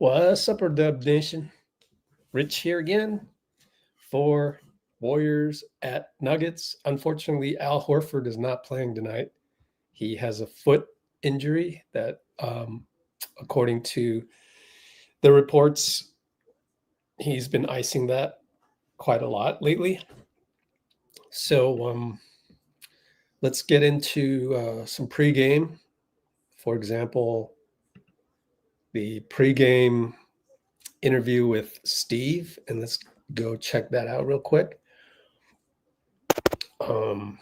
What's up, Dub Nation? Rich here again for Warriors at Nuggets. Unfortunately, Al Horford is not playing tonight. He has a foot injury that, according to the reports, he's been icing that quite a lot lately. So let's get into some pregame. For example, the pregame interview with Steve, and let's go check that out real quick. And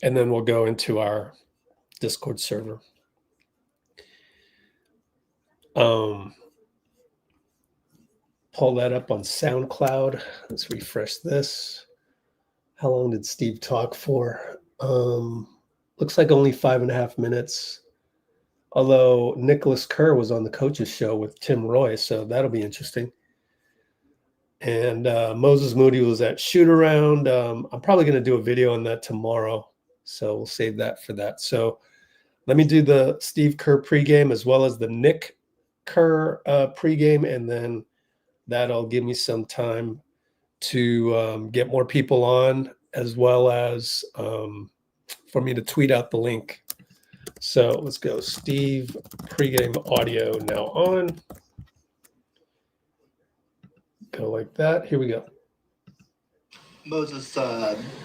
then we'll go into our Discord server. Pull that up on SoundCloud. Let's refresh this. How long did Steve talk for? Looks like only 5.5 minutes. Although Nicholas Kerr was on the coach's show with Tim Roy, so that'll be interesting. And Moses Moody was at shoot around. I'm probably going to do a video on that tomorrow, so we'll save that for that. So let me do the Steve Kerr pregame as well as the Nick Kerr pregame, and then that'll give me some time to get more people on, as well as for me to tweet out the link. So let's go. Steve pregame audio now on. Go like that. Here we go. Moses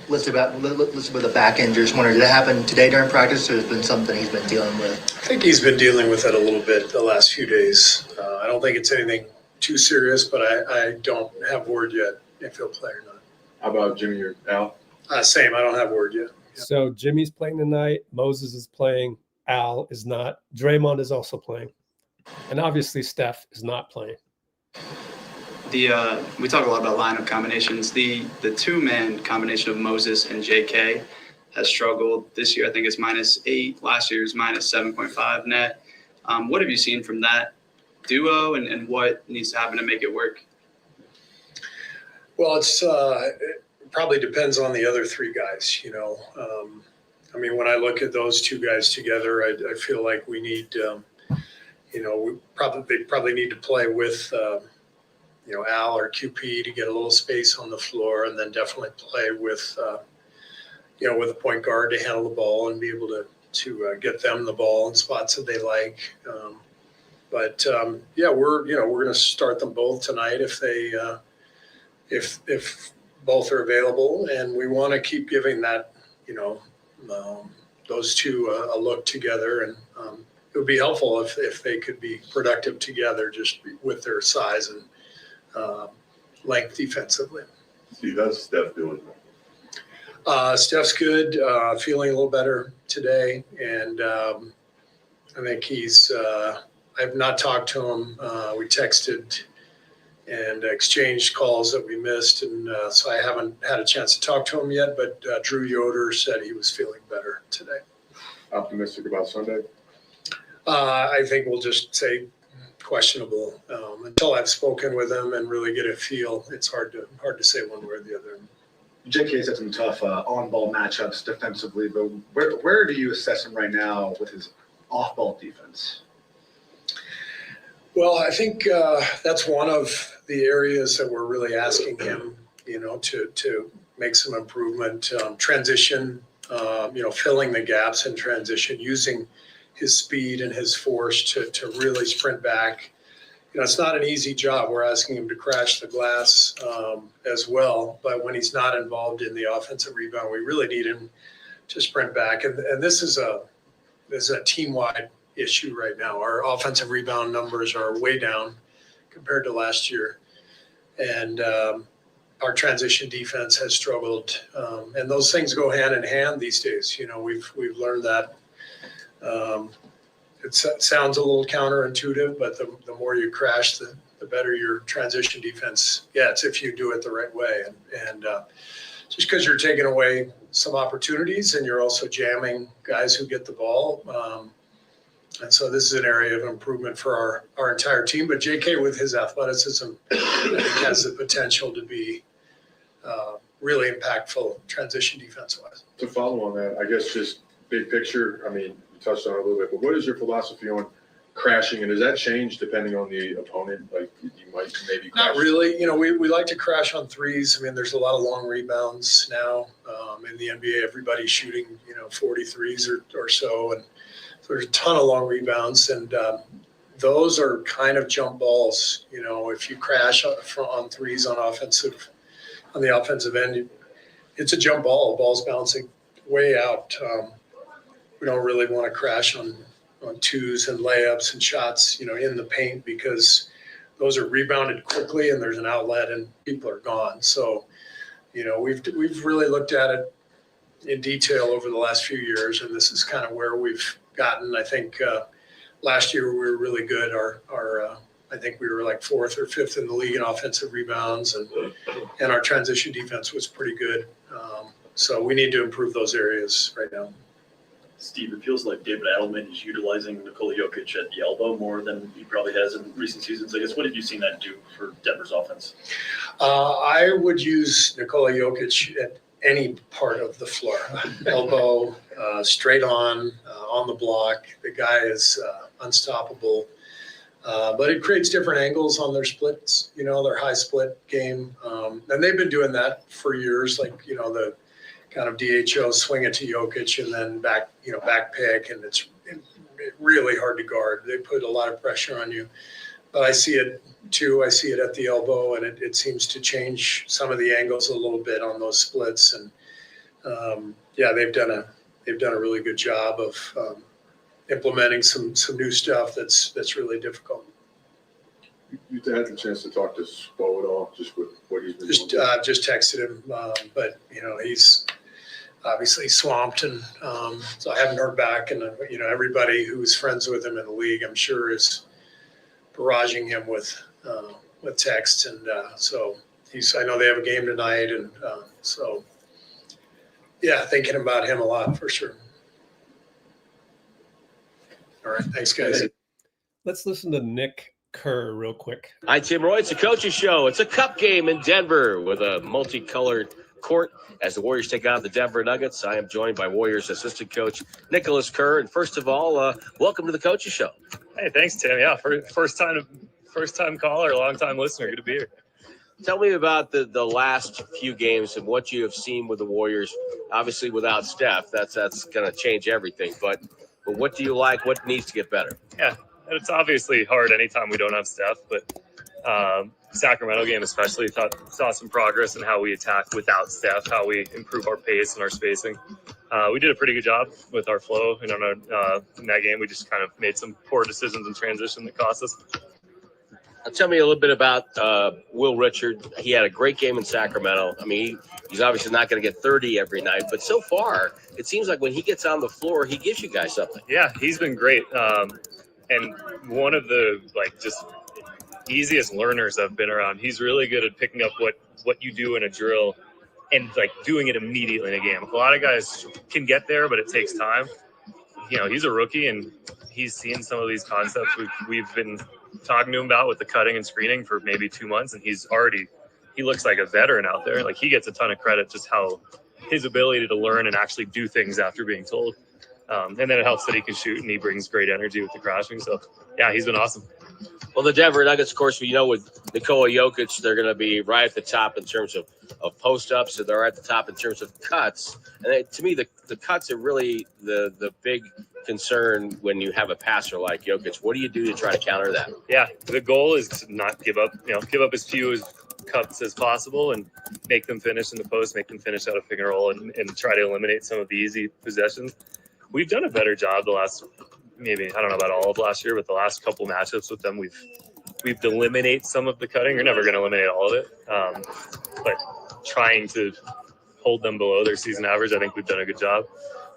listed with a back injury. Just wondering, did it happen today during practice, or has it been something he's been dealing with? I think he's been dealing with it a little bit the last few days. I don't think it's anything too serious, but I don't have word yet if he'll play or not. How about Jimmy or Al? Same. I don't have word yet. Yeah. So Jimmy's playing tonight. Moses is playing. Al is not. Draymond is also playing. And obviously Steph is not playing. We talk a lot about lineup combinations. The two-man combination of Moses and JK has struggled this year. I think it's -8. Last year's -7.5 net. What have you seen from that duo, and what needs to happen to make it work? Well, it probably depends on the other three guys, you know. I mean, when I look at those two guys together, I feel like we need, they probably need to play with, Al or QP to get a little space on the floor, and then definitely play with, with a point guard to handle the ball and be able to get them the ball in spots that they like. But we're going to start them both tonight if they, if both are available, and we want to keep giving that, those two a look together, and it would be helpful if they could be productive together, just with their size and length defensively. Steve, how's Steph doing? Steph's good, feeling a little better today, and I think he's. I've not talked to him. We texted and exchanged calls that we missed, and so I haven't had a chance to talk to him yet. But Drew Yoder said he was feeling better today. Optimistic about Sunday? I think we'll just say questionable until I've spoken with him and really get a feel. It's hard to say one way or the other. JK's had some tough on-ball matchups defensively, but where do you assess him right now with his off-ball defense? Well, I think that's one of the areas that we're really asking him, to make some improvement. Transition, filling the gaps in transition, using his speed and his force to really sprint back. It's not an easy job. We're asking him to crash the glass as well, but when he's not involved in the offensive rebound, we really need him to sprint back. And this is a team-wide issue right now. Our offensive rebound numbers are way down compared to last year, and our transition defense has struggled. And those things go hand in hand these days. We've learned that. It sounds a little counterintuitive, but the more you crash, the better your transition defense gets if you do it the right way. And just because you're taking away some opportunities and you're also jamming guys who get the ball. And so this is an area of improvement for our entire team. But JK, with his athleticism, I think has the potential to be really impactful transition defense-wise. To follow on that, I guess just big picture, I mean, you touched on it a little bit, but what is your philosophy on crashing, and does that change depending on the opponent? Like you might maybe crash. Not really. You know, we like to crash on threes. I mean, there's a lot of long rebounds now in the NBA. Everybody's shooting, 43s or so. And so there's a ton of long rebounds. And those are kind of jump balls. If you crash on threes on the offensive end, it's a jump ball. The ball's bouncing way out. We don't really want to crash on twos and layups and shots, in the paint, because those are rebounded quickly and there's an outlet and people are gone. So, we've really looked at it in detail over the last few years, and this is kind of where we've gotten. I think last year we were really good. I think we were like 4th or 5th in the league in offensive rebounds, and our transition defense was pretty good. So we need to improve those areas right now. Steve, it feels like David Adelman is utilizing Nikola Jokic at the elbow more than he probably has in recent seasons. I guess, what have you seen that do for Denver's offense? I would use Nikola Jokic at any part of the floor, elbow, straight on the block. The guy is unstoppable. But it creates different angles on their splits, their high split game. And they've been doing that for years, like, the kind of DHO, swing it to Jokic and then back pick, and it's really hard to guard. They put a lot of pressure on you. But I see it too. I see it at the elbow, and it seems to change some of the angles a little bit on those splits. And they've done a really good job of implementing some new stuff that's really difficult. You had the chance to talk to Schwab at all, just with what he's been doing? Just texted him, but he's obviously swamped, and so I haven't heard back. And everybody who's friends with him in the league, I'm sure, is barraging him with texts, and so I know they have a game tonight, and so thinking about him a lot for sure. All right, thanks, guys. Let's listen to Nick Kerr real quick. Hi, Tim Roy. It's a coach's show. It's a cup game in Denver with a multicolored court as the Warriors take on the Denver Nuggets. I am joined by Warriors assistant coach Nicholas Kerr. And first of all, welcome to the coach's show. Hey, thanks, Tim. Yeah, first time caller, long time listener. Good to be here. Tell me about the last few games and what you have seen with the Warriors. Obviously, without Steph, that's going to change everything. But what do you like? What needs to get better? Yeah, it's obviously hard anytime we don't have Steph, but Sacramento game especially saw some progress in how we attack without Steph, how we improve our pace and our spacing. We did a pretty good job with our flow, and in that game we just kind of made some poor decisions in transition that cost us. Tell me a little bit about Will Richard. He had a great game in Sacramento. I mean, he's obviously not going to get 30 every night, but so far it seems like when he gets on the floor, he gives you guys something. Yeah, he's been great. And one of the just easiest learners I've been around. He's really good at picking up what you do in a drill and doing it immediately in a game. A lot of guys can get there, but it takes time. He's a rookie and he's seen some of these concepts we've been talking to him about with the cutting and screening for maybe 2 months, and he looks like a veteran out there. He gets a ton of credit just how his ability to learn and actually do things after being told. And then it helps that he can shoot and he brings great energy with the crashing. So, yeah, he's been awesome. Well, the Denver Nuggets, of course, with Nikola Jokic, they're going to be right at the top in terms of post-ups, so they're at the top in terms of cuts. And to me, the cuts are really the big concern when you have a passer like Jokic. What do you do to try to counter that? Yeah, the goal is to not give up as few cuts as possible and make them finish in the post, make them finish out of pick and roll, and try to eliminate some of the easy possessions. We've done a better job the last, maybe, I don't know about all of last year, but the last couple matchups with them, we've eliminated some of the cutting. You're never going to eliminate all of it. But trying to hold them below their season average, I think we've done a good job.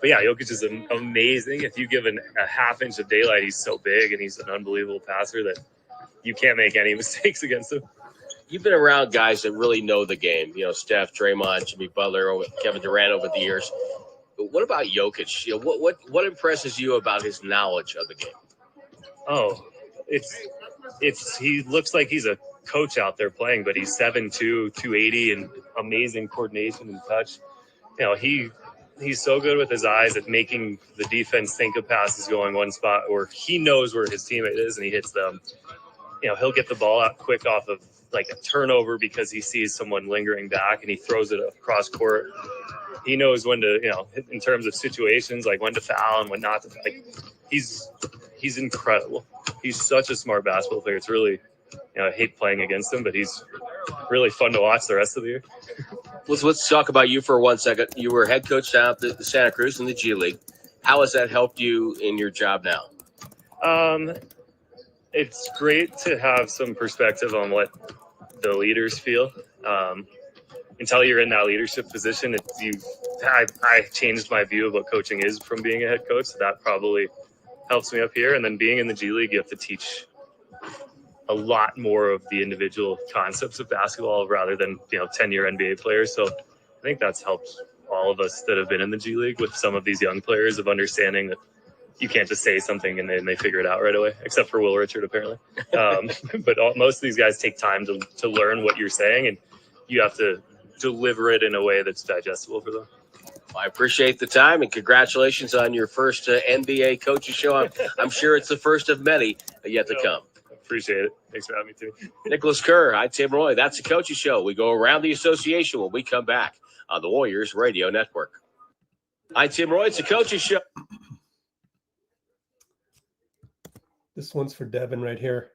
But yeah, Jokic is amazing. If you give a half inch of daylight, he's so big and he's an unbelievable passer that you can't make any mistakes against him. You've been around guys that really know the game. Steph, Draymond, Jimmy Butler, Kevin Durant over the years. But what about Jokic? What impresses you about his knowledge of the game? Oh, he looks like he's a coach out there playing, but he's 7'2", 280, and amazing coordination and touch. he's so good with his eyes at making the defense think a pass is going one spot, or he knows where his teammate is and he hits them. He'll get the ball out quick off of like a turnover because he sees someone lingering back and he throws it across court. He knows when to, in terms of situations, like when to foul and when not to. Like, he's incredible. He's such a smart basketball player. It's really, I hate playing against him, but he's really fun to watch the rest of the year. Let's talk about you for 1 second. You were head coach down at the Santa Cruz in the G League. How has that helped you in your job now? It's great to have some perspective on what the leaders feel. Until you're in that leadership position, I changed my view of what coaching is from being a head coach. So that probably helps me up here. And then being in the G League, you have to teach a lot more of the individual concepts of basketball rather than 10-year NBA players. So I think that's helped all of us that have been in the G League with some of these young players of understanding that you can't just say something and then they figure it out right away, except for Will Richard, apparently. But most of these guys take time to learn what you're saying, and you have to deliver it in a way that's digestible for them. I appreciate the time, and congratulations on your first NBA coaching show. I'm sure it's the first of many yet to come. Appreciate it. Thanks for having me, too. Nicholas Kerr, I'm Tim Roy. That's the coaching show. We go around the association when we come back on the Warriors Radio Network. I'm Tim Roy. It's the coaching show. This one's for Devin right here.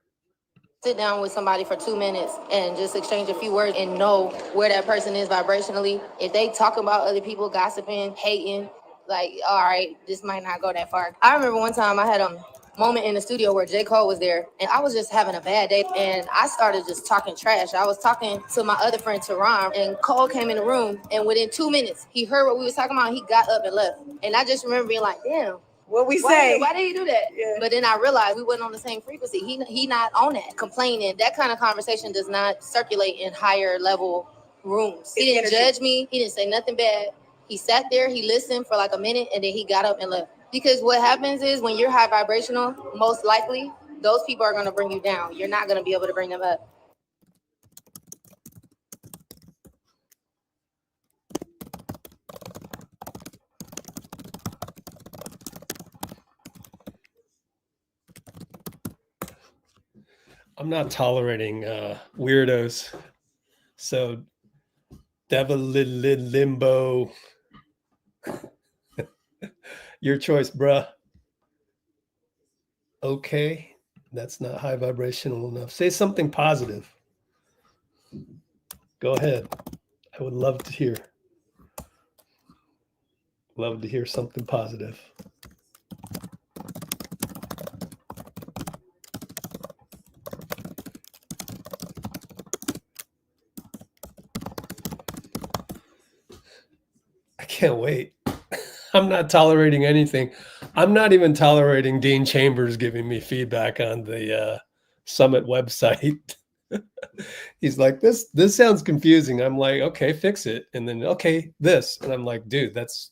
Sit down with somebody for 2 minutes and just exchange a few words and know where that person is vibrationally. If they talk about other people, gossiping, hating, like, all right, this might not go that far. I remember one time I had a moment in the studio where J. Cole was there, and I was just having a bad day, and I started just talking trash. I was talking to my other friend, Teron, and Cole came in the room, and within 2 minutes, he heard what we was talking about, and he got up and left. And I just remember being like, damn. What we say? Why did he do that? Yeah. But then I realized we wasn't on the same frequency. He not on that. Complaining, that kind of conversation does not circulate in higher level rooms. He didn't judge me. He didn't say nothing bad. He sat there, he listened for like a minute, and then he got up and left. Because what happens is when you're high vibrational, most likely, those people are going to bring you down. You're not going to be able to bring them up. I'm not tolerating weirdos. So, devil limbo. Your choice, bruh. Okay, that's not high vibrational enough. Say something positive. Go ahead. I would love to hear. Love to hear something positive. I can't wait. I'm not tolerating anything. I'm not even tolerating Dean Chambers giving me feedback on the Summit website. He's like, this sounds confusing. I'm like, okay, fix it. And then, okay, this. And I'm like, dude, that's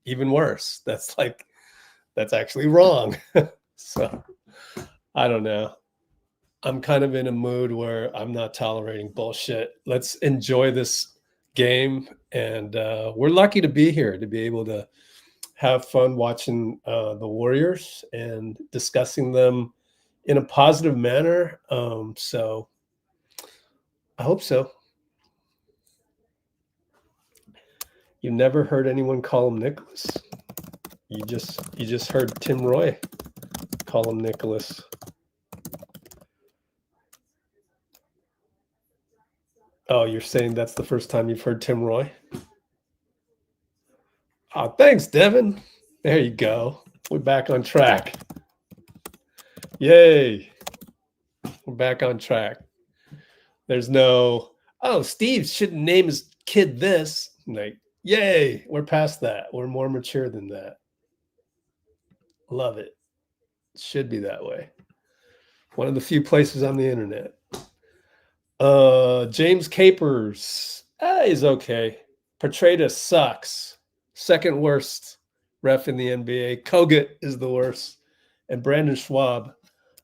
even worse. That's actually wrong. So I don't know. I'm kind of in a mood where I'm not tolerating bullshit. Let's enjoy this game. And we're lucky to be here, to be able to have fun watching the Warriors and discussing them in a positive manner. So I hope so. You never heard anyone call him Nicholas. You just heard Tim Roy call him Nicholas. Oh, you're saying that's the first time you've heard Tim Roy? Oh, thanks, Devin. There you go. We're back on track. Yay. We're back on track. There's no, oh, Steve shouldn't name his kid this. Like, yay, we're past that. We're more mature than that. Love it. It should be that way. One of the few places on the internet. James Capers is okay. Petraitis sucks. Second worst ref in the NBA. Kogut is the worst. And Brandon Schwab,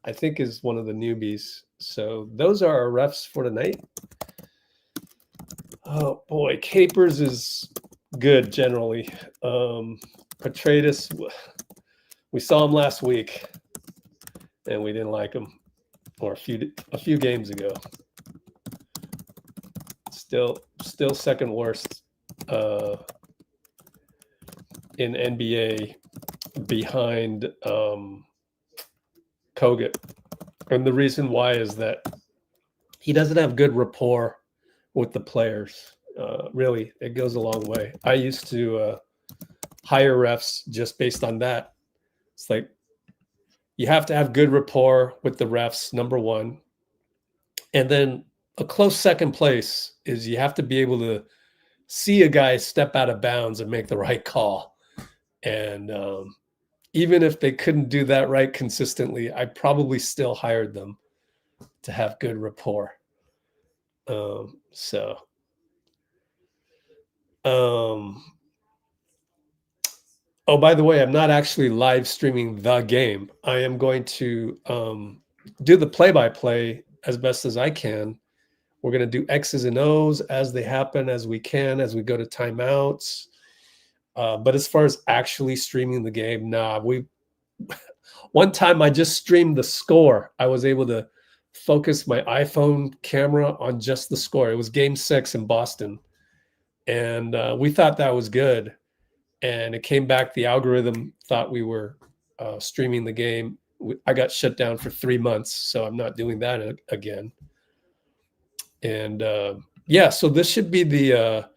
I think, is one of the newbies. So those are our refs for tonight. Oh boy, Capers is good generally. Petraitis, we saw him last week, and we didn't like him, or a few games ago. Still second worst in NBA behind Kogut. And the reason why is that he doesn't have good rapport with the players. Really, it goes a long way. I used to hire refs just based on that. It's like you have to have good rapport with the refs, number one. And then a close second place is you have to be able to see a guy step out of bounds and make the right call. And even if they couldn't do that right consistently, I probably still hired them to have good rapport. Oh, by the way, I'm not actually live streaming the game. I am going to do the play-by-play as best as I can. We're going to do X's and O's as they happen, as we can, as we go to timeouts. But as far as actually streaming the game, nah. One time I just streamed the score. I was able to focus my iPhone camera on just the score. It was Game 6 in Boston. And we thought that was good. And it came back, the algorithm thought we were streaming the game. I got shut down for 3 months, so I'm not doing that again. And yeah, so this should be the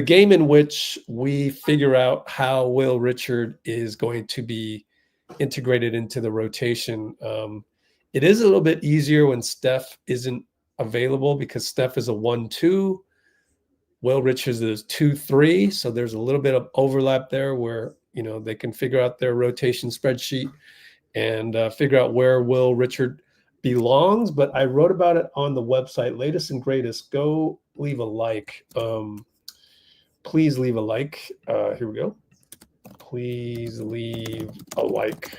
game in which we figure out how Will Richard is going to be integrated into the rotation. It is a little bit easier when Steph isn't available because Steph is a 1-2. Will Richards is 2-3. So there's a little bit of overlap there where, you know, they can figure out their rotation spreadsheet and figure out where Will Richard belongs. But I wrote about it on the website, latest and greatest. Go leave a like. Please leave a like. Here we go. Please leave a like.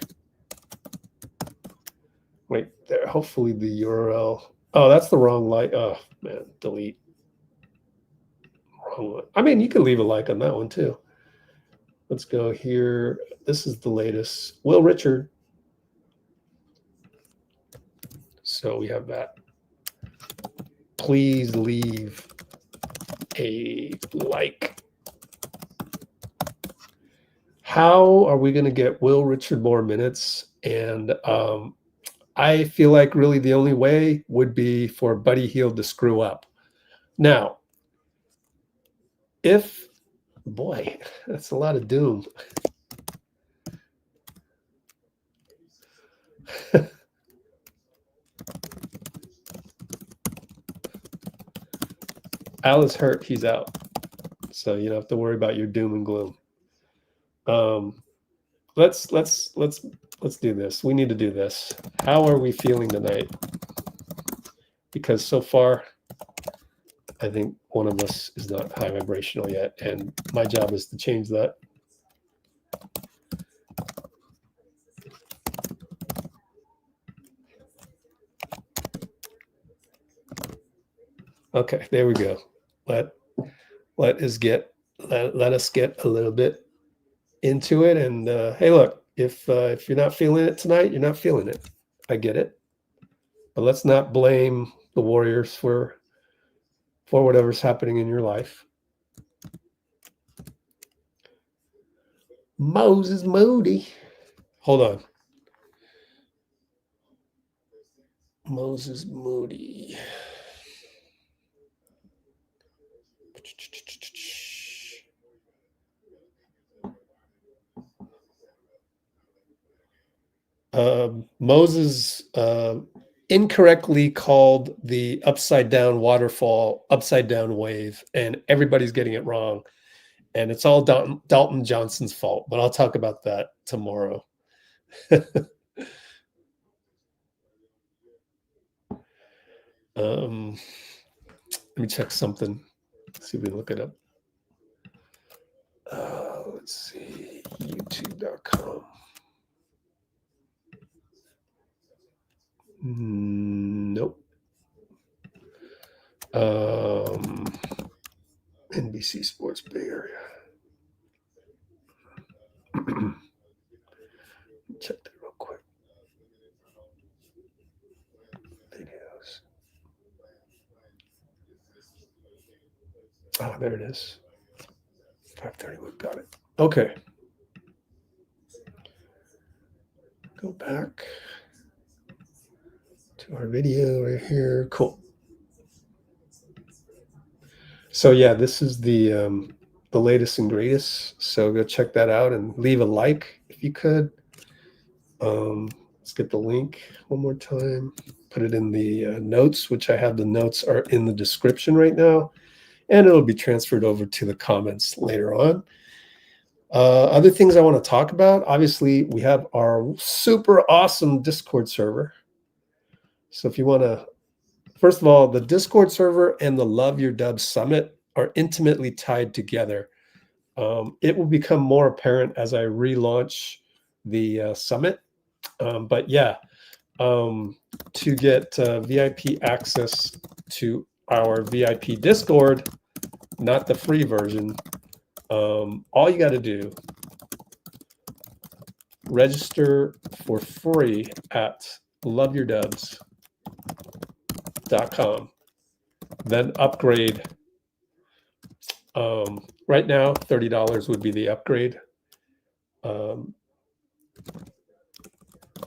Wait there. Hopefully the URL. Oh, that's the wrong like. Oh man, delete. Wrong one. I mean, you can leave a like on that one too. Let's go here. This is the latest. Will Richard. So we have that. Please leave a like. How are we going to get Will Richard more minutes? And I feel like really the only way would be for Buddy Hield to screw up. Now, if, boy, that's a lot of doom. Al is hurt, he's out. So you don't have to worry about your doom and gloom. Let's do this. We need to do this. How are we feeling tonight? Because so far, I think one of us is not high vibrational yet, and my job is to change that. Okay, there we go. Let us get a little bit into it. And hey, look, if you're not feeling it tonight, you're not feeling it. I get it. But let's not blame the Warriors for whatever's happening in your life. Moses Moody. Hold on. Moses Moody. Moses incorrectly called the upside down waterfall upside down wave, and everybody's getting it wrong. And it's all Dalton Johnson's fault, but I'll talk about that tomorrow. Let me check something. See if we can look it up. Let's see, youtube.com. Nope. NBA ABC Sports Bay Area. Check that real quick. Videos. Oh, there it is. 5:31. Got it. Okay. Go back to our video right here. Cool. So yeah, this is the latest and greatest. So go check that out and leave a like if you could. Let's get the link one more time. Put it in the notes, which I have the notes are in the description right now, and it'll be transferred over to the comments later on. Other things I want to talk about, obviously, we have our super awesome Discord server. So if you want to, first of all, the Discord server and the Love Your Dubs Summit are intimately tied together. It will become more apparent as I relaunch the summit. But yeah, to get VIP access to our VIP Discord, not the free version, all you got to do, register for free at loveyourdubs.com, then upgrade. Right now, $30 would be the upgrade.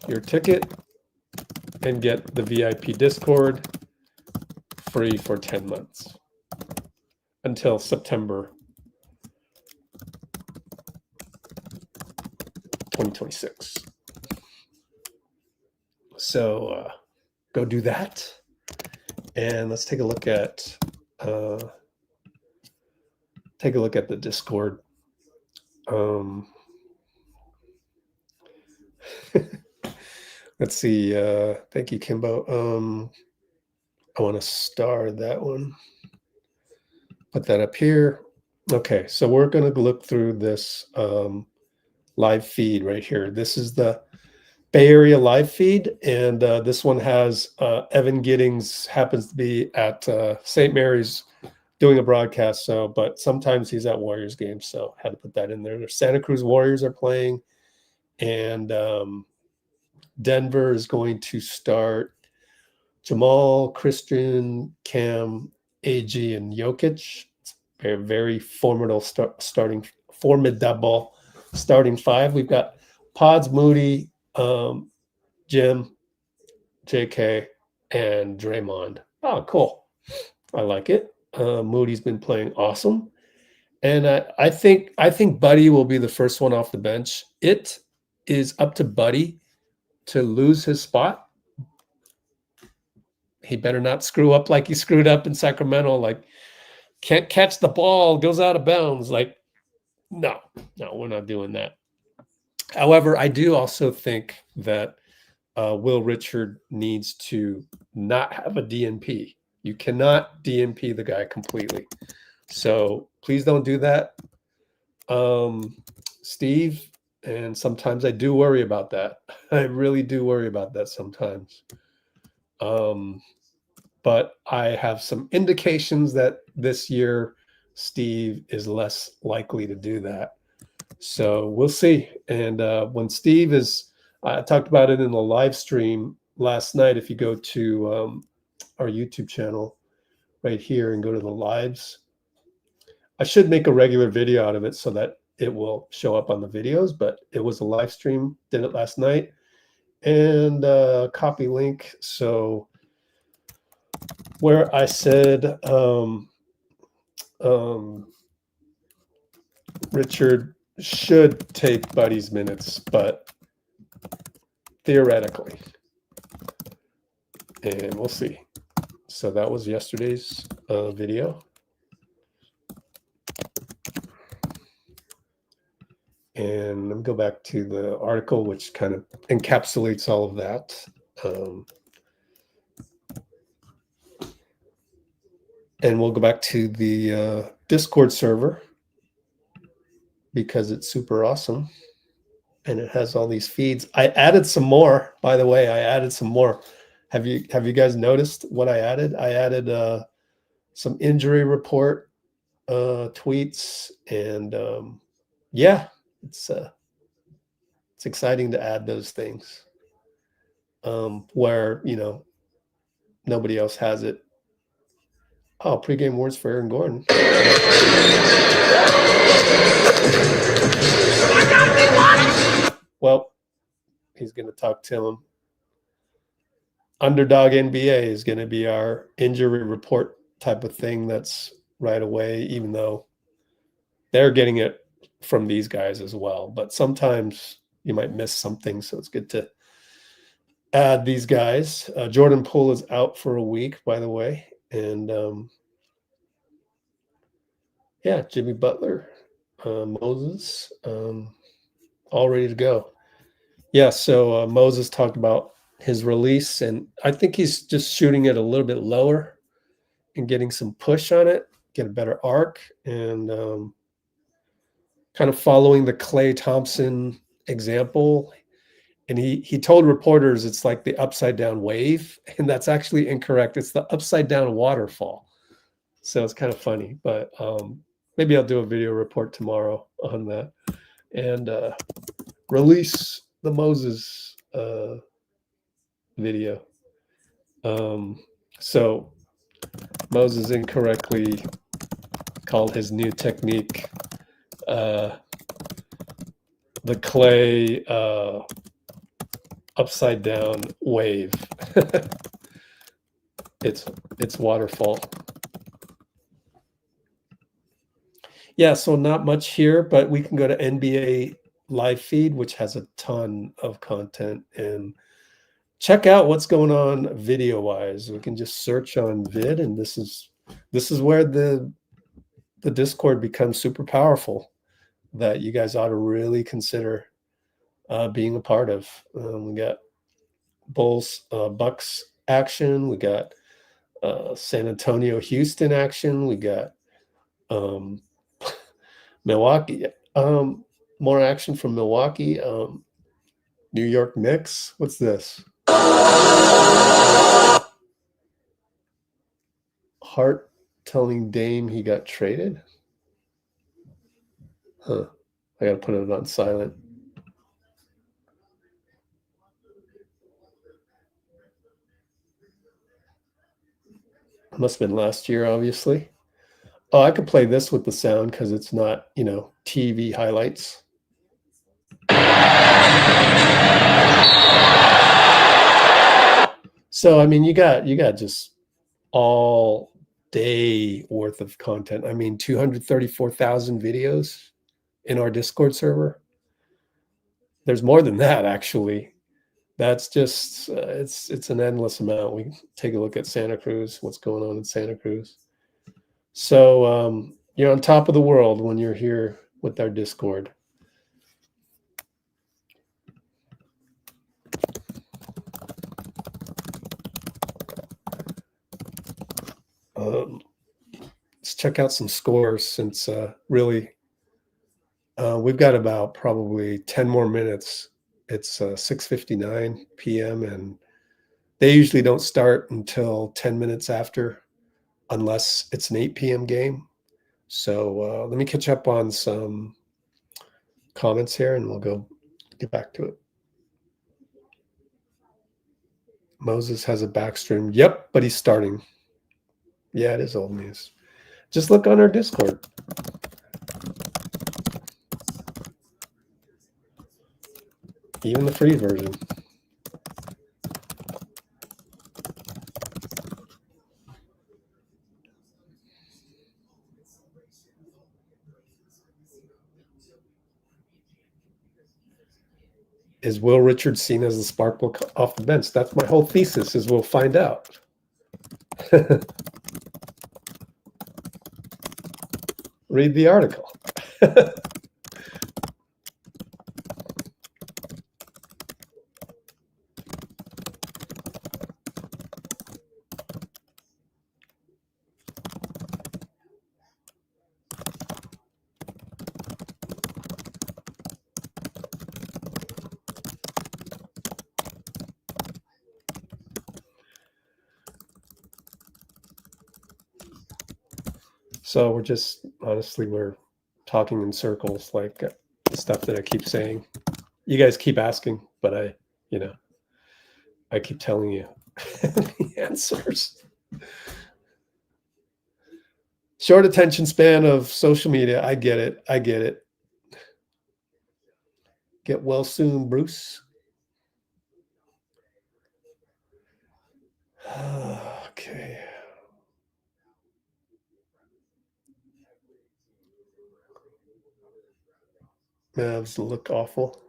Your ticket and get the VIP Discord free for 10 months until September 2026. So go do that. And let's take a look at the Discord. Let's see. Thank you, Kimbo. I want to star that one. Put that up here. Okay, so we're going to look through this live feed right here. This is the Bay Area live feed, and this one has Evan Giddings happens to be at St. Mary's doing a broadcast. So, but sometimes he's at Warriors games, so had to put that in there. The Santa Cruz Warriors are playing, and Denver is going to start Jamal, Christian, Cam, AG, and Jokic. Very, very formidable starting five. We've got Podz, Moody, Jim, JK, and Draymond. Oh, cool. I like it. Moody's been playing awesome. And I think Buddy will be the first one off the bench. It is up to Buddy to lose his spot. He better not screw up like he screwed up in Sacramento. Like, can't catch the ball, goes out of bounds. Like, no, we're not doing that. However, I do also think that Will Richard needs to not have a DNP. You cannot DNP the guy completely. So please don't do that. Steve, and sometimes I do worry about that. I really do worry about that sometimes. But I have some indications that this year Steve is less likely to do that. So we'll see. And when Steve is, I talked about it in the live stream last night. If you go to our YouTube channel right here and go to the lives, I should make a regular video out of it so that it will show up on the videos, but it was a live stream, did it last night, and copy link. So where I said Richard should take Buddy's minutes, but theoretically, and we'll see. So that was yesterday's video. And let me go back to the article, which kind of encapsulates all of that. And we'll go back to the Discord server because it's super awesome. And it has all these feeds. I added some more, by the way. I added some more. Have you guys noticed what I added? I added some injury report tweets, and yeah, it's exciting to add those things where, you know, nobody else has it. Oh, pregame words for Aaron Gordon. Well, he's going to talk to him. Underdog NBA is going to be our injury report type of thing. That's right away, even though they're getting it from these guys as well. But sometimes you might miss something, so it's good to add these guys. Jordan Poole is out for a week, by the way. And yeah, Jimmy Butler, Moses, all ready to go. Yeah, so Moses talked about his release, and I think he's just shooting it a little bit lower and getting some push on it, get a better arc, and kind of following the Klay Thompson example. And he told reporters it's like the upside down wave, and that's actually incorrect. It's the upside down waterfall. So it's kind of funny, but maybe I'll do a video report tomorrow on that and release the Moses video. So Moses incorrectly called his new technique the Klay upside down wave. It's waterfall. Yeah, so not much here, but we can go to NBA live feed, which has a ton of content, and check out what's going on video wise. We can just search on vid, and this is where the Discord becomes super powerful, that you guys ought to really consider being a part of. We got Bulls Bucks action, we got San Antonio Houston action, we got Milwaukee, more action from Milwaukee. New York Knicks. What's this? Hart telling Dame he got traded. Huh. I gotta put it on silent. Must have been last year, obviously. Oh, I could play this with the sound because it's not, you know, TV highlights. So, I mean, you got just all day worth of content. I mean, 234,000 videos in our Discord server. There's more than that, actually. That's just, it's an endless amount. We take a look at Santa Cruz, what's going on in Santa Cruz. So you're on top of the world when you're here with our Discord. Let's check out some scores, since really we've got about probably 10 more minutes. It's 6:59 p.m. and they usually don't start until 10 minutes after, unless it's an 8 p.m. game. So let me catch up on some comments here and we'll get back to it. Moses has a backstream. Yep, but he's starting. Yeah, it is old news. Just look on our Discord. Even the free version. Is Will Richards seen as the sparkplug off the bench? That's my whole thesis, is we'll find out. Read the article. So we're just Honestly, we're talking in circles, like the stuff that I keep saying. You guys keep asking, but I keep telling you the answers. Short attention span of social media. I get it. Get well soon, Bruce. Okay. Mavs look awful.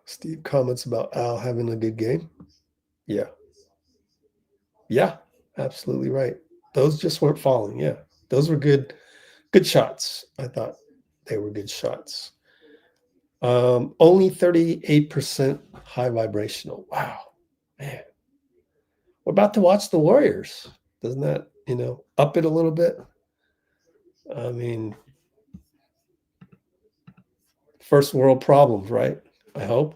Steve comments about Al having a good game. Yeah, absolutely right. Those just weren't falling. Yeah, those were good shots. I thought they were good shots. Only 38% high vibrational. Wow, man. We're about to watch the Warriors. Doesn't that, up it a little bit? I mean, first world problems, right? I hope.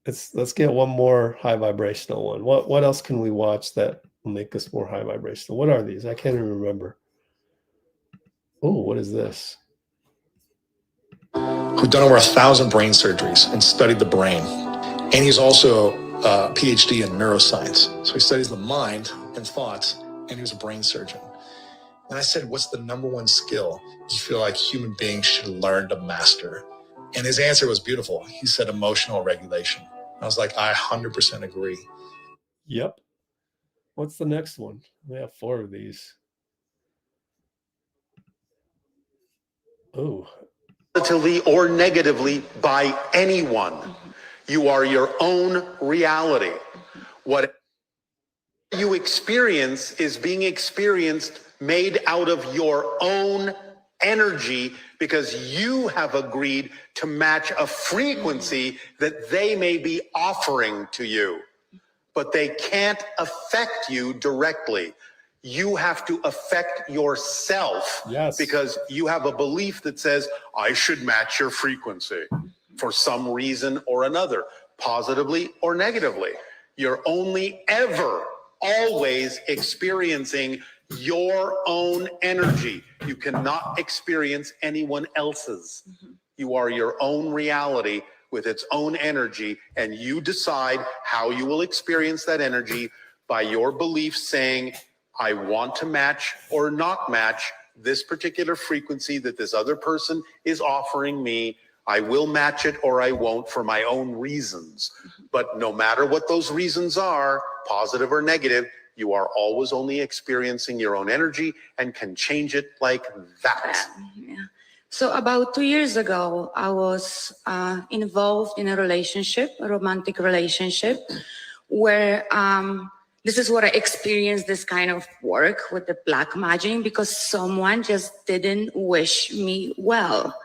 Let's get one more high vibrational one. What else can we watch that will make us more high vibrational? What are these? I can't even remember. Oh, what is this? Who've done over 1,000 brain surgeries and studied the brain. And he's also a PhD in neuroscience. So he studies the mind and thoughts, and he was a brain surgeon. And I said, what's the number one skill you feel like human beings should learn to master? And his answer was beautiful. He said emotional regulation. I was like, I 100% agree. Yep. What's the next one? We have 4 of these. Oh. Positively or negatively by anyone. You are your own reality. What you experience is being experienced made out of your own energy because you have agreed to match a frequency that they may be offering to you, but they can't affect you directly. You have to affect yourself. Yes. Because you have a belief that says, I should match your frequency for some reason or another, positively or negatively. You're only ever, always experiencing your own energy. You cannot experience anyone else's. You are your own reality with its own energy, and you decide how you will experience that energy by your belief saying, I want to match or not match this particular frequency that this other person is offering me. I will match it or I won't for my own reasons. But no matter what those reasons are, positive or negative, you are always only experiencing your own energy and can change it like that. Yeah. So about 2 years ago, I was involved in a relationship, a romantic relationship, where this is what I experienced, this kind of work with the black magic, because someone just didn't wish me well.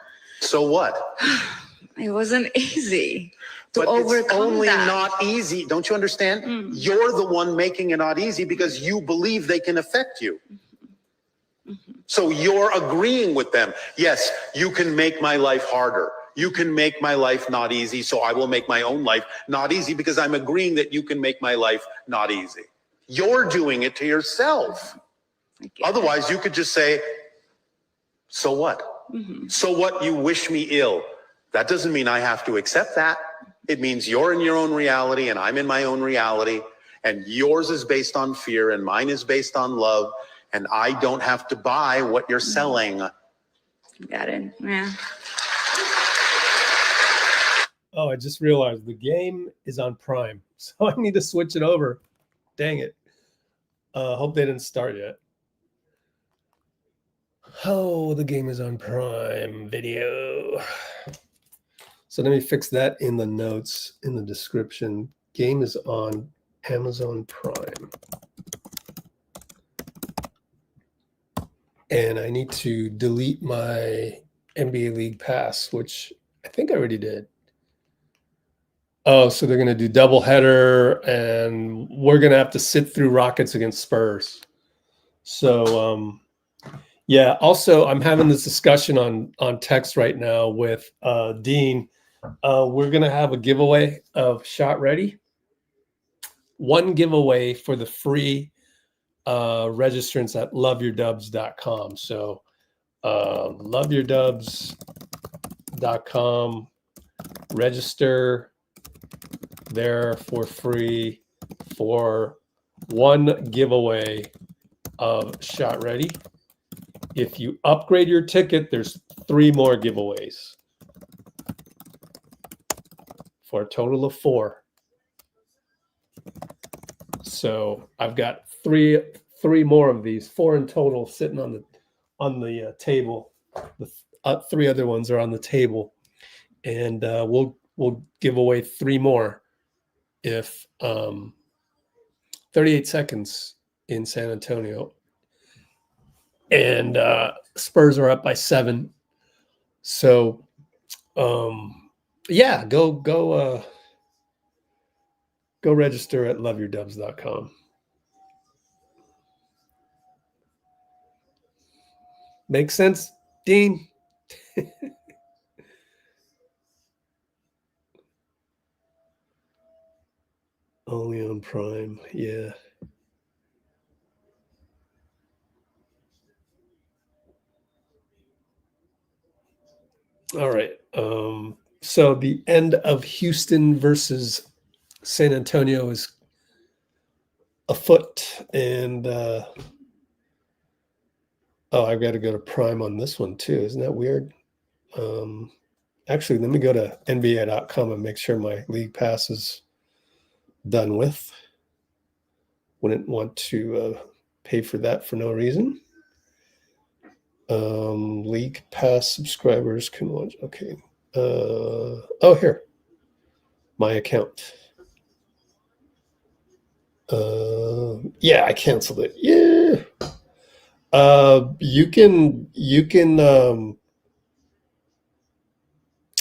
So what? It wasn't easy to but overcome it's only that. not easy. Don't you understand? You're the one making it not easy because you believe they can affect you. So you're agreeing with them. Yes, you can make my life harder. You can make my life not easy, so I will make my own life not easy because I'm agreeing that you can make my life not easy. You're doing it to yourself. Otherwise, you could just say, so what? So what, you wish me ill? That doesn't mean I have to accept that. It means you're in your own reality and I'm in my own reality, and yours is based on fear and mine is based on love, and I don't have to buy what you're selling. Got it. Yeah. Oh, I just realized the game is on Prime, so I need to switch it over. Dang it. Hope they didn't start yet. Oh, the game is on Prime Video. So let me fix that in the notes, in the description. Game is on Amazon Prime. And I need to delete my NBA League Pass, which I think I already did. Oh, so they're going to do doubleheader, and we're going to have to sit through Rockets against Spurs. So, yeah. Also, I'm having this discussion on text right now with Dean. We're going to have a giveaway of Shot Ready. One giveaway for the free registrants at loveyourdubs.com. So, loveyourdubs.com. Register there for free for one giveaway of Shot Ready. If you upgrade your ticket, there's 3 more giveaways for a total of 4. So I've got three more of these, 4 in total, sitting on the table. The 3 other ones are on the table, and we'll give away 3 more if 38 seconds in San Antonio, and Spurs are up by 7. So yeah, go register at loveyourdubs.com. Makes sense, Dean? Only on Prime, yeah. All right. So the end of Houston versus San Antonio is afoot, and I've got to go to Prime on this one too. Isn't that weird? Actually, let me go to NBA.com and make sure my league pass is done with. Wouldn't want to pay for that for no reason. League pass subscribers can watch. Okay. Oh, here. My account. Yeah, I canceled it. Yeah. You can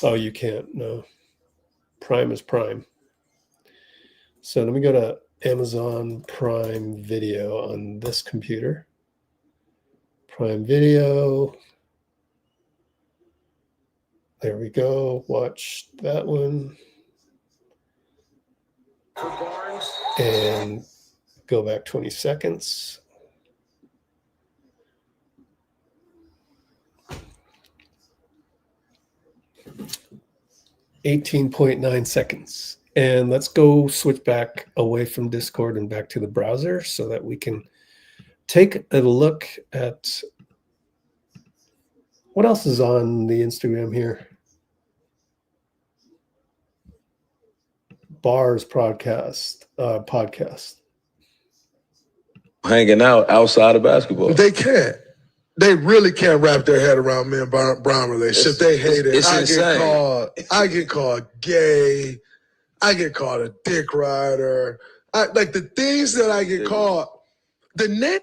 oh, you can't. No. Prime is Prime. So let me go to Amazon Prime Video on this computer. Prime Video. There we go. Watch that one. And go back 20 seconds. $18.9 seconds. And let's go switch back away from Discord and back to the browser so that we can take a look at what else is on the Instagram here. Bars podcast. Hanging out outside of basketball. They can't. They really can't wrap their head around me and Brown relationship. They hate it. I get called gay. I get called a dick rider. Like the things that I get called, the name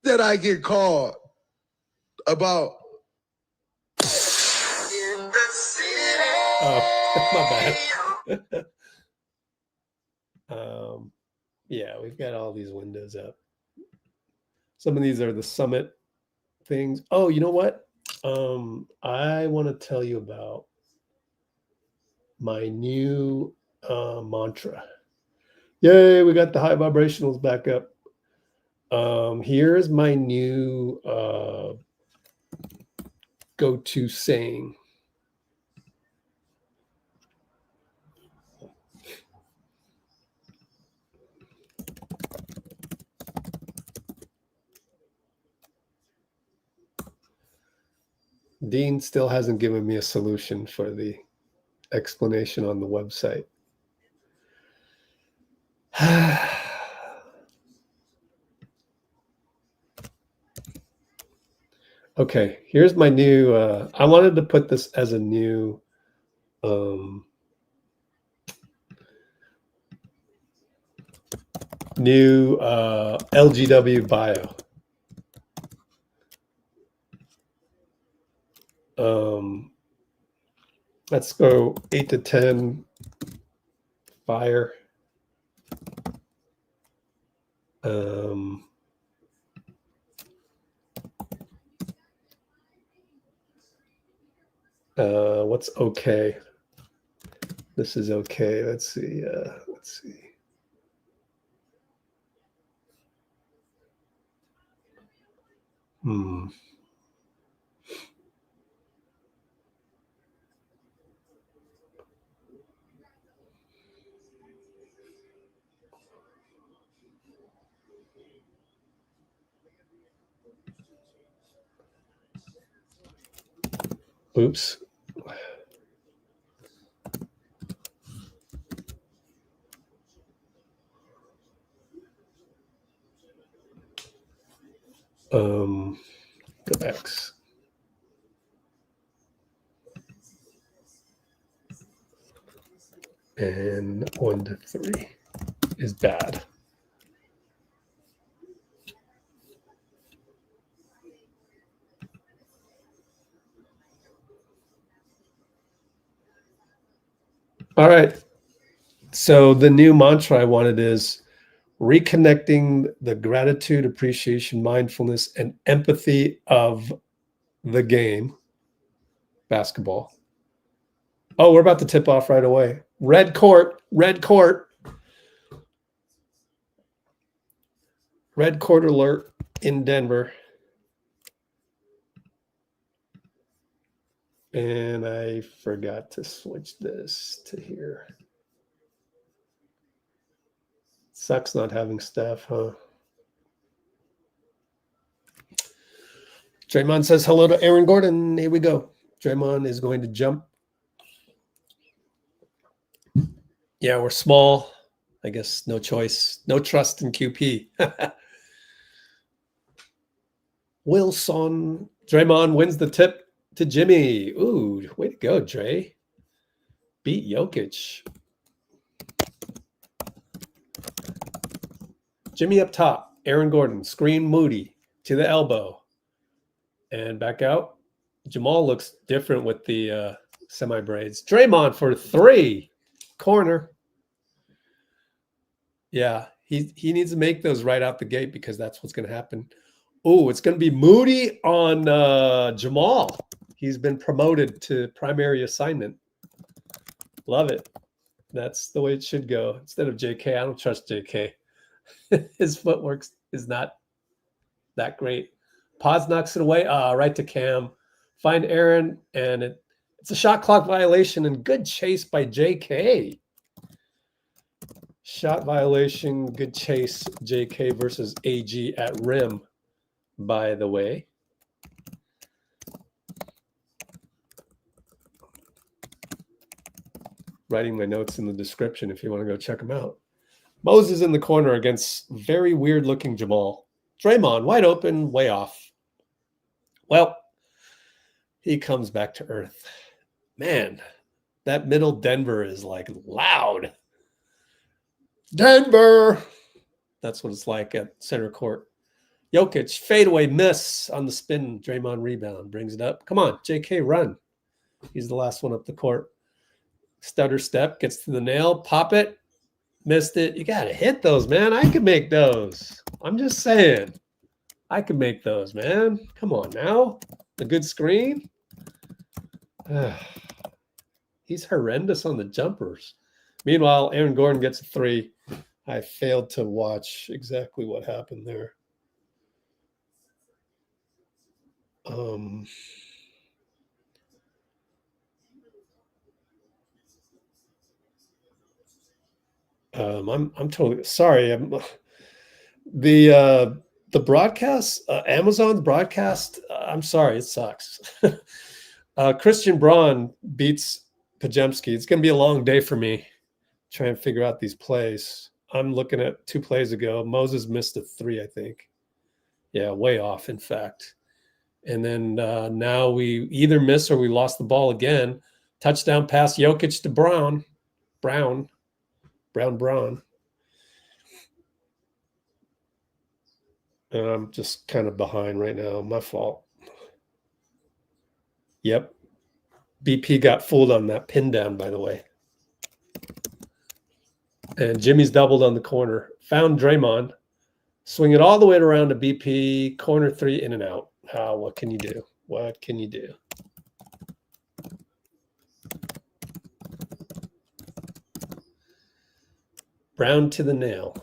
that I get called about. Oh, my bad. Yeah, we've got all these windows up. Some of these are the summit things. Oh, you know what? I want to tell you about my new mantra. Yay, we got the high vibrationals back up. Here's my new go-to saying. Dean still hasn't given me a solution for the explanation on the website. Okay, here's my new, I wanted to put this as a new LGW bio. Let's go 8 to 10 Fire. What's okay? This is okay. Let's see. Let's see. Oops. The X. And 1 to 3 is bad. All right. So the new mantra I wanted is reconnecting the gratitude, appreciation, mindfulness, and empathy of the game, basketball. Oh, we're about to tip off right away. Red court, red court. Red court alert in Denver. And I forgot to switch this to here. Sucks not having Steph, huh? Draymond says hello to Aaron Gordon. Here we go. Draymond is going to jump. Yeah, we're small. I guess no choice. No trust in QP. Wilson. Draymond wins the tip to Jimmy. Ooh, way to go, Dray. Beat Jokic. Jimmy up top. Aaron Gordon. Screen Moody to the elbow. And back out. Jamal looks different with the semi-braids. Draymond for 3. Corner. Yeah, he needs to make those right out the gate because that's what's going to happen. Oh, it's going to be Moody on Jamal. He's been promoted to primary assignment. Love it. That's the way it should go. Instead of JK, I don't trust JK. His footwork is not that great. Podz knocks it away. Right to Cam. Find Aaron, and it's a shot clock violation and good chase by JK. Shot violation, good chase, JK versus AG at rim, by the way. Writing my notes in the description if you want to go check them out. Moses in the corner against very weird-looking Jamal. Draymond, wide open, way off. Well, he comes back to earth. Man, that middle Denver is like loud. Denver. That's what it's like at center court. Jokic, fadeaway miss on the spin. Draymond rebound, brings it up. Come on, JK, run. He's the last one up the court. Stutter step, gets to the nail, pop it. Missed it. You got to hit those, man. I could make those. I'm just saying. I could make those, man. Come on now. A good screen. He's horrendous on the jumpers. Meanwhile, Aaron Gordon gets a 3. I failed to watch exactly what happened there. I'm totally sorry. The broadcast, Amazon's broadcast. I'm sorry, it sucks. Christian Braun beats Pajemski. It's going to be a long day for me. Trying to figure out these plays. I'm looking at 2 plays ago. Moses missed a 3, I think. Yeah, way off, in fact. And then now we either miss or we lost the ball again. Touchdown pass, Jokic to Brown. Brown. And I'm just kind of behind right now. My fault. Yep. BP got fooled on that pin down, by the way. And Jimmy's doubled on the corner. Found Draymond. Swing it all the way around to BP. Corner three, in and out. What can you do? What can you do? Brown to the nail.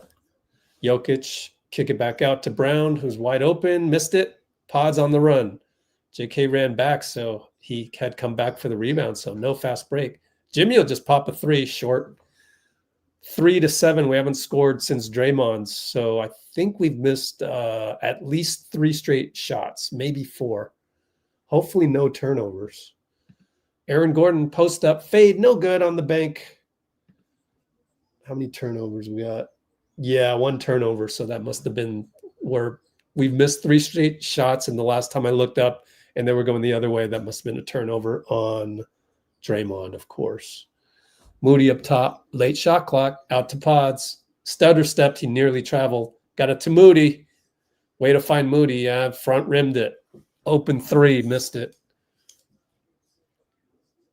Jokic, kick it back out to Brown, who's wide open. Missed it. Podz on the run. JK ran back, so he had come back for the rebound, so no fast break. Jimmy will just pop a three short. 3-7. We haven't scored since Draymond's, so I think we've missed at least 3 straight shots, maybe 4. Hopefully no turnovers. Aaron Gordon, post up, fade, no good on the bank. How many turnovers we got? Yeah, 1 turnover, so that must have been where we've missed 3 straight shots, and the last time I looked up and they were going the other way, that must have been a turnover on Draymond, of course. Moody up top, late shot clock, out to Podz. Stutter stepped, he nearly traveled. Got it to Moody. Way to find Moody. Yeah, front rimmed it. Open 3, missed it.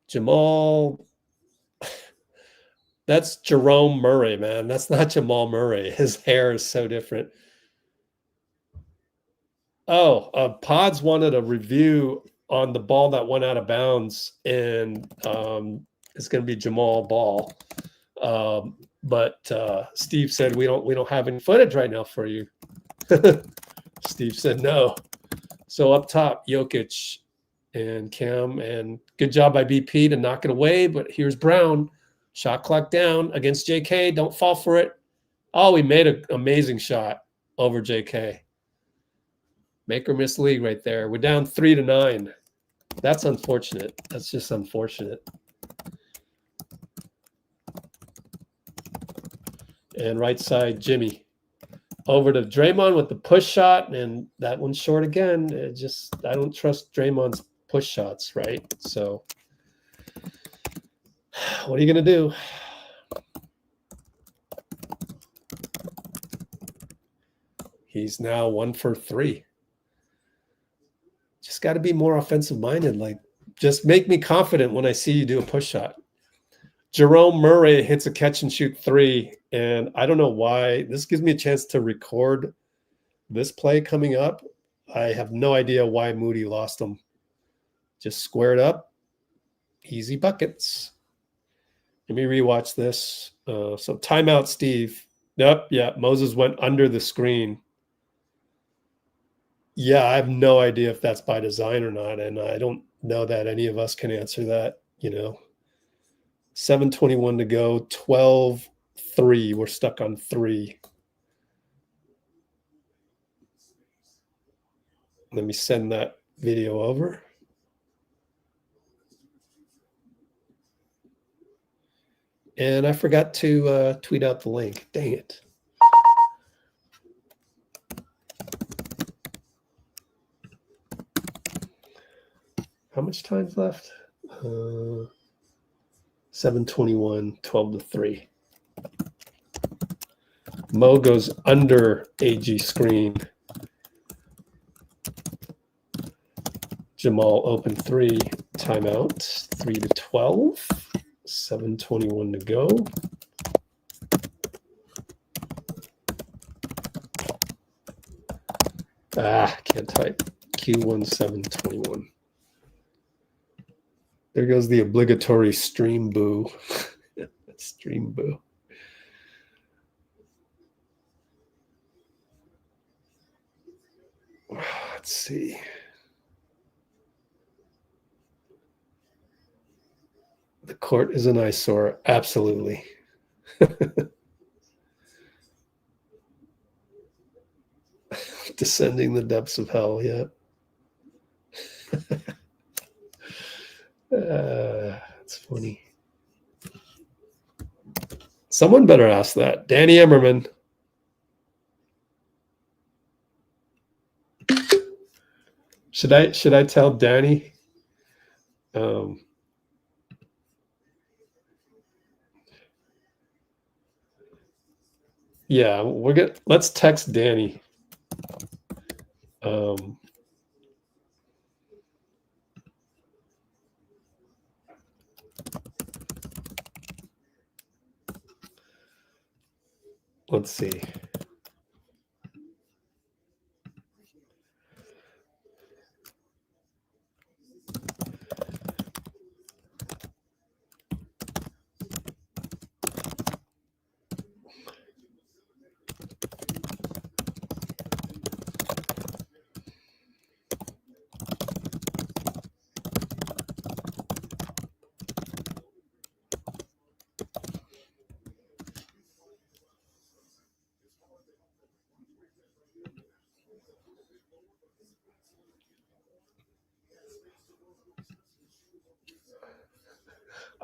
Jamal. That's Jerome Murray, man. That's not Jamal Murray. His hair is so different. Oh, Podz wanted a review on the ball that went out of bounds, and it's going to be Jamal Ball. But Steve said we don't have any footage right now for you. Steve said no. So up top, Jokic and Cam, and good job by BP to knock it away. But here's Brown, shot clock down against JK. Don't fall for it. Oh, we made an amazing shot over JK. Make or miss league right there. We're down 3-9. That's unfortunate. That's just unfortunate. And right side, Jimmy. Over to Draymond with the push shot, and that one's short again. I don't trust Draymond's push shots, right? So what are you going to do? He's now 1 for 3. Just got to be more offensive minded. Like, just make me confident when I see you do a push shot. Jerome Murray hits a catch and shoot 3, and I don't know why. This gives me a chance to record this play coming up. I have no idea why Moody lost them. Just squared up. Easy buckets. Let me rewatch this. So timeout, Steve. Yep, yeah, Moses went under the screen. Yeah, I have no idea if that's by design or not, and I don't know that any of us can answer that, 7:21 to go, 12-3. We're stuck on 3. Let me send that video over. And I forgot to tweet out the link. Dang it. How much time's left? 7:21, 12-3. Mo goes under AG screen. Jamal open 3, timeout, 3-12, 7:21 to go. Can't type. Q1 7:21. There goes the obligatory stream boo. Stream boo. Let's see. The court is an eyesore. Absolutely. Descending the depths of hell. Yeah. That's funny. Someone better ask that. Danny Emmerman. Should I tell Danny? Yeah, let's text Danny. Let's see.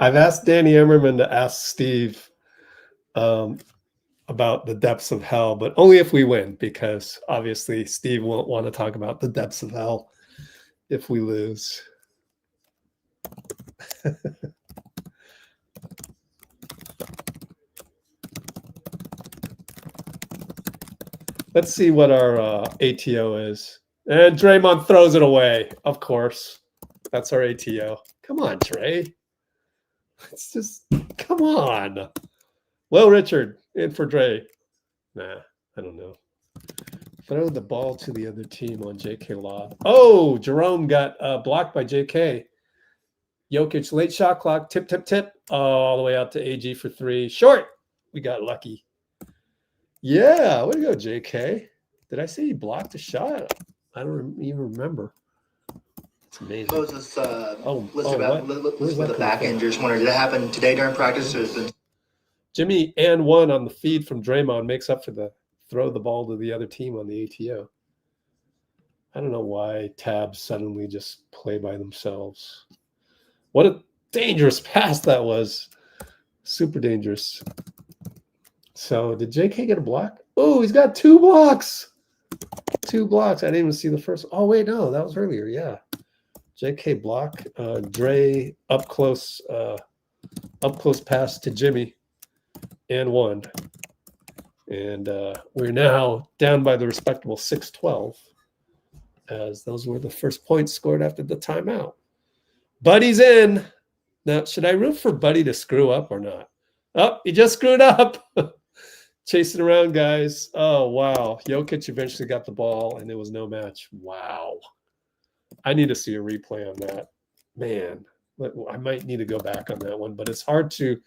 I've asked Danny Emmerman to ask Steve about the depths of hell, but only if we win, because obviously Steve won't want to talk about the depths of hell if we lose. Let's see what our ATO is. And Draymond throws it away, of course. That's our ATO. Come on, Dray. It's just, come on. Well, Richard, in for Dray. Nah, I don't know. Throw the ball to the other team on JK Law. Oh, Jerome got blocked by JK. Jokic, late shot clock, tip, tip, tip. Oh, all the way out to AG for three. Short. We got lucky. Yeah, way to go, JK. Did I say he blocked a shot? I don't even remember. It's amazing. Moses listed with a back injury. Just wondered, did that happen today during practice? Or has been... Jimmy and one on the feed from Draymond makes up for the throw the ball to the other team on the ATO. I don't know why tabs suddenly just play by themselves. What a dangerous pass that was. Super dangerous. So did JK get a block? Oh, he's got 2 blocks. 2 blocks. I didn't even see the first. Oh, wait, no, that was earlier. Yeah. JK block. Dray up close pass to Jimmy and one. And we're now down by the respectable 6-12, as those were the first points scored after the timeout. Buddy's in. Now, should I root for Buddy to screw up or not? Oh, he just screwed up. Chasing around, guys. Oh, wow. Jokic eventually got the ball, and there was no match. Wow. I need to see a replay on that. Man, I might need to go back on that one, but it's hard to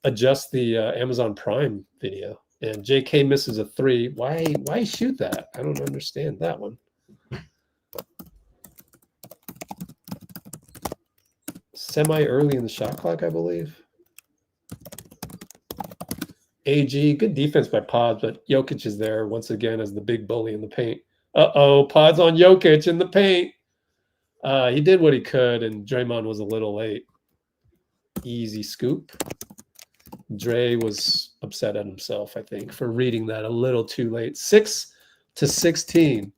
adjust the Amazon Prime video. And JK misses a 3. Why shoot that? I don't understand that one. Semi-early in the shot clock, I believe. AG, good defense by Podz, but Jokic is there once again as the big bully in the paint. Uh-oh, Podz on Jokic in the paint. He did what he could, and Draymond was a little late. Easy scoop. Dray was upset at himself, I think, for reading that a little too late. 6-16.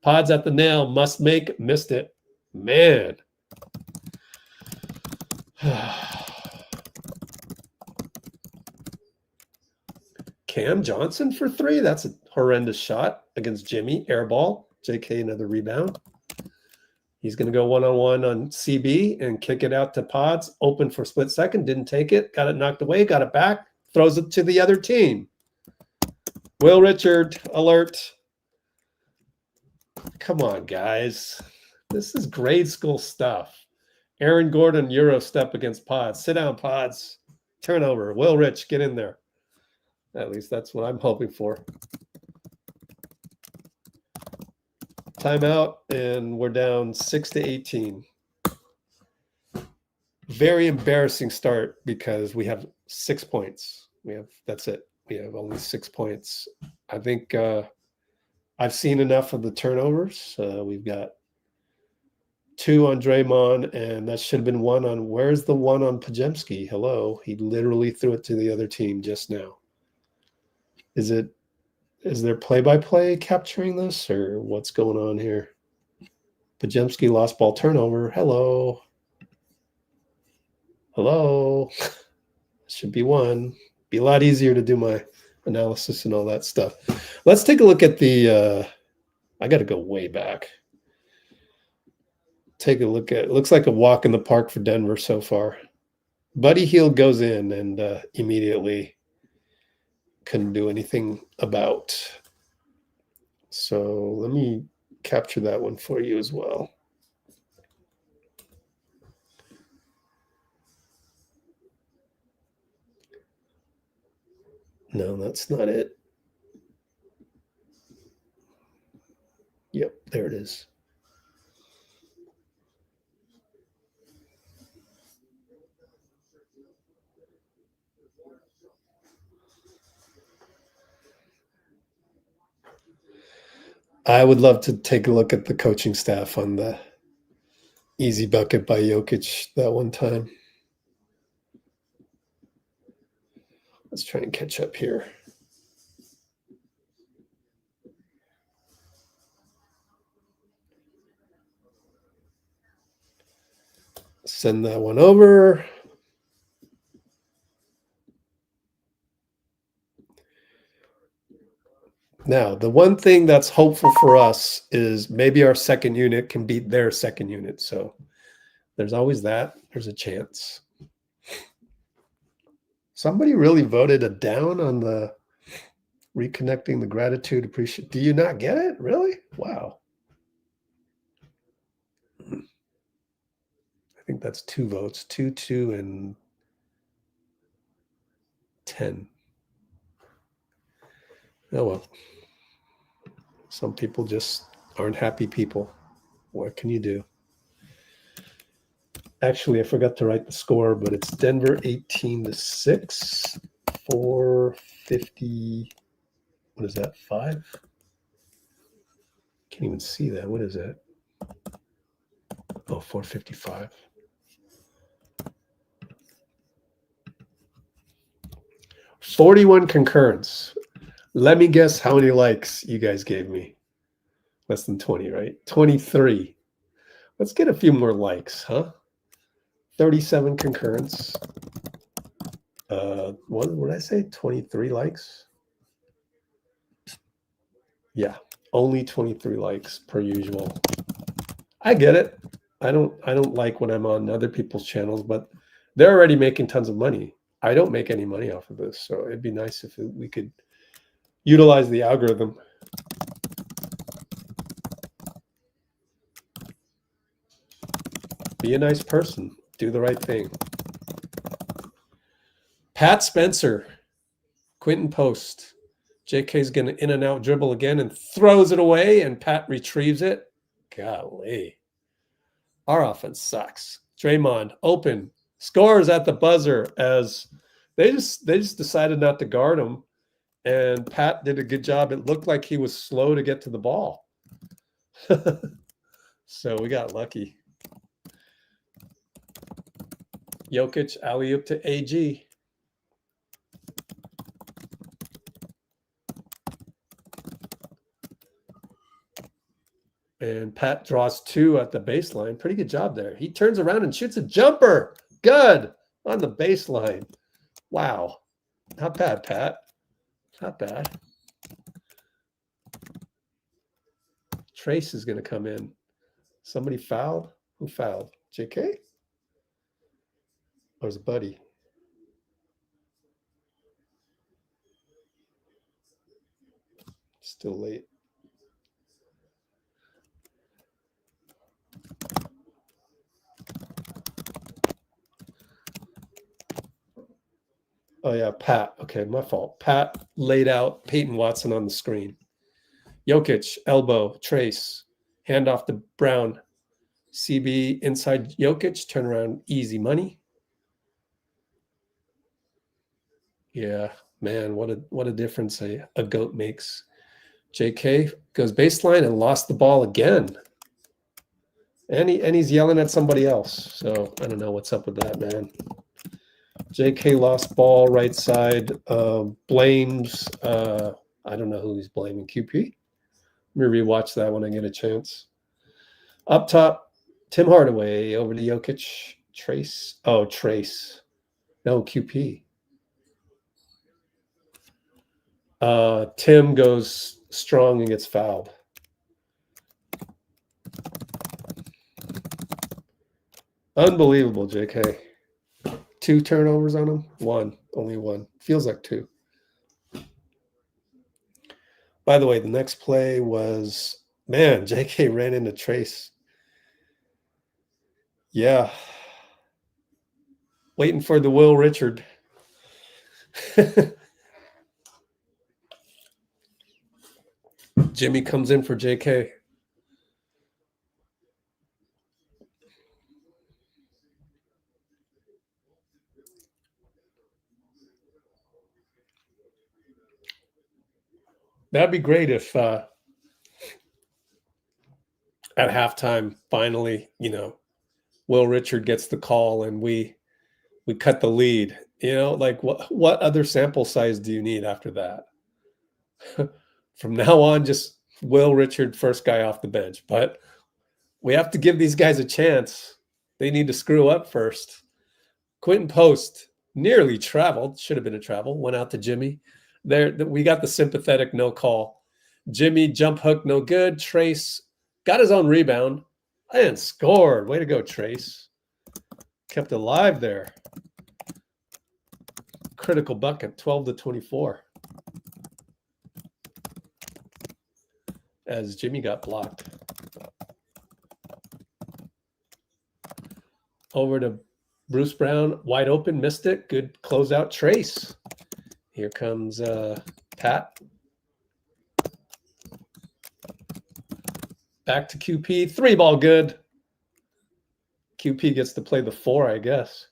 Podz at the nail, must make, missed it. Man. Cam Johnson for 3. That's a horrendous shot against Jimmy. Air ball. JK, another rebound. He's going to go one-on-one on CB and kick it out to Podz. Open for split second. Didn't take it. Got it knocked away. Got it back. Throws it to the other team. Will Richard, alert. Come on, guys. This is grade school stuff. Aaron Gordon, Euro step against Podz. Sit down, Podz. Turnover. Will Rich, get in there. At least that's what I'm hoping for. Timeout, and we're down 6-18. Very embarrassing start because we have 6 points. That's it. We have only 6 points. I think I've seen enough of the turnovers. We've got 2 on Draymond, and that should have been 1 on. Where's the 1 on Pajemski? Hello, he literally threw it to the other team just now. Is there play-by-play capturing this, or what's going on here? Pajemski lost ball turnover. Hello. Should be 1. Be a lot easier to do my analysis and all that stuff. Let's take a look at the I got to go way back. Take a look at it. Looks like a walk in the park for Denver so far. Buddy Hield goes in and immediately couldn't do anything about. So let me capture that one for you as well. No, that's not it. Yep, there it is. I would love to take a look at the coaching staff on the easy bucket by Jokic that one time. Let's try and catch up here. Send that one over. Now, the one thing that's hopeful for us is maybe our second unit can beat their second unit. So there's always that. There's a chance. Somebody really voted a down on the reconnecting the gratitude appreciation. Do you not get it? Really? Wow. I think that's 2 votes. 2, 2, and 10. Oh, well. Some people just aren't happy people. What can you do? Actually, I forgot to write the score, but it's Denver 18-6, 450. What is that? 5? Can't even see that. What is that? Oh, 455. $41 concurrence. Let me guess how many likes you guys gave me. Less than 20, right? 23. Let's get a few more likes, huh? 37 concurrence. What did I say? 23 likes? Yeah, only 23 likes per usual. I get it. I don't like when I'm on other people's channels, but they're already making tons of money. I don't make any money off of this, so it'd be nice if we could utilize the algorithm. Be a nice person. Do the right thing. Pat Spencer, Quinton Post. JK's going to in and out dribble again and throws it away, and Pat retrieves it. Golly. Our offense sucks. Draymond, open. Scores at the buzzer as they just decided not to guard him. And Pat did a good job. It looked like he was slow to get to the ball. So we got lucky. Jokic, alley-oop to AG. And Pat draws 2 at the baseline. Pretty good job there. He turns around and shoots a jumper. Good. On the baseline. Wow. Not bad, Pat. Not bad. Trayce is going to come in. Somebody fouled? Who fouled? JK? Or was it Buddy? Still late. Oh, yeah, Pat. Okay, my fault. Pat laid out Peyton Watson on the screen. Jokic, elbow, trayce, handoff to Brown. CB inside Jokic, turnaround, easy money. Yeah, man, what a difference a GOAT makes. JK goes baseline and lost the ball again. And he's yelling at somebody else. So I don't know what's up with that, man. JK lost ball, right side, blames, I don't know who he's blaming, QP? Let me rewatch that when I get a chance. Up top, Tim Hardaway over to Jokic, Trayce. Oh, Trayce. No, QP. Tim goes strong and gets fouled. Unbelievable, JK. 2 turnovers on him? 1. Only 1. Feels like 2. By the way, the next play was, man, JK ran into Trayce. Yeah. Waiting for the Will Richard. Jimmy comes in for JK. That'd be great if at halftime, finally, Will Richard gets the call and we cut the lead. Like what other sample size do you need after that? From now on, just Will Richard, first guy off the bench. But we have to give these guys a chance. They need to screw up first. Quentin Post nearly traveled. Should have been a travel. Went out to Jimmy. There, we got the sympathetic no call. Jimmy jump hook, no good. Trayce got his own rebound and scored. Way to go, Trayce. Kept alive there. Critical bucket, 12-24. As Jimmy got blocked. Over to Bruce Brown, wide open, missed it. Good closeout, Trayce. Here comes Pat. Back to QP, 3-ball good. QP gets to play the 4, I guess.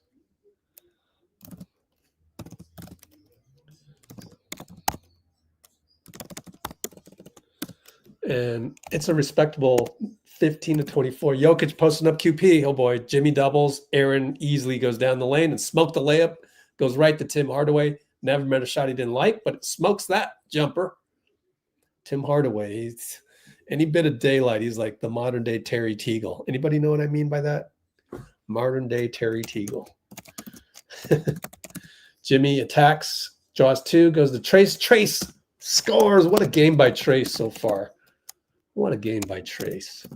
And it's a respectable 15-24. Jokic posting up QP. Oh boy, Jimmy doubles. Aaron easily goes down the lane and smoked the layup. Goes right to Tim Hardaway. Never met a shot he didn't like, but it smokes that jumper. Tim Hardaway, any bit of daylight, he's like the modern day Terry Teagle. Anybody know what I mean by that? Modern day Terry Teagle. Jimmy attacks, draws 2, goes to Trayce. Trayce scores. What a game by Trayce so far. What a game by Trayce.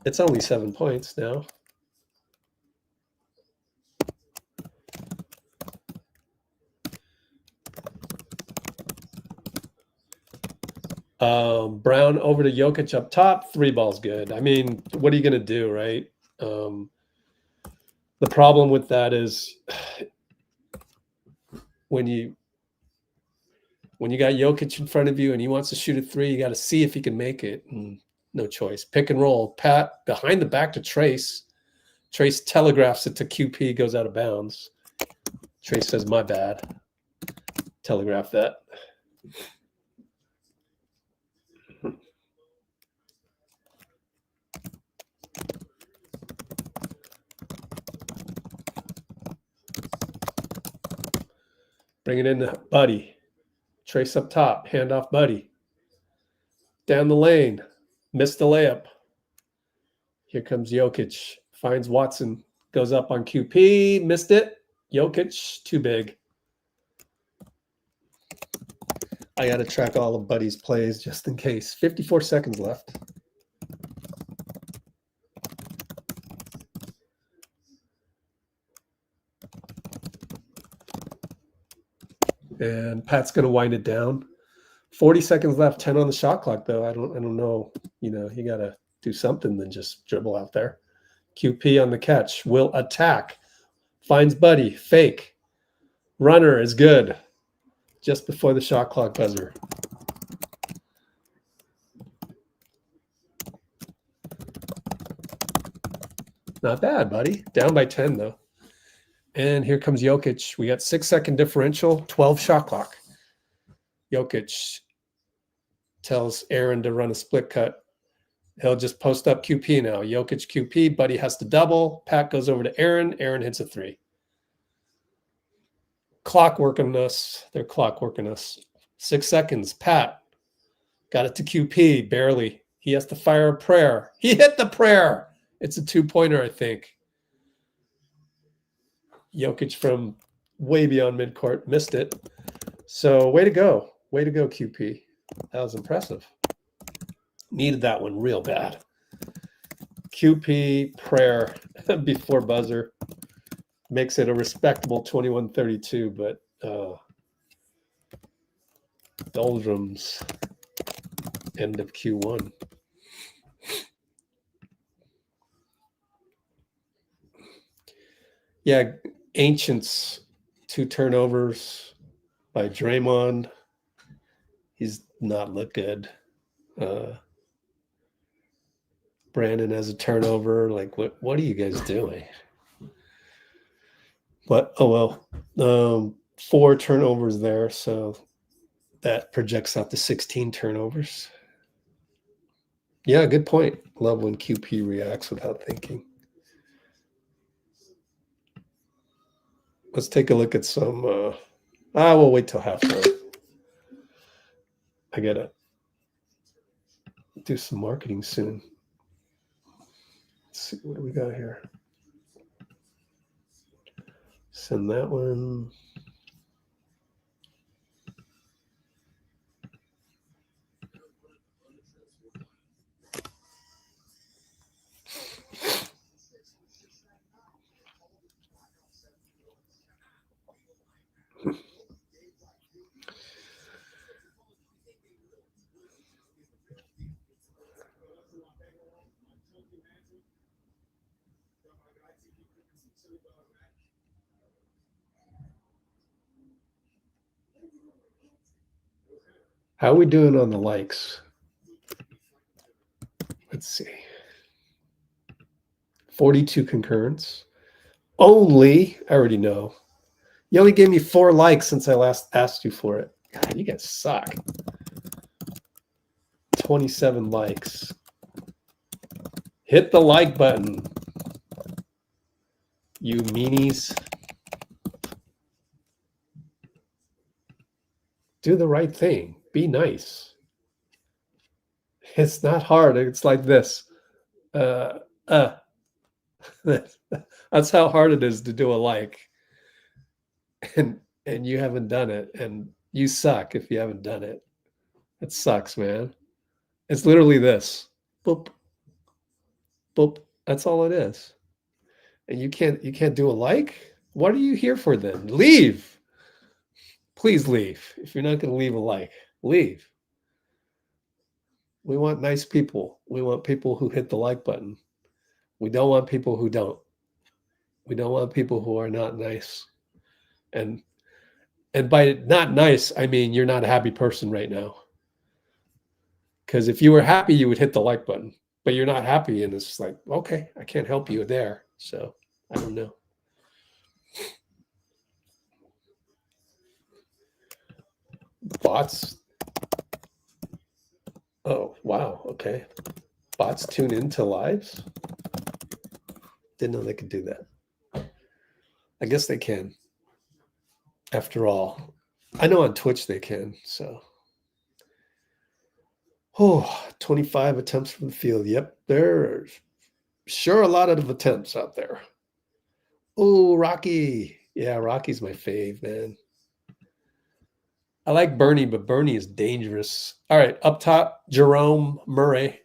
It's only 7 points now. Brown over to Jokic up top. 3 balls good. I mean, what are you going to do, right? The problem with that is when you got Jokic in front of you and he wants to shoot a 3, you got to see if he can make it. No choice. Pick and roll. Pat behind the back to Trayce. Trayce telegraphs it to QP, goes out of bounds. Trayce says, my bad. Telegraph that. Bring it in to Buddy. Trayce up top. Hand off Buddy. Down the lane. Missed the layup. Here comes Jokic. Finds Watson. Goes up on QP. Missed it. Jokic. Too big. I got to track all of Buddy's plays just in case. 54 seconds left. And Pat's going to wind it down. 40 seconds left, 10 on the shot clock, though. I don't know. You got to do something than just dribble out there. QP on the catch. Will attack. Finds Buddy. Fake. Runner is good. Just before the shot clock buzzer. Not bad, Buddy. Down by 10, though. And here comes Jokic. We got 6-second differential, 12 shot clock. Jokic tells Aaron to run a split cut. He'll just post up QP now. Jokic QP, Buddy has to double. Pat goes over to Aaron. Aaron hits a 3. Clock working us. They're clock working us. 6 seconds. Pat got it to QP, barely. He has to fire a prayer. He hit the prayer. It's a 2-pointer, I think. Jokic from way beyond midcourt missed it. So way to go. Way to go, QP. That was impressive. Needed that one real bad. QP prayer before buzzer makes it a respectable 21-32, but Doldrums. End of Q1. Yeah, Ancients, 2 turnovers by Draymond. He's not looked good. Brandon has a turnover. Like, what are you guys doing? But, oh well. 4 turnovers there, so that projects out to 16 turnovers. Yeah, good point. Love when QP reacts without thinking. Let's take a look at some. We'll wait till halftime. I gotta do some marketing soon. Let's see, what do we got here? Send that one. How are we doing on the likes? Let's see. 42 concurrents. Only, I already know. You only gave me 4 likes since I last asked you for it. God, you guys suck. 27 likes. Hit the like button, you meanies. Do the right thing. Be nice. It's not hard. It's like this. That's how hard it is to do a like. And you haven't done it. And you suck if you haven't done it. It sucks, man. It's literally this. Boop. Boop. That's all it is. And you can't do a like? What are you here for then? Leave. Please leave. If you're not going to leave a like, leave. We want nice people. We want people who hit the like button. We don't want people who don't. We don't want people who are not nice. And by not nice, I mean you're not a happy person right now. Because if you were happy, you would hit the like button. But you're not happy, and it's like, okay, I can't help you there. So I don't know. Bots. Oh, wow. Okay. Bots tune into lives? Didn't know they could do that. I guess they can. After all, I know on Twitch they can, so. Oh, 25 attempts from the field. Yep, there's sure a lot of attempts out there. Oh, Rocky. Yeah, Rocky's my fave, man. I like Bernie, but Bernie is dangerous. All right, up top, Jerome Murray.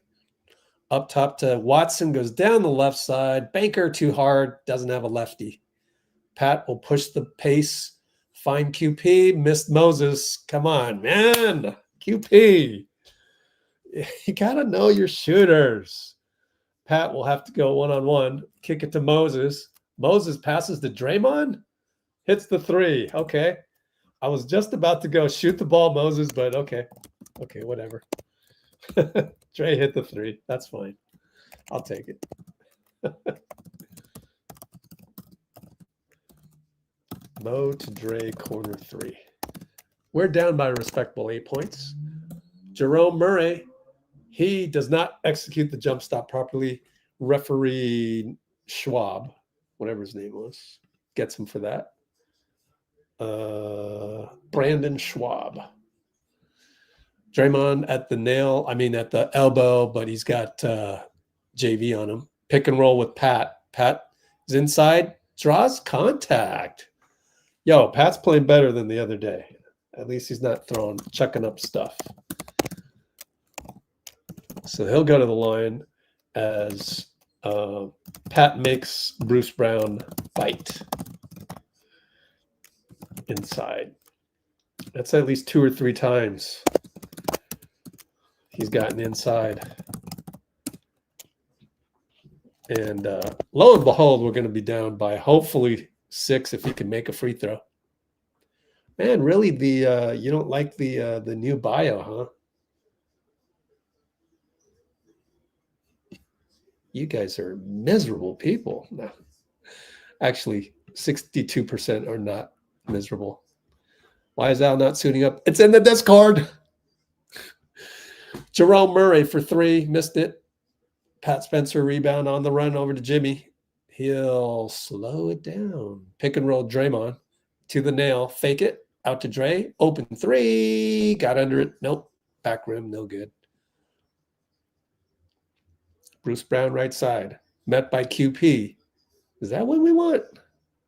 Up top to Watson, goes down the left side. Banker too hard, doesn't have a lefty. Pat will push the pace. Find QP, missed Moses. Come on, man. QP. You got to know your shooters. Pat will have to go one-on-one. Kick it to Moses. Moses passes to Draymond. Hits the 3. Okay. I was just about to go shoot the ball, Moses, but okay. Okay, whatever. Dray hit the 3. That's fine. I'll take it. Mo to Dray, corner 3. We're down by a respectable 8 points. Jerome Murray, he does not execute the jump stop properly. Referee Schwab, whatever his name was, gets him for that. Brandon Schwab. Draymond at the elbow, but he's got JV on him. Pick and roll with Pat. Pat is inside, draws contact. Yo, Pat's playing better than the other day. At least he's not chucking up stuff. So he'll go to the line as Pat makes Bruce Brown bite inside. That's at least 2 or 3 times he's gotten inside. And lo and behold, we're going to be down by hopefully 6 if he can make a free throw. Man, really, you don't like the new bio, huh? You guys are miserable people. No. Actually, 62% are not miserable. Why is Al not suiting up? It's in the Discord. Jerome Murray for 3, missed it. Pat Spencer rebound on the run over to Jimmy. He'll slow it down. Pick and roll Draymond to the nail. Fake it. Out to Dray. Open 3. Got under it. Nope. Back rim. No good. Bruce Brown right side. Met by QP. Is that what we want?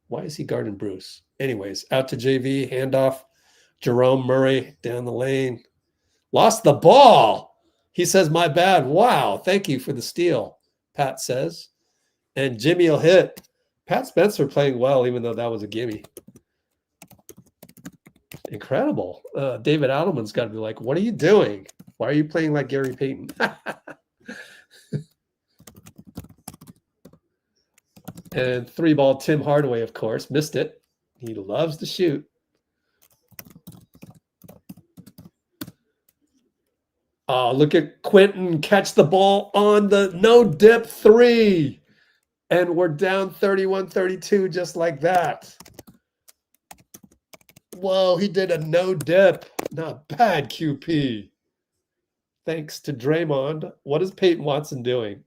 Why is he guarding Bruce? Anyways, out to JV. Handoff. Jerome Murray down the lane. Lost the ball. He says, my bad. Wow. Thank you for the steal, Pat says. And Jimmy will hit. Pat Spencer playing well, even though that was a gimme. Incredible. David Adelman's got to be like, what are you doing? Why are you playing like Gary Payton? And 3-ball Tim Hardaway, of course, missed it. He loves to shoot. Oh, look at Quentin catch the ball on the no-dip 3. And we're down 31-32 just like that. Whoa, he did a no-dip. Not bad, QP. Thanks to Draymond. What is Peyton Watson doing?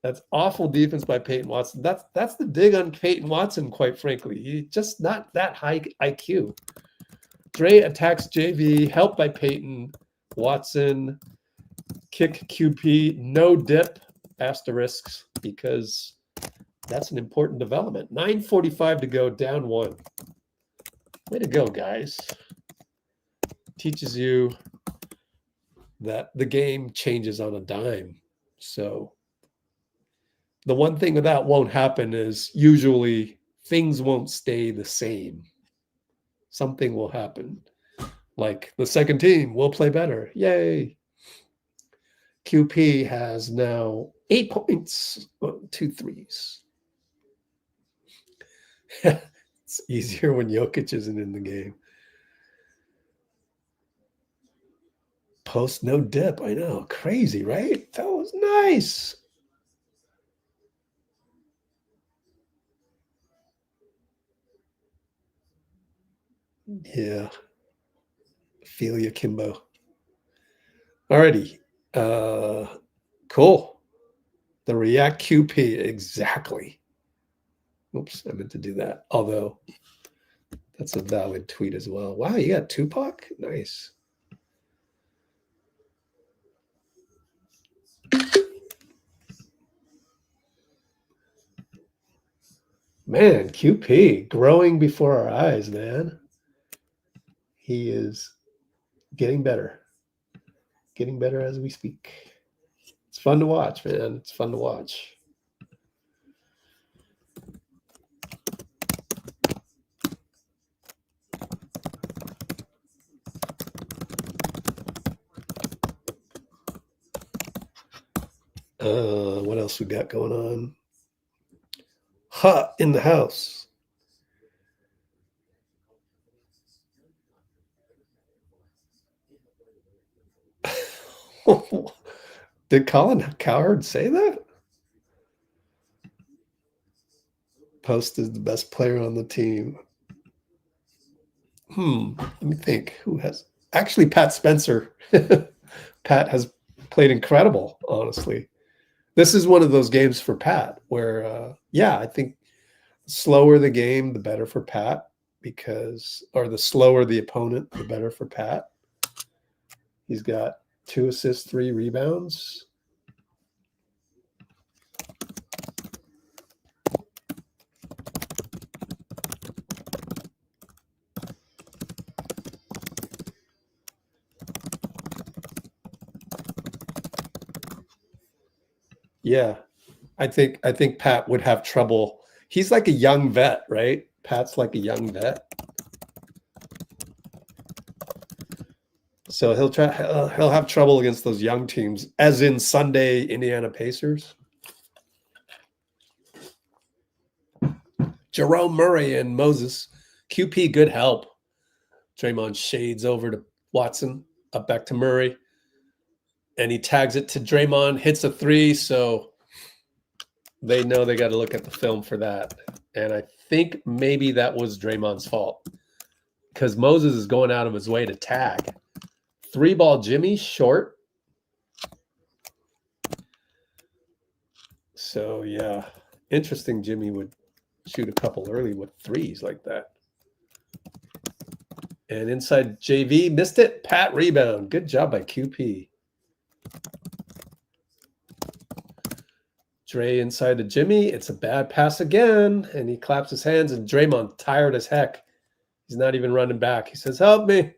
That's awful defense by Peyton Watson. That's the dig on Peyton Watson, quite frankly. He's just not that high IQ. Dray attacks JV, helped by Peyton. Watson, kick QP, no dip, asterisks, because that's an important development. 9:45 to go, down 1. Way to go, guys. Teaches you that the game changes on a dime. So the one thing that won't happen is usually things won't stay the same. Something will happen. Like the second team will play better. Yay. QP has now 8 points, 2 threes. It's easier when Jokic isn't in the game. Post no dip. I know. Crazy, right? That was nice. Yeah. Feel you, Kimbo. Alrighty. Cool. The React QP, exactly. Oops, I meant to do that. Although that's a valid tweet as well. Wow, you got Tupac? Nice. Man, QP growing before our eyes, man. He is getting better. Getting better as we speak. It's fun to watch, man. It's fun to watch. What else we got going on? Hot in the house. Did Colin Cowherd say that? Post is the best player on the team. Let me think. Who has? Actually, Pat Spencer. Pat has played incredible, honestly. This is one of those games for Pat where, yeah, I think the slower the game, the better for Pat or the slower the opponent, the better for Pat. He's got 2 assists, 3 rebounds. Yeah, I think Pat would have trouble. He's like a young vet, right? Pat's like a young vet. So he'll have trouble against those young teams, as in Sunday Indiana Pacers. Jerome Murray and Moses. QP, good help. Draymond shades over to Watson, up back to Murray. And he tags it to Draymond, hits a three. So they know they got to look at the film for that. And I think maybe that was Draymond's fault because Moses is going out of his way to tag. 3-ball Jimmy, short. So, yeah, interesting Jimmy would shoot a couple early with threes like that. And inside JV, missed it. Pat rebound. Good job by QP. Dray inside to Jimmy. It's a bad pass again. And he claps his hands. And Draymond, tired as heck. He's not even running back. He says, help me.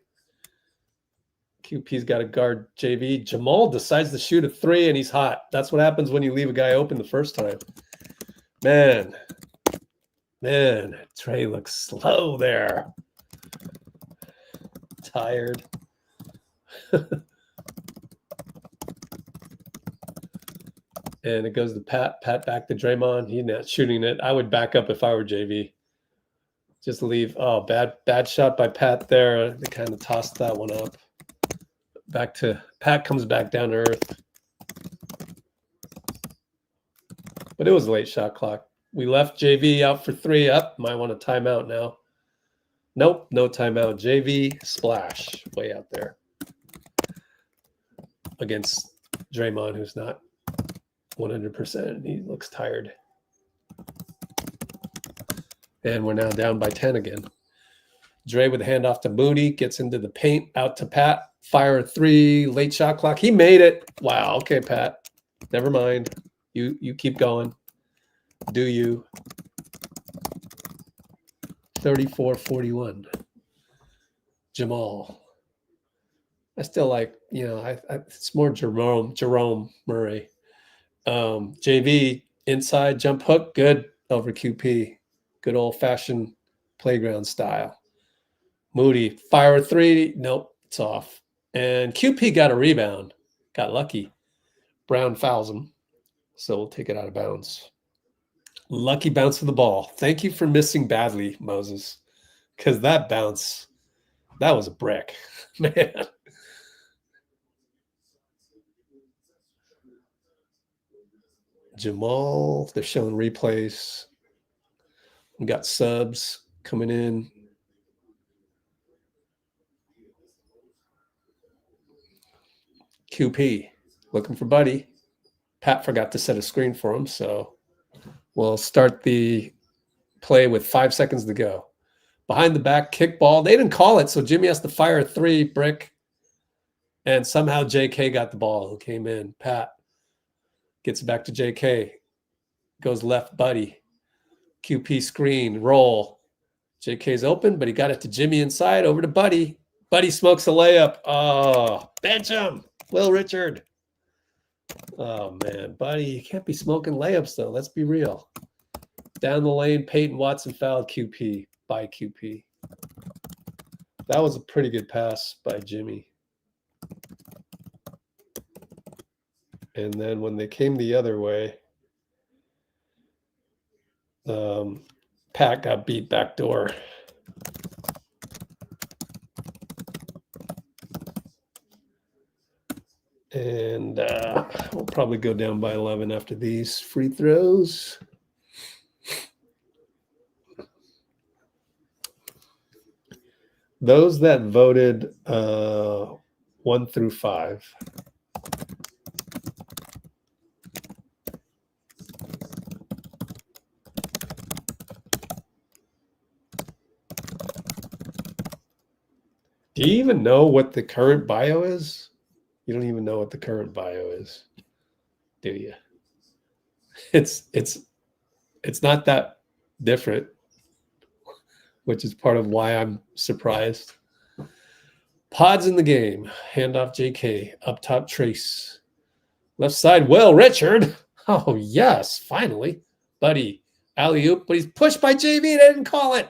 QP's got to guard JV. Jamal decides to shoot a three, and he's hot. That's what happens when you leave a guy open the first time. Man, Dray looks slow there. Tired. And it goes to Pat. Pat back to Draymond. He's not shooting it. I would back up if I were JV. Just leave. Oh, bad shot by Pat there. They kind of tossed that one up. Back to Pat comes back down to earth. But it was a late shot clock. We left JV out for three. Up. Might want a timeout now. Nope, no timeout. JV splash way out there against Draymond, who's not 100%. He looks tired. And we're now down by 10 again. Dray with the handoff to Moody, gets into the paint, out to Pat. Fire a three, late shot clock. He made it. Wow. Okay, Pat. Never mind. You keep going. Do you? 34-41. Jamal. I still like, it's more Jerome Murray. JV inside jump hook, good over QP. Good old-fashioned playground style. Moody, fire a three. Nope, it's off. And QP got a rebound. Got lucky. Brown fouls him. So we'll take it out of bounds. Lucky bounce of the ball. Thank you for missing badly, Moses. Because that bounce, that was a brick. Man. Jamal, they're showing replays. We got subs coming in. QP looking for Buddy. Pat forgot to set a screen for him, so we'll start the play with 5 seconds to go. Behind the back kick ball. They didn't call it, so Jimmy has to fire a three, brick. And somehow JK got the ball, who came in. Pat gets it back to JK. Goes left, Buddy. QP screen, roll. JK's open, but he got it to Jimmy inside, over to Buddy. Buddy smokes a layup. Oh, bench him. Will Richard. Oh, man. Buddy, you can't be smoking layups, though. Let's be real. Down the lane, Peyton Watson fouled QP by QP. That was a pretty good pass by Jimmy. And then when they came the other way, Pat got beat backdoor. And we'll probably go down by 11 after these free throws. Those that voted 1 through 5. Do you even know what the current bio is? You don't even know what the current bio is, do you? It's not that different, which is part of why I'm surprised. Podz in the game. Handoff JK. Up top trayce. Left side, Will Richard. Oh, yes, finally. Buddy. Alley-oop, but he's pushed by JV. They didn't call it.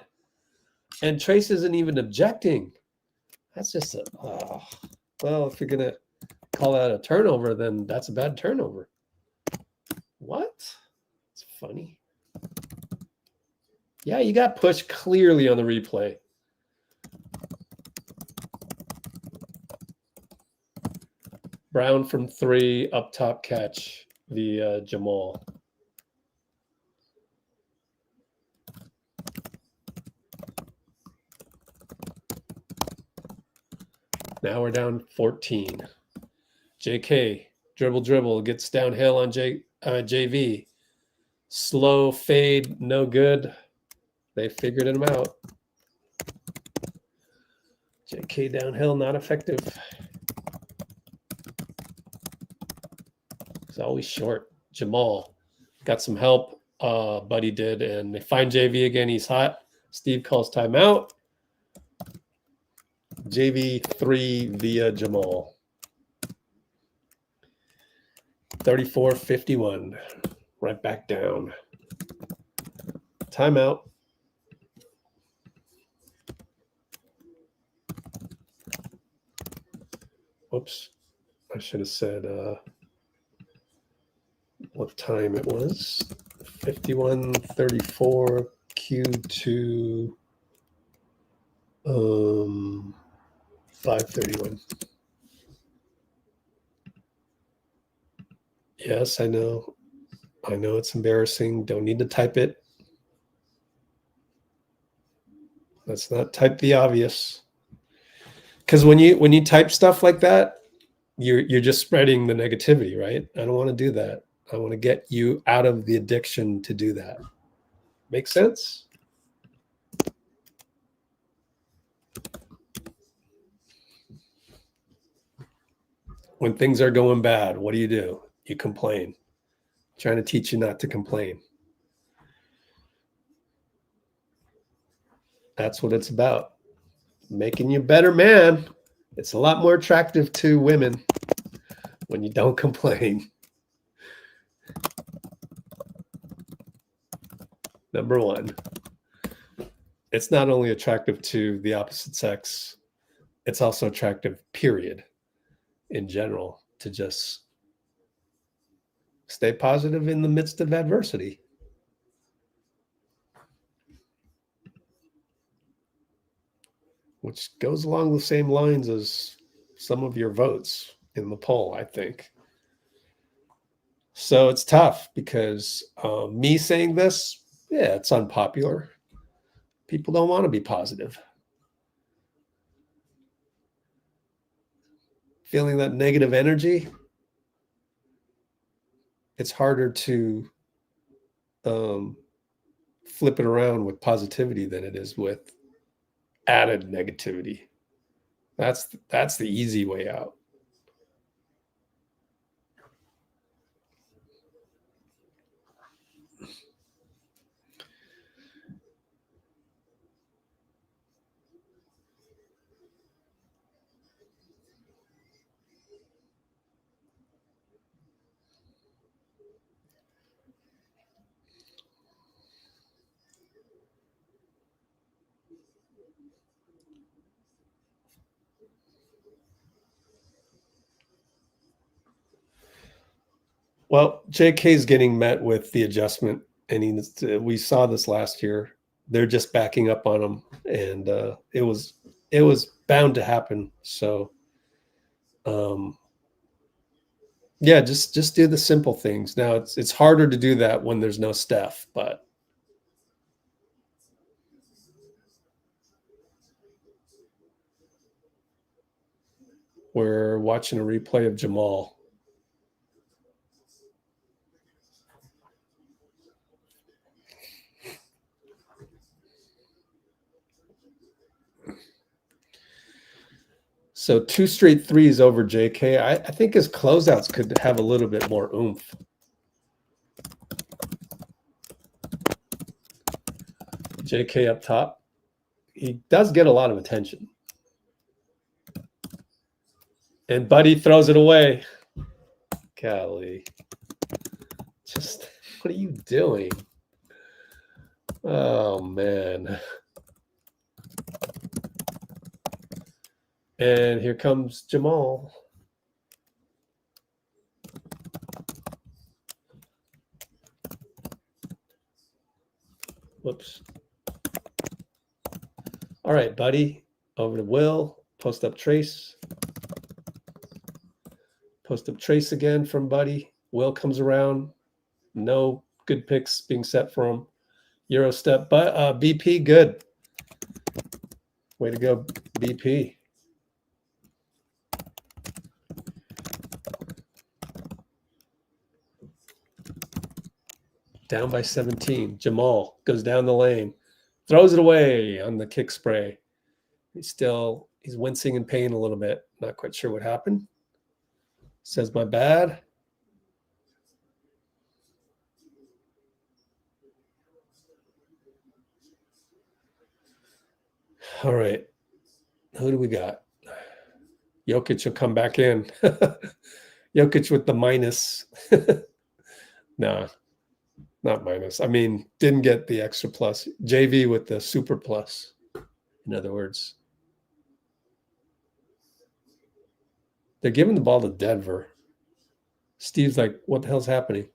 And trayce isn't even objecting. That's just Well, if you're going to call that a turnover, then that's a bad turnover. What? It's funny. Yeah, you got pushed clearly on the replay. Brown from 3, up top catch, the Jamal. Now we're down 14. JK, dribble, gets downhill on JV. Slow fade, no good. They figured him out. JK downhill, not effective. He's always short. Jamal got some help. Buddy did, and they find JV again. He's hot. Steve calls timeout. JV 3 via Jamal. 34-51. Right back down. Timeout. Whoops. I should have said what time it was. 51-34 Q2 5:31. Yes, I know. I know it's embarrassing. Don't need to type it. Let's not type the obvious. Because when you type stuff like that, you're just spreading the negativity, right? I don't want to do that. I want to get you out of the addiction to do that. Make sense? When things are going bad, what do? You complain. I'm trying to teach you not to complain. That's what it's about. Making you a better man. It's a lot more attractive to women when you don't complain. Number one, it's not only attractive to the opposite sex, it's also attractive, period, in general, to just stay positive in the midst of adversity. Which goes along the same lines as some of your votes in the poll, I think. So it's tough because me saying this, yeah, it's unpopular. People don't want to be positive. Feeling that negative energy, it's harder to flip it around with positivity than it is with added negativity. That's the easy way out. Well, JK is getting met with the adjustment, and we saw this last year. They're just backing up on him, and it was bound to happen. So, yeah, just do the simple things. Now it's harder to do that when there's no Steph, but we're watching a replay of Jamal. So 2 straight threes over JK. I think his closeouts could have a little bit more oomph. JK up top. He does get a lot of attention. And Buddy throws it away. Golly. Just, what are you doing? Oh, man. And here comes Jamal. Whoops. All right, buddy. Over to Will. Post up trayce. Post up trayce again from Buddy. Will comes around. No good picks being set for him. Euro step, but BP, good. Way to go, BP. Down by 17. Jamal goes down the lane. Throws it away on the kick spray. He's wincing in pain a little bit. Not quite sure what happened. Says my bad. All right. Who do we got? Jokic will come back in. Jokic with the minus. Nah, not minus. I mean, didn't get the extra plus. JV with the super plus, in other words. They're giving the ball to Denver. Steve's like, what the hell's happening?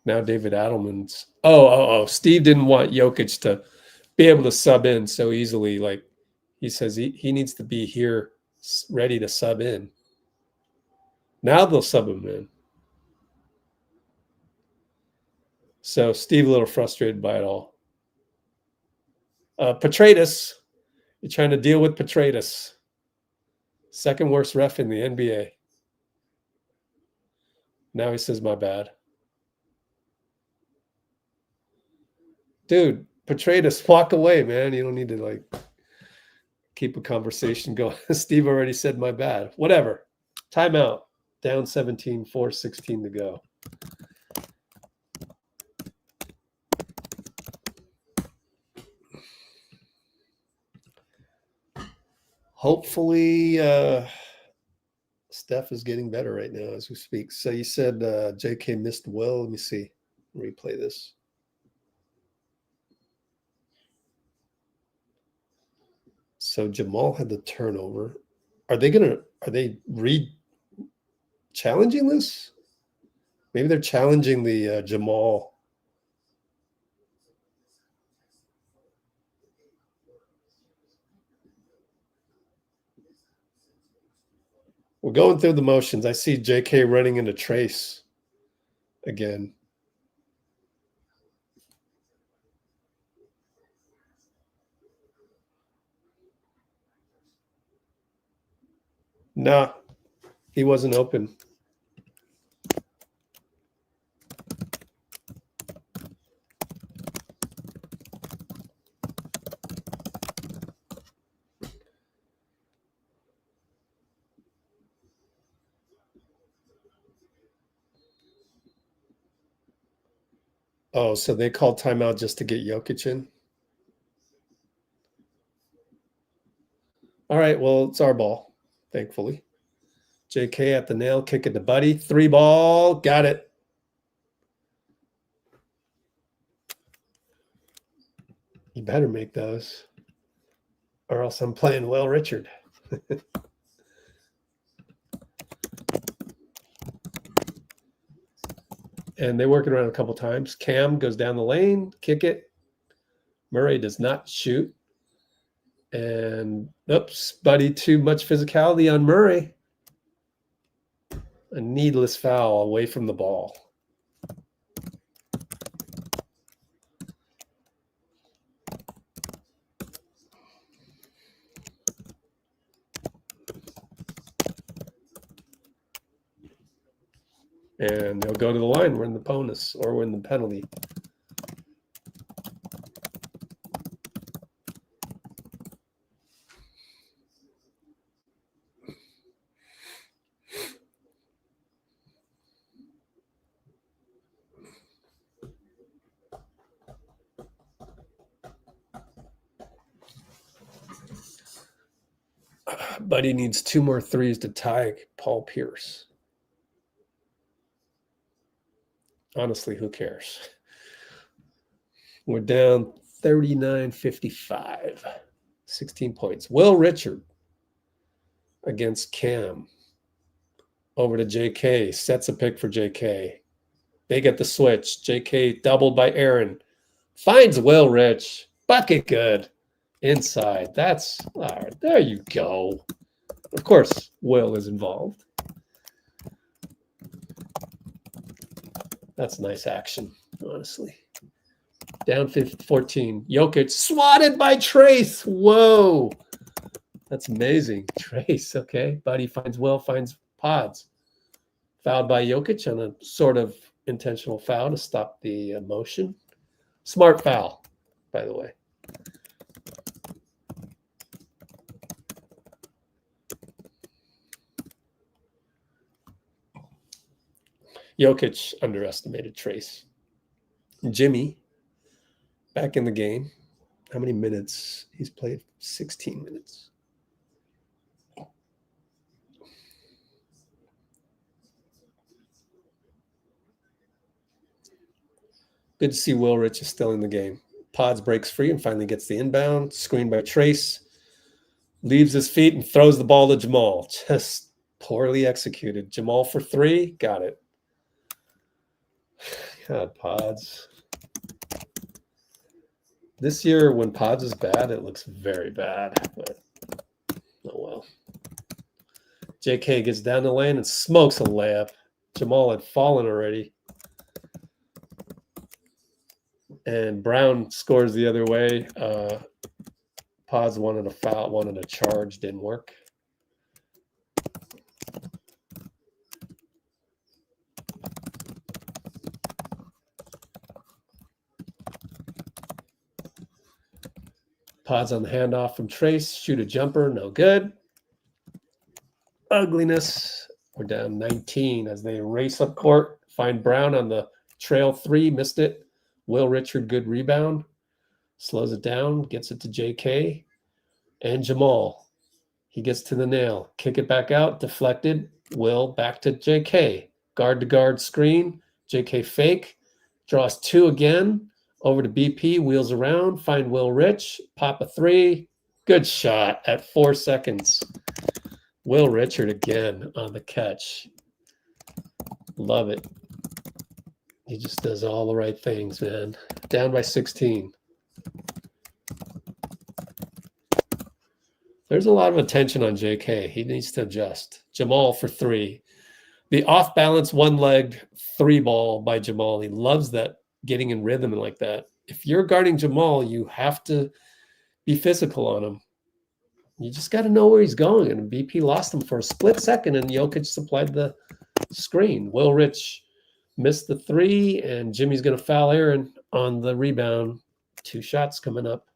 Now David Adelman's. Oh. Steve didn't want Jokic to be able to sub in so easily. Like he says he needs to be here ready to sub in. Now they'll sub him in. So Steve a little frustrated by it all. Petraitis. You're trying to deal with Petraitis. Second worst ref in the NBA. Now he says, my bad. Dude, Petraitis, walk away, man. You don't need to like keep a conversation going. Steve already said my bad. Whatever. Timeout. Down 17, 4:16 to go. Hopefully, Steph is getting better right now as we speak. So you said JK missed Will. Let me see. Replay this. So Jamal had the turnover. Are they challenging this? Maybe they're challenging the Jamal. We're going through the motions. I see JK running into trayce again. Nah, he wasn't open. Oh, so they called timeout just to get Jokic in? All right, well, it's our ball, thankfully. JK at the nail, kick it to Buddy. 3 ball, got it. You better make those, or else I'm playing well, Richard. And they work it around a couple times. Cam goes down the lane, kick it. Murray does not shoot. And oops, Buddy, too much physicality on Murray. A needless foul away from the ball. And they'll go to the line, win the bonus or win the penalty. Buddy needs 2 more threes to tie Paul Pierce. Honestly, who cares? We're down 39-55. 16 points. Will Richard against Cam. Over to JK. Sets a pick for JK. They get the switch. JK doubled by Aaron. Finds Will Rich. Bucket good. Inside. That's all right. There you go. Of course, Will is involved. That's nice action, honestly. Down 14. Jokic swatted by Trayce. Whoa. That's amazing. Trayce, okay. Buddy finds Will, finds Podz. Fouled by Jokic on a sort of intentional foul to stop the motion. Smart foul, by the way. Jokic underestimated Trayce. Jimmy, back in the game. How many minutes? He's played 16 minutes. Good to see Will Rich is still in the game. Podz breaks free and finally gets the inbound. Screened by Trayce. Leaves his feet and throws the ball to Jamal. Just poorly executed. Jamal for three. Got it. God, Podz. This year, when Podz is bad, it looks very bad. But oh well. JK gets down the lane and smokes a layup. Jamal had fallen already. And Brown scores the other way. Podz wanted a foul, wanted a charge, didn't work. Podz on the handoff from Trayce. Shoot a jumper, no good. Ugliness. We're down 19 as they race up court. Find Brown on the trail three, missed it. Will Richard, good rebound. Slows it down, gets it to JK. And Jamal. He gets to the nail. Kick it back out, deflected. Will back to JK. Guard to guard screen. JK fake. Draws two again. Over to BP, wheels around. Find Will Rich. Pop a three. Good shot at 4 seconds. Will Richard again on the catch. Love it. He just does all the right things, man. Down by 16. There's a lot of attention on JK. He needs to adjust. Jamal for three. The off-balance, one-legged three ball by Jamal. He loves that, getting in rhythm and like that. If you're guarding Jamal, you have to be physical on him. You just got to know where he's going. And BP lost him for a split second, and Jokic supplied the screen. Will Rich missed the three, and Jimmy's going to foul Aaron on the rebound. 2 shots coming up.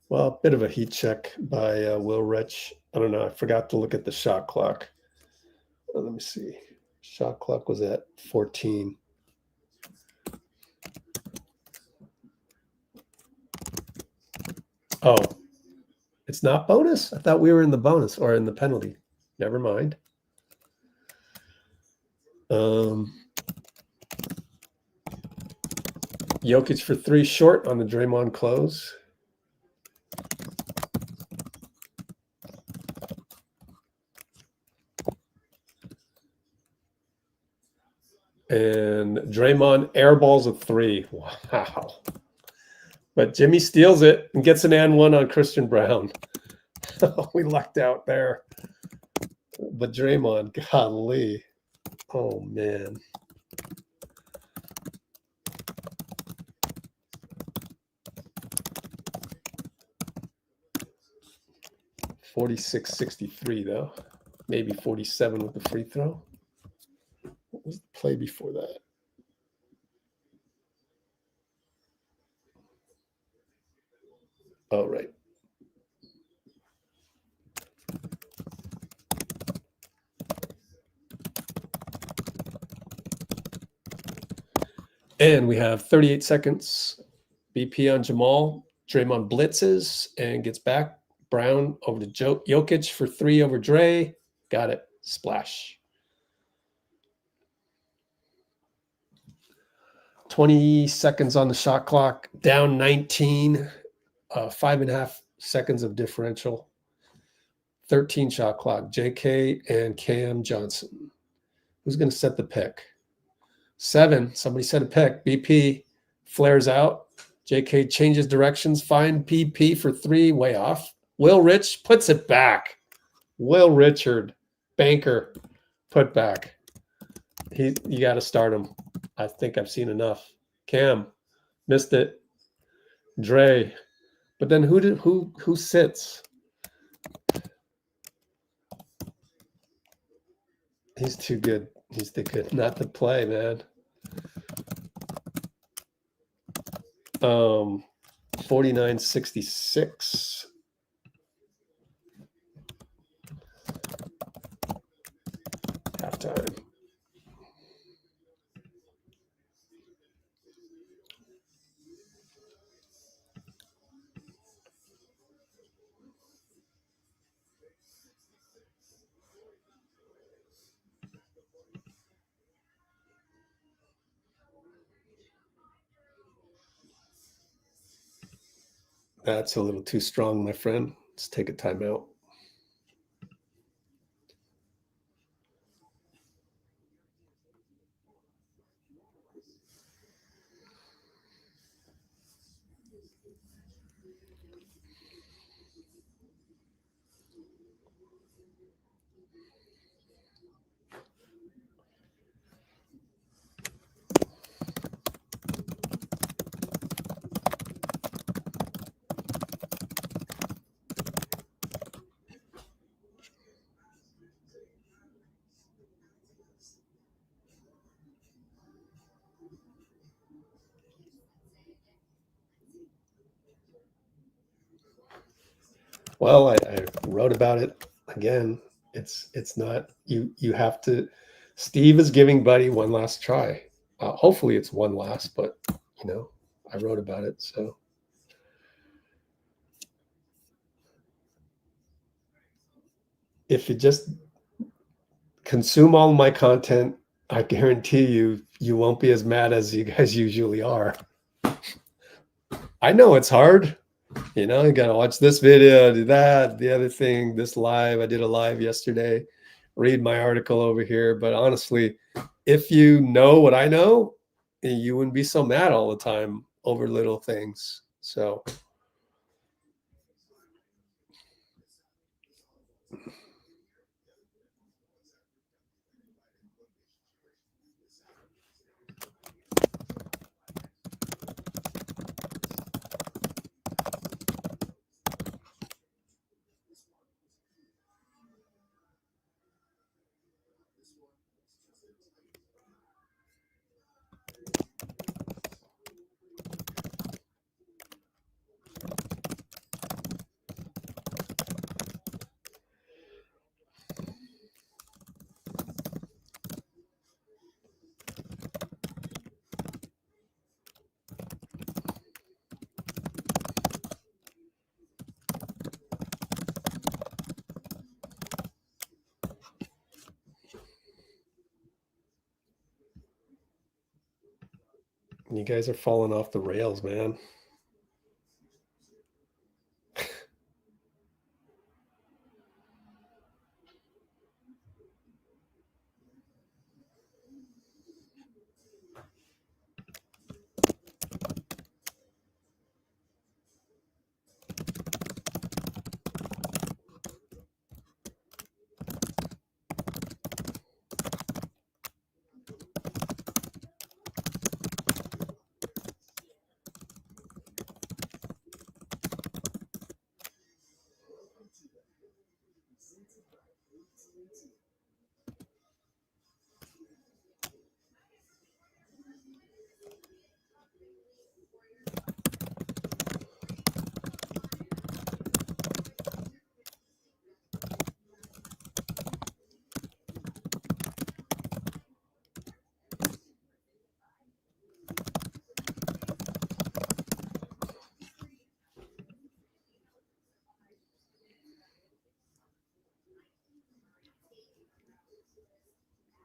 Well, a bit of a heat check by Will Rich. I don't know. I forgot to look at the shot clock. Let me see. Shot clock was at 14. Oh, it's not bonus? I thought we were in the bonus or in the penalty. Never mind. Jokic for three short on the Draymond close. And Draymond airballs a three. Wow. But Jimmy steals it and gets an and one on Christian Brown. We lucked out there. But Draymond, golly. Oh, man. $46-63, though. Maybe 47 with the free throw. What was the play before that? Oh, right. And we have 38 seconds. BP on Jamal. Draymond blitzes and gets back. Brown over to Jokic for three over Dray. Got it. Splash. 20 seconds on the shot clock, down 19, 5.5 seconds of differential. 13 shot clock, JK and Cam Johnson. Who's going to set the pick? 7, somebody set a pick. BP flares out. JK changes directions. Find BP for 3, way off. Will Rich puts it back. Will Richard, banker, put back. You got to start him. I think I've seen enough. Cam missed it. Dray, but then who sits? He's too good. He's too good not to play, man. 49-66. Halftime. That's a little too strong, my friend. Let's take a timeout. Well, I wrote about it again. It's not you have to. Steve is giving Buddy one last try. Hopefully it's one last, but I wrote about it. So if you just consume all my content, I guarantee you won't be as mad as you guys usually are. I know it's hard. You got to watch this video, do that, the other thing, this live. I did a live yesterday, read my article over here. But honestly, if you know what I know, you wouldn't be so mad all the time over little things. So you guys are falling off the rails, man.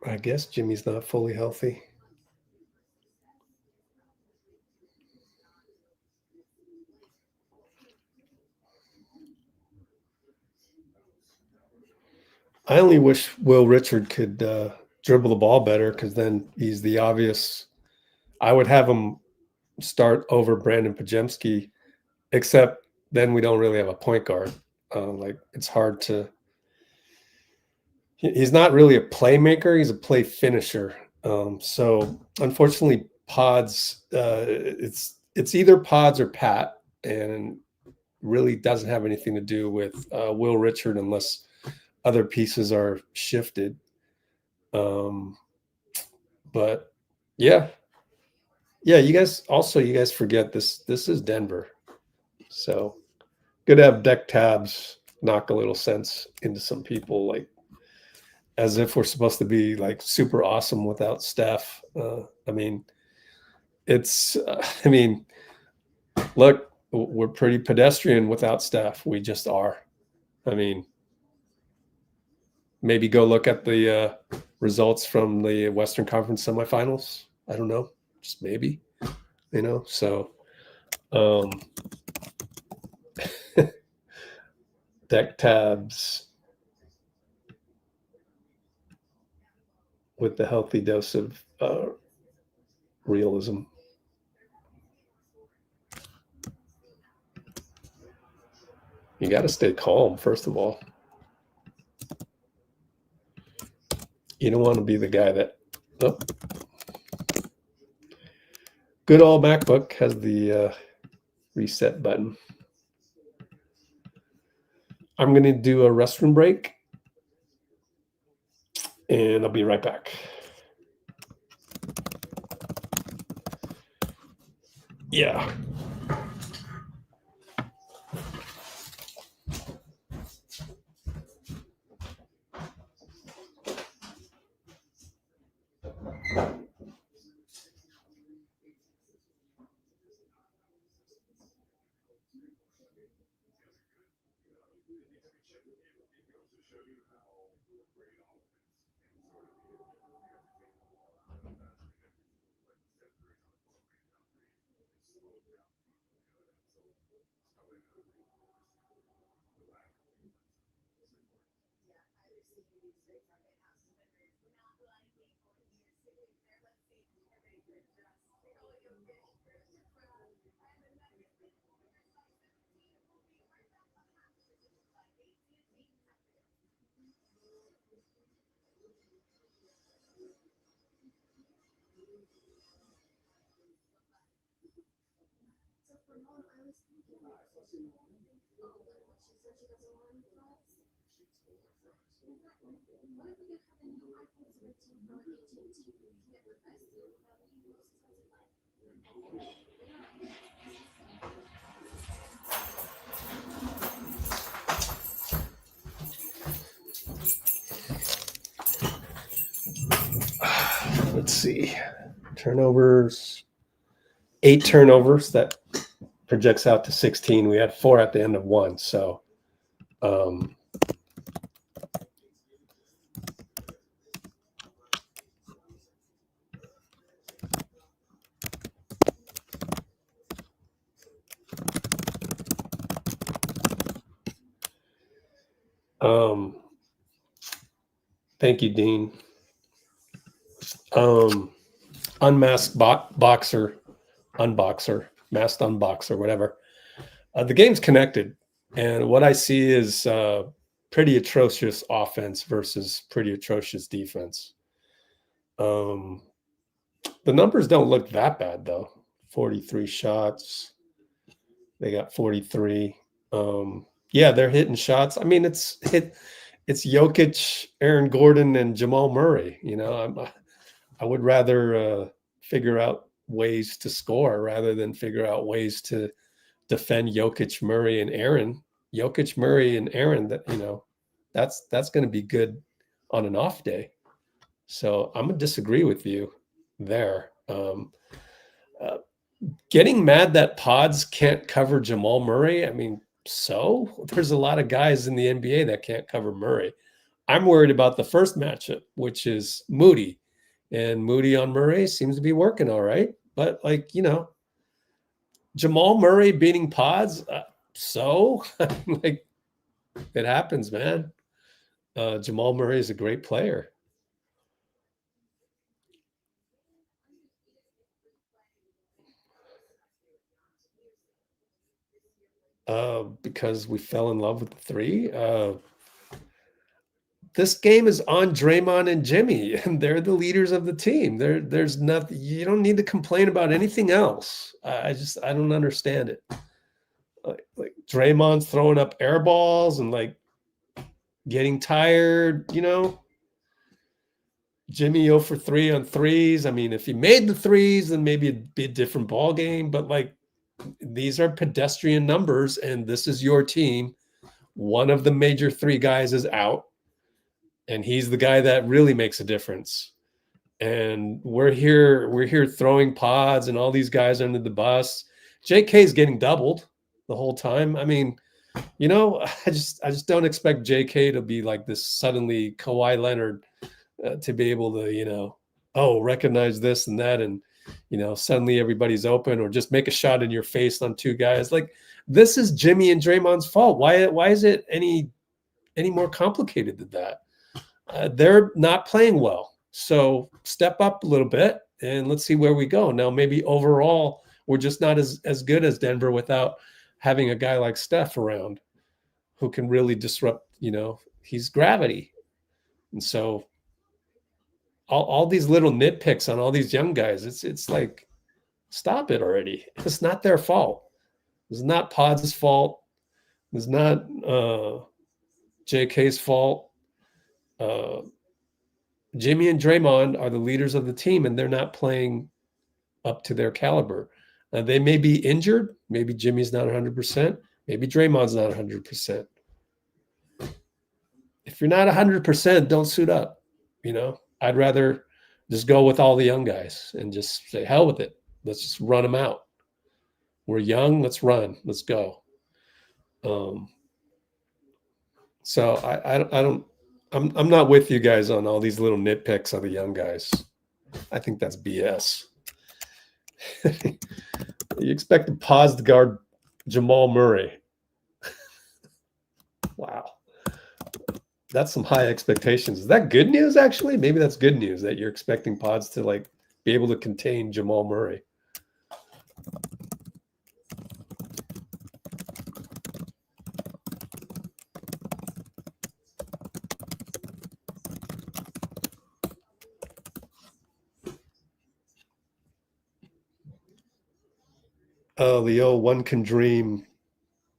I guess Jimmy's not fully healthy. I only wish Will Richard could dribble the ball better, because then he's the obvious. I would have him start over Brandon Pajemski, except then we don't really have a point guard. Like, it's hard to. He's not really a playmaker; he's a play finisher. So unfortunately, Podz, it's either Podz or Pat, and really doesn't have anything to do with Will Richard unless other pieces are shifted. But yeah, you guys forget this is Denver, so good to have deck tabs knock a little sense into some people, like as if we're supposed to be like super awesome without Steph. I mean, look, we're pretty pedestrian without Steph. We just are. I mean, maybe go look at the results from the Western Conference semifinals. I don't know, just maybe, so deck tabs with the healthy dose of realism. You got to stay calm, first of all. You don't want to be the guy that... Oh. Good old MacBook has the reset button. I'm going to do a restroom break, and I'll be right back. Yeah. Let's see. Turnovers. 8 turnovers. That projects out to 16. We had 4 at the end of 1. So, thank you, Dean. Unmasked boxer, unboxer, masked unboxer, whatever. The game's connected, and what I see is pretty atrocious offense versus pretty atrocious defense. The numbers don't look that bad, though. 43 shots. They got 43. Yeah, they're hitting shots. I mean, it's Jokic, Aaron Gordon, and Jamal Murray. I would rather figure out ways to score rather than figure out ways to defend Jokic, Murray, and Aaron. Jokic, Murray, and Aaron, that's going to be good on an off day. So I'm going to disagree with you there. Getting mad that Podz can't cover Jamal Murray, I mean, so there's a lot of guys in the NBA that can't cover Murray. I'm worried about the first matchup, which is Moody. And Moody on Murray seems to be working all right. But, Jamal Murray beating Podz, it happens, man. Jamal Murray is a great player. Because we fell in love with the three. This game is on Draymond and Jimmy, and they're the leaders of the team. There's nothing. You don't need to complain about anything else. I don't understand it. Like Draymond's throwing up air balls and like getting tired, you know. Jimmy 0 for 3 on threes. I mean, if he made the threes, then maybe it'd be a different ball game. But like, these are pedestrian numbers, and this is your team. One of the major three guys is out, and he's the guy that really makes a difference. And we're here throwing Podz and all these guys under the bus. JK is getting doubled the whole time. I mean, you know, I just don't expect JK to be like this suddenly Kawhi Leonard to be able to, you know, recognize this and that, and you know, suddenly everybody's open, or just make a shot in your face on two guys. Like, this is Jimmy and Draymond's fault. Why is it any more complicated than that? They're not playing well. So step up a little bit and let's see where we go. Now, maybe overall, we're just not as good as Denver without having a guy like Steph around who can really disrupt, you know, he's gravity. And so all these little nitpicks on all these young guys, it's like, stop it already. It's not their fault. It's not Podz's fault. It's not JK's fault. Jimmy and Draymond are the leaders of the team, and they're not playing up to their caliber. They may be injured. Maybe Jimmy's not 100%. Maybe Draymond's not 100%. If you're not 100%, don't suit up. You know, I'd rather just go with all the young guys and just say, hell with it. Let's just run them out. We're young. Let's run. Let's go. So I'm not with you guys on all these little nitpicks of the young guys. I think that's BS. You expect the Podz to guard Jamal Murray. Wow. That's some high expectations. Is that good news, actually? Maybe that's good news that you're expecting Podz to like be able to contain Jamal Murray. Oh, the old one can dream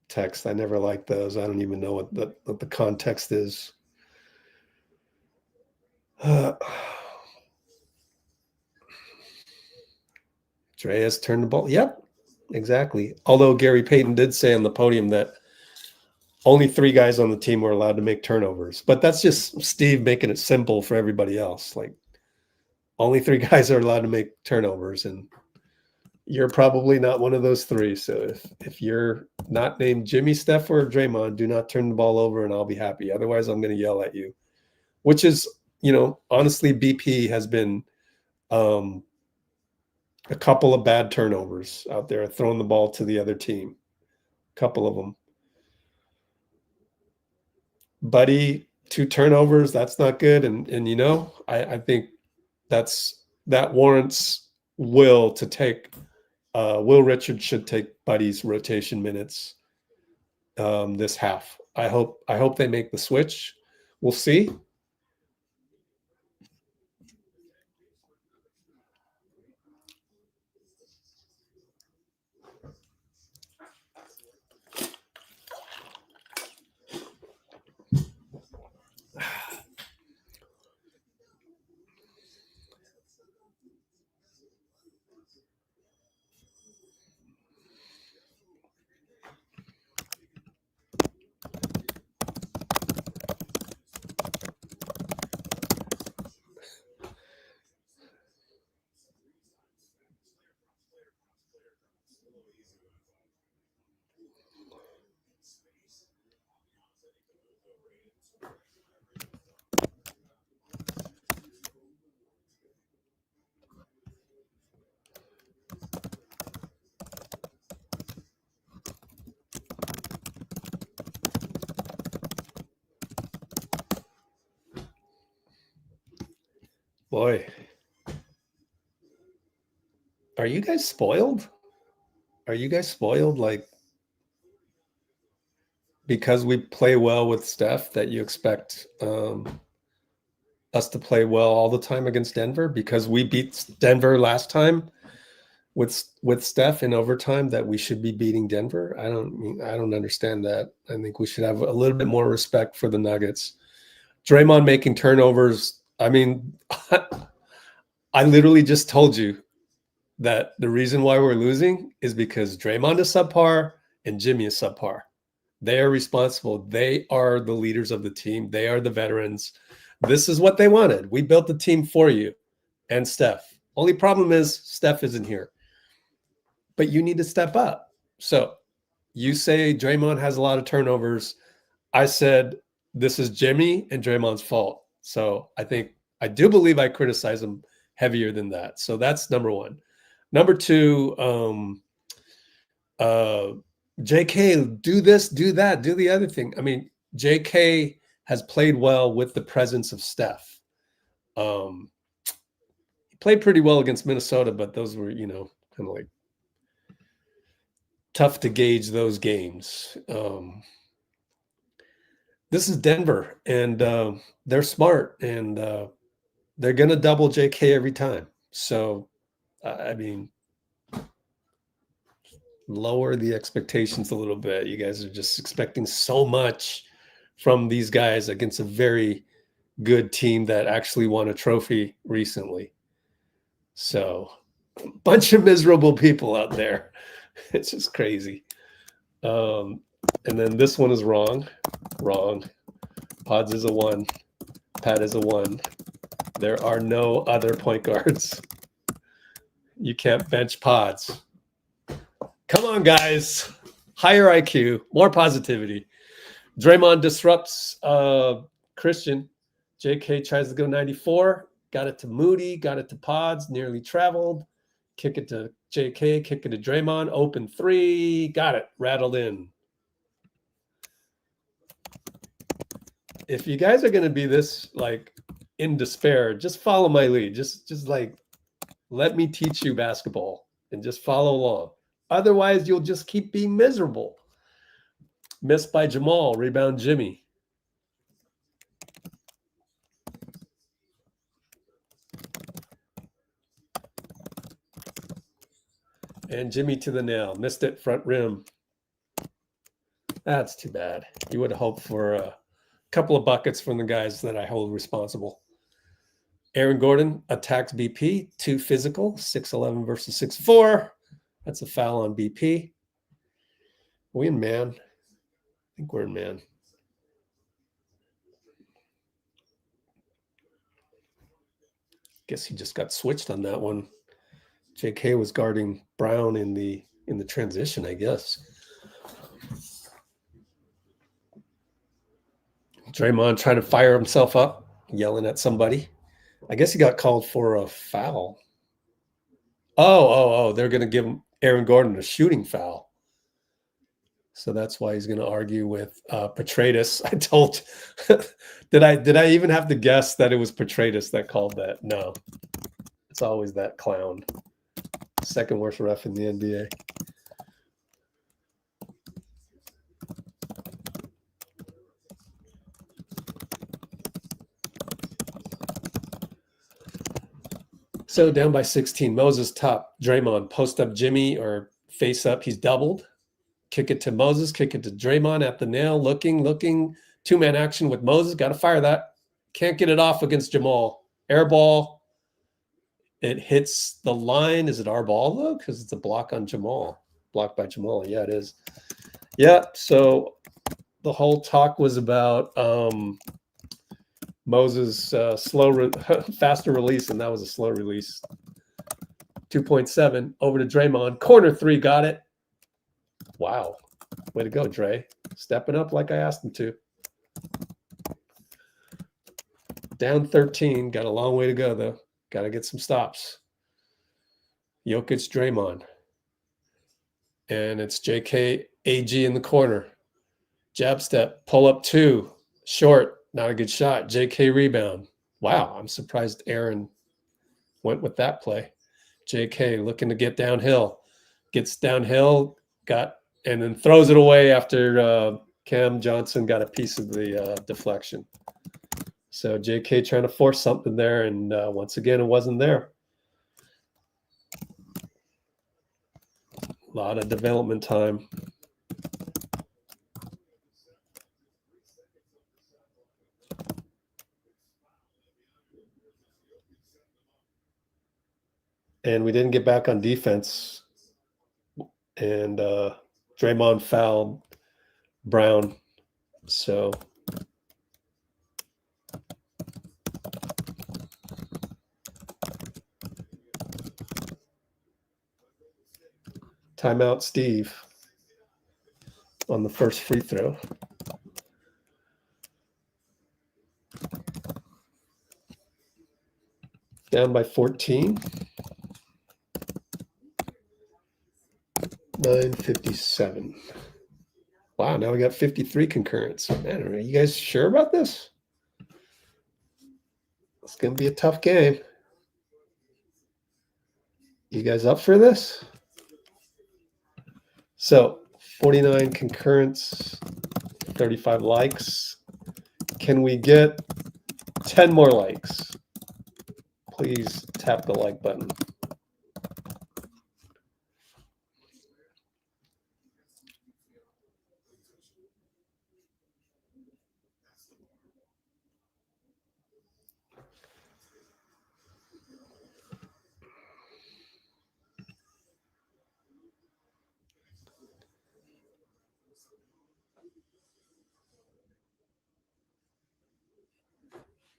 text. I never liked those. I don't even know what the context is. Dray has turned the ball. Yep, exactly. Although Gary Payton did say on the podium that only 3 guys on the team were allowed to make turnovers. But that's just Steve making it simple for everybody else. Like, only 3 guys are allowed to make turnovers, and you're probably not one of those 3. So if you're not named Jimmy, Steph, or Draymond, do not turn the ball over, and I'll be happy. Otherwise, I'm going to yell at you. Which is, you know, honestly, BP has been a couple of bad turnovers out there, throwing the ball to the other team. A couple of them. Buddy, 2 turnovers, that's not good. And you know, I think that warrants Will to take Will Richards should take Buddy's rotation minutes this half. I hope they make the switch. We'll see. Boy. Are you guys spoiled? Are you guys spoiled? Like, because we play well with Steph, that you expect us to play well all the time against Denver? Because we beat Denver last time with Steph in overtime, that we should be beating Denver? I don't understand that. I think we should have a little bit more respect for the Nuggets. Draymond making turnovers. I mean, I literally just told you that the reason why we're losing is because Draymond is subpar and Jimmy is subpar. They are responsible. They are the leaders of the team. They are the veterans. This is what they wanted. We built the team for you and Steph. Only problem is Steph isn't here. But you need to step up. So you say Draymond has a lot of turnovers. I said this is Jimmy and Draymond's fault. So I do believe I criticize him heavier than that. So that's number one. Number two, JK, do this, do that, do the other thing. I mean, JK has played well with the presence of Steph. He played pretty well against Minnesota, but those were, kind of like tough to gauge those games. This is Denver, and they're smart, and they're going to double JK every time. So, I mean, lower the expectations a little bit. You guys are just expecting so much from these guys against a very good team that actually won a trophy recently. So, a bunch of miserable people out there. It's just crazy. And then this one is wrong. Podz is a 1. Pat is a 1. There are no other point guards. You can't bench Podz. Come on, guys. Higher IQ, more positivity. Draymond disrupts Christian. JK tries to go 94. Got it to Moody. Got it to Podz. Nearly traveled. Kick it to JK. Kick it to Draymond. Open 3. Got it. Rattled in. If you guys are going to be this, like, in despair, just follow my lead. Just like, let me teach you basketball and just follow along. Otherwise, you'll just keep being miserable. Missed by Jamal. Rebound Jimmy. And Jimmy to the nail. Missed it, front rim. That's too bad. You would have hoped for a couple of buckets from the guys that I hold responsible. Aaron Gordon attacks BP. 2 physical. 6'11 versus 6'4. That's a foul on BP. We in man. I think we're in man. Guess he just got switched on that one. JK was guarding Brown in the transition, I guess. Draymond trying to fire himself up, yelling at somebody. I guess he got called for a foul. Oh, they're going to give him Aaron Gordon a shooting foul. So that's why he's going to argue with Petraitis. I told did I even have to guess that it was Petraitis that called that? No. It's always that clown. Second worst ref in the NBA. So down by 16. Moses top. Draymond post up Jimmy or face up. He's doubled. Kick it to Moses. Kick it to Draymond at the nail. Looking. 2-man action with Moses. Got to fire that. Can't get it off against Jamal. Air ball. It hits the line. Is it our ball though? Because it's a block on Jamal. Blocked by Jamal. Yeah, it is. Yeah. So the whole talk was about Moses' faster release, and that was a slow release. 2.7 over to Draymond. Corner 3, got it. Wow. Way to go, Dray. Stepping up like I asked him to. Down 13. Got a long way to go, though. Got to get some stops. Jokic, Draymond. And it's JK, AG in the corner. Jab step, pull up 2. Short. Not a good shot. JK rebound. Wow, I'm surprised Aaron went with that play. JK looking to get downhill. Gets downhill, and then throws it away after Cam Johnson got a piece of the deflection. So JK trying to force something there, and once again, it wasn't there. A lot of development time. And we didn't get back on defense. And Draymond fouled Brown. So timeout Steve on the first free throw. Down by 14. 9:57. Wow, now we got 53 concurrents. Man, are you guys sure about this? It's going to be a tough game. You guys up for this? So, 49 concurrents, 35 likes. Can we get 10 more likes? Please tap the like button.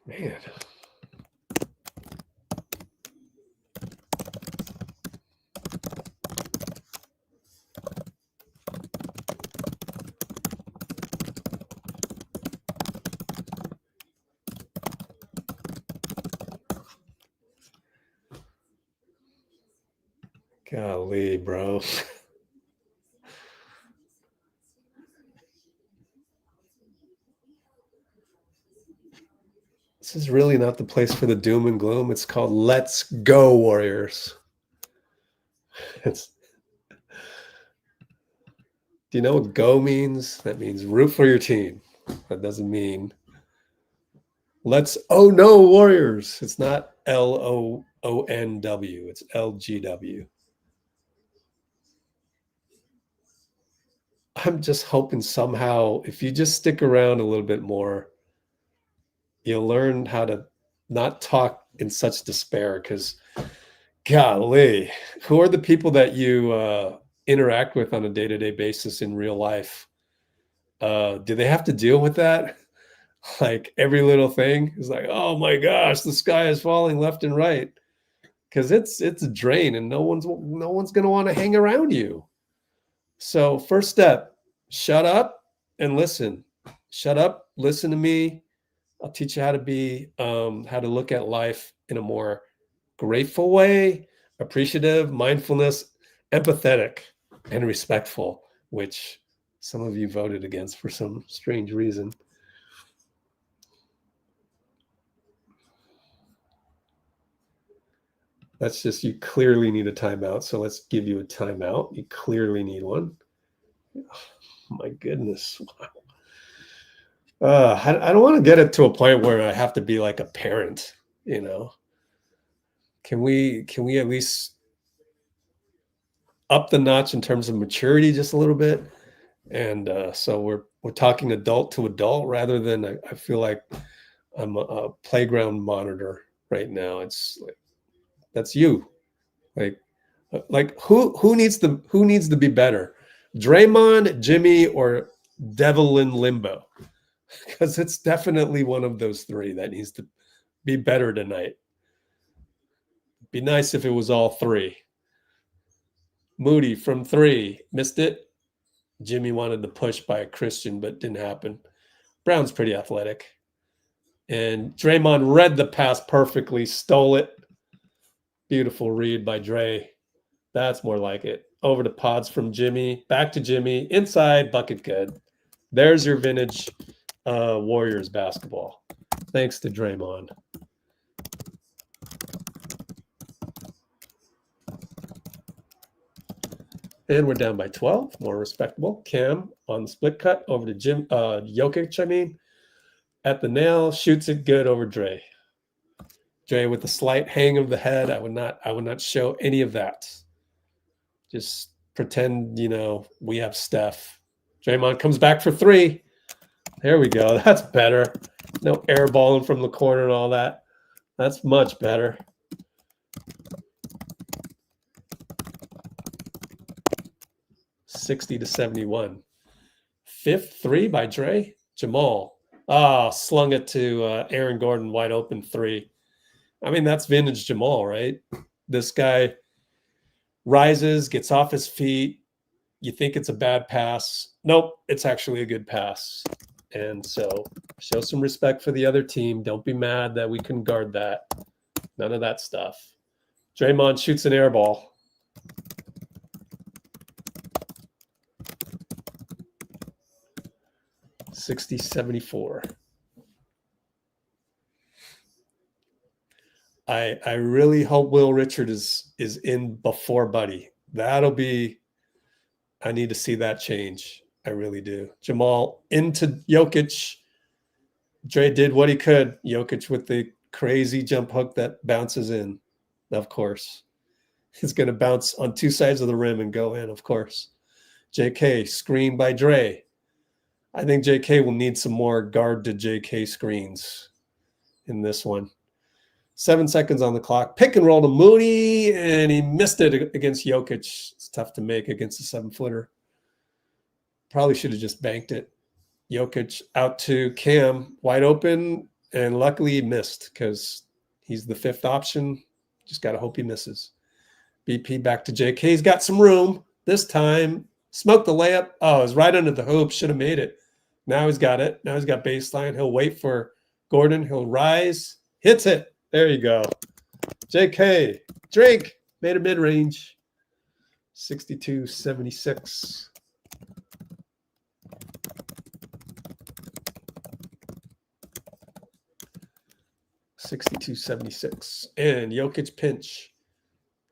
Man. Golly, bro. This is really not the place for the doom and gloom. It's called Let's Go, Warriors. Do you know what go means? That means root for your team. That doesn't mean oh no, Warriors. It's not LOONW. It's LGW. I'm just hoping somehow, if you just stick around a little bit more, you'll learn how to not talk in such despair, because golly, who are the people that you interact with on a day-to-day basis in real life? Do they have to deal with that? Like every little thing is like, oh my gosh, the sky is falling left and right, because it's a drain, and no one's going to want to hang around you. So first step, shut up and listen. Shut up, listen to me. I'll teach you how to look at life in a more grateful way, appreciative, mindfulness, empathetic, and respectful, which some of you voted against for some strange reason. That's just, you clearly need a timeout. So let's give you a timeout. You clearly need one. Oh, my goodness. Wow. I don't want to get it to a point where I have to be like a parent, you know. Can we at least up the notch in terms of maturity just a little bit? And so we're talking adult to adult rather than I feel like I'm a playground monitor right now. It's like, that's you. Like who needs to be better? Draymond, Jimmy, or Devil in Limbo? Because it's definitely one of those three that needs to be better tonight. Be nice if it was all three. Moody from 3, missed it. Jimmy wanted to push by a Christian, but didn't happen. Brown's pretty athletic. And Draymond read the pass perfectly, stole it. Beautiful read by Dray. That's more like it. Over to Podz from Jimmy. Back to Jimmy. Inside, bucket good. There's your vintage Warriors basketball. Thanks to Draymond. And we're down by 12, more respectable. Cam on the split cut over to Jokic, I mean. At the nail, shoots it good over Dray. Dray with the slight hang of the head. I would not show any of that. Just pretend, we have Steph. Draymond comes back for 3. There we go. That's better. No air balling from the corner and all that. That's much better. $60-71. 5th 3 by Dray. Jamal. Slung it to Aaron Gordon, wide open 3. I mean, that's vintage Jamal, right? This guy rises, gets off his feet. You think it's a bad pass. Nope, it's actually a good pass. And so show some respect for the other team. Don't be mad that we couldn't guard that. None of that stuff. Draymond shoots an air ball. $60-74. I really hope Will Richard is in before Buddy. That'll be, I need to see that change. I really do. Jamal into Jokic. Dray did what he could. Jokic with the crazy jump hook that bounces in, of course. He's going to bounce on 2 sides of the rim and go in, of course. JK, screen by Dray. I think JK will need some more guard to JK screens in this one. 7 seconds on the clock. Pick and roll to Moody, and he missed it against Jokic. It's tough to make against a 7-footer. Probably should have just banked it. Jokic out to Cam, wide open, and luckily he missed because he's the 5th option. Just got to hope he misses. BP back to JK. He's got some room this time. Smoked the layup. Oh, it was right under the hoop. Should have made it. Now he's got it. Now he's got baseline. He'll wait for Gordon. He'll rise. Hits it. There you go. JK. Drink. Made a mid-range. 62-76. $62-76. And Jokic pinch.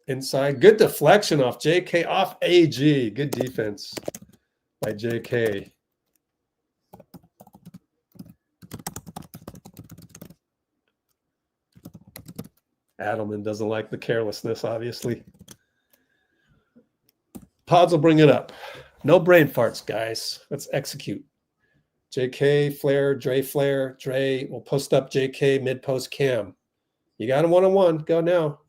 Inside. Good deflection off JK. Off AG. Good defense by JK. Adelman doesn't like the carelessness, obviously. Podz will bring it up. No brain farts, guys. Let's execute. JK, flare, Dray, flare. Dray will post up JK, mid-post Cam. You got him one-on-one. Go now.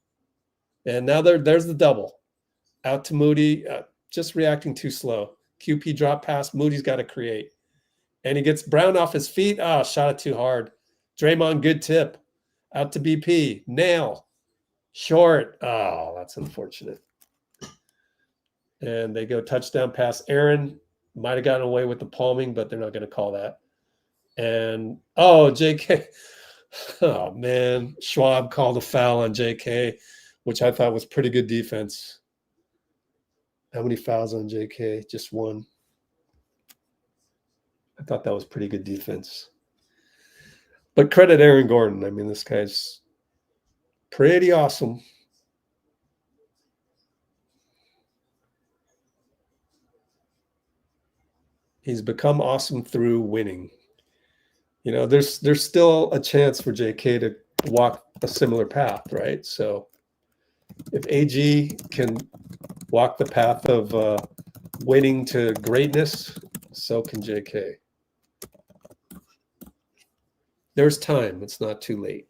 And now there's the double. Out to Moody. Just reacting too slow. QP drop pass. Moody's got to create. And he gets Brown off his feet. Shot it too hard. Draymond, good tip. Out to BP. Nail. Short. Oh, that's unfortunate. And they go touchdown pass. Aaron might have gotten away with the palming, but they're not going to call that. And, JK. Oh, man. Schwab called a foul on JK, which I thought was pretty good defense. How many fouls on JK? Just 1. I thought that was pretty good defense. But credit Aaron Gordon. I mean, this guy's pretty awesome. He's become awesome through winning. There's still a chance for JK to walk a similar path, right? So if AG can walk the path of winning to greatness, so can JK. There's time. It's not too late.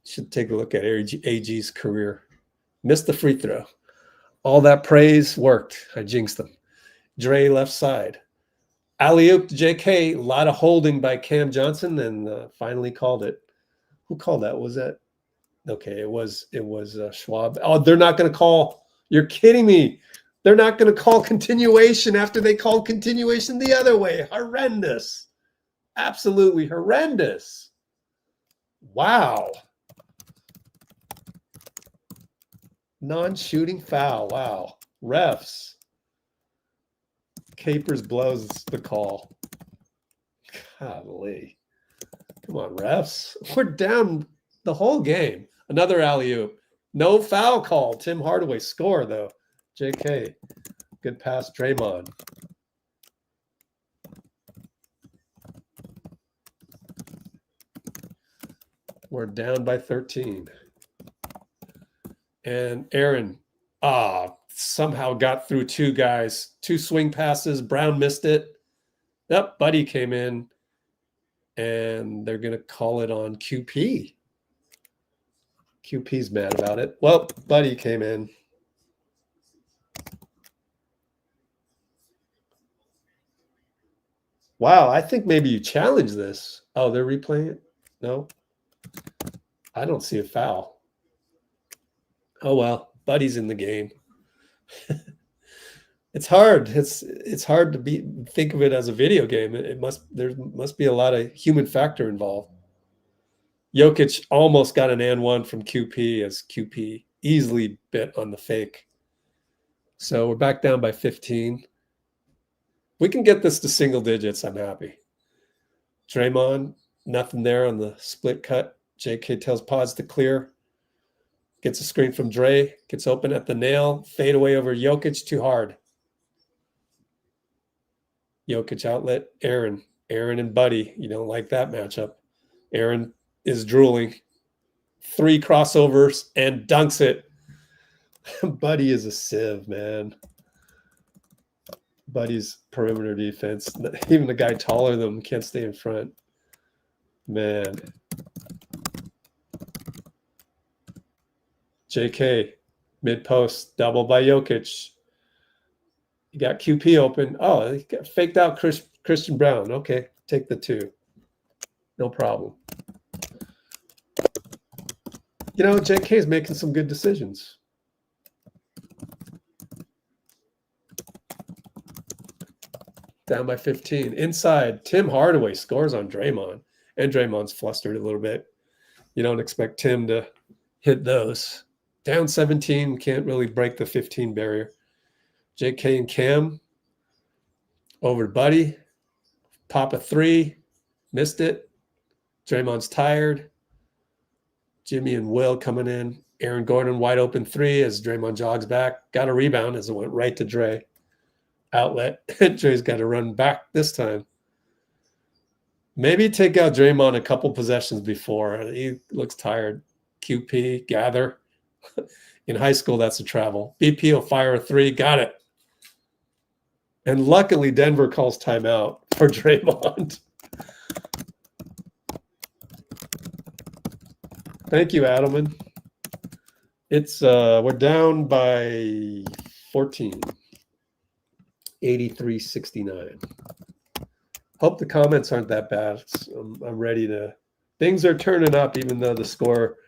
Should take a look at AG's career. Missed the free throw. All that praise worked. I jinxed them. Dray left side. Alley-oop to JK. A lot of holding by Cam Johnson, and finally called it. Who called that? Was that? Okay, it was Schwab. Oh, they're not going to call. You're kidding me. They're not going to call continuation after they called continuation the other way. Horrendous. Absolutely horrendous. Wow. Non-shooting foul. Wow. Refs. Capers blows the call. Golly. Come on, refs. We're down the whole game. Another alley-oop. No foul call. Tim Hardaway score, though. JK. Good pass, Draymond. We're down by 13. And Aaron, somehow got through two guys. Two swing passes. Brown missed it. Yep, Buddy came in. And they're going to call it on QP. QP's mad about it. Well, Buddy came in. Wow, I think maybe you challenge this. Oh, they're replaying it? No? I don't see a foul. Oh, well, Buddy's in the game. It's hard. It's hard to think of it as a video game. There must be a lot of human factor involved. Jokic almost got an and one from QP as QP easily bit on the fake. So we're back down by 15. We can get this to single digits. I'm happy. Draymond, nothing there on the split cut. JK tells Podz to clear. Gets a screen from Dray. Gets open at the nail. Fade away over Jokic. Too hard. Jokic outlet. Aaron and Buddy. You don't like that matchup. Aaron is drooling. 3 crossovers and dunks it. Buddy is a sieve, man. Buddy's perimeter defense. Even the guy taller than him can't stay in front. Man. JK, mid-post, double by Jokic. You got QP open. Oh, he got faked out Christian Brown. Okay, take the 2. No problem. You know, JK is making some good decisions. Down by 15. Inside, Tim Hardaway scores on Draymond. And Draymond's flustered a little bit. You don't expect Tim to hit those. Down 17, can't really break the 15 barrier. JK and Cam over to Buddy. Pop a 3. Missed it. Draymond's tired. Jimmy and Will coming in. Aaron Gordon wide open 3 as Draymond jogs back. Got a rebound as it went right to Dray. Outlet. Dray's got to run back this time. Maybe take out Draymond a couple possessions before. He looks tired. QP, gather. In high school, that's a travel. BP will fire a 3. Got it. And luckily, Denver calls timeout for Draymond. Thank you, Adelman. It's we're down by 14. 83-69. Hope the comments aren't that bad. I'm ready to. Things are turning up, even though the score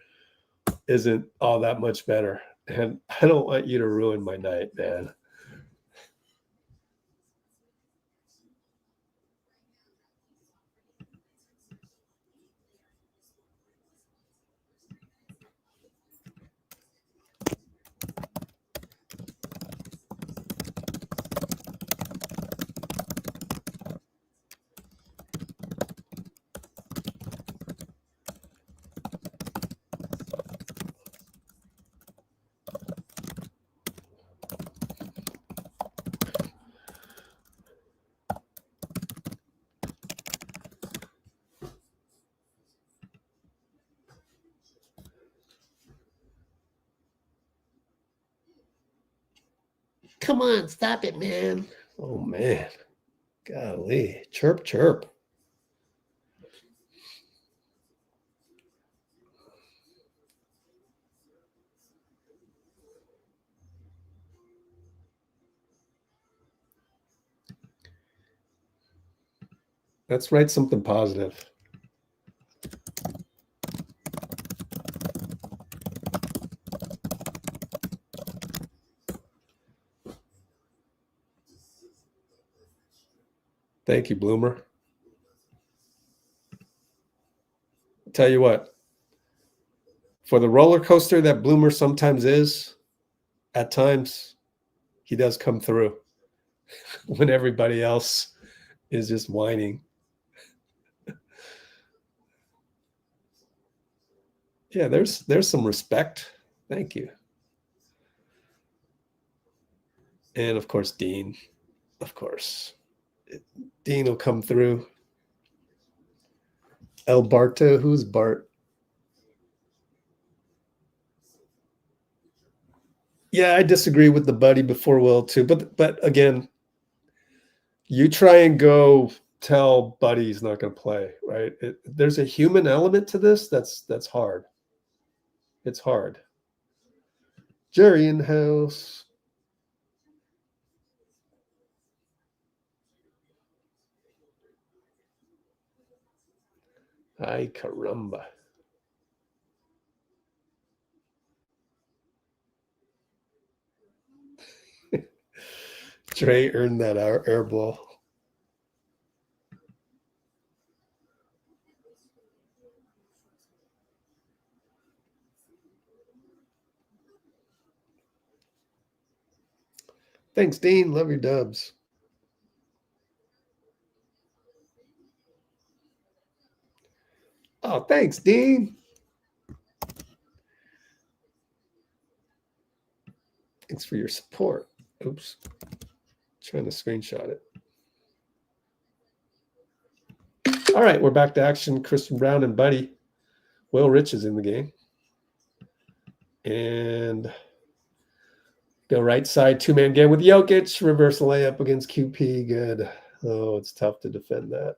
isn't all that much better. And I don't want you to ruin my night, man. Come on, stop it, man. Oh, man. Golly. Chirp, chirp. Let's write something positive. Thank you, Bloomer. I'll tell you what, for the roller coaster that Bloomer sometimes is, at times, he does come through when everybody else is just whining. Yeah, there's some respect. Thank you. And of course, Dean. Of course. Dean will come through. El Barto, who's Bart? Yeah, I disagree with the buddy before Will too. But again, you try and go tell Buddy he's not going to play, right? There's a human element to this that's hard. It's hard. Jerry in the house. Ay caramba. Dray earned that air ball. Thanks, Dean. Love your dubs. Oh, thanks, Dean. Thanks for your support. Oops. Trying to screenshot it. All right, we're back to action. Christian Brown and Buddy. Will Rich is in the game. And go right side, two-man game with Jokic. Reverse layup against QP. Good. Oh, it's tough to defend that.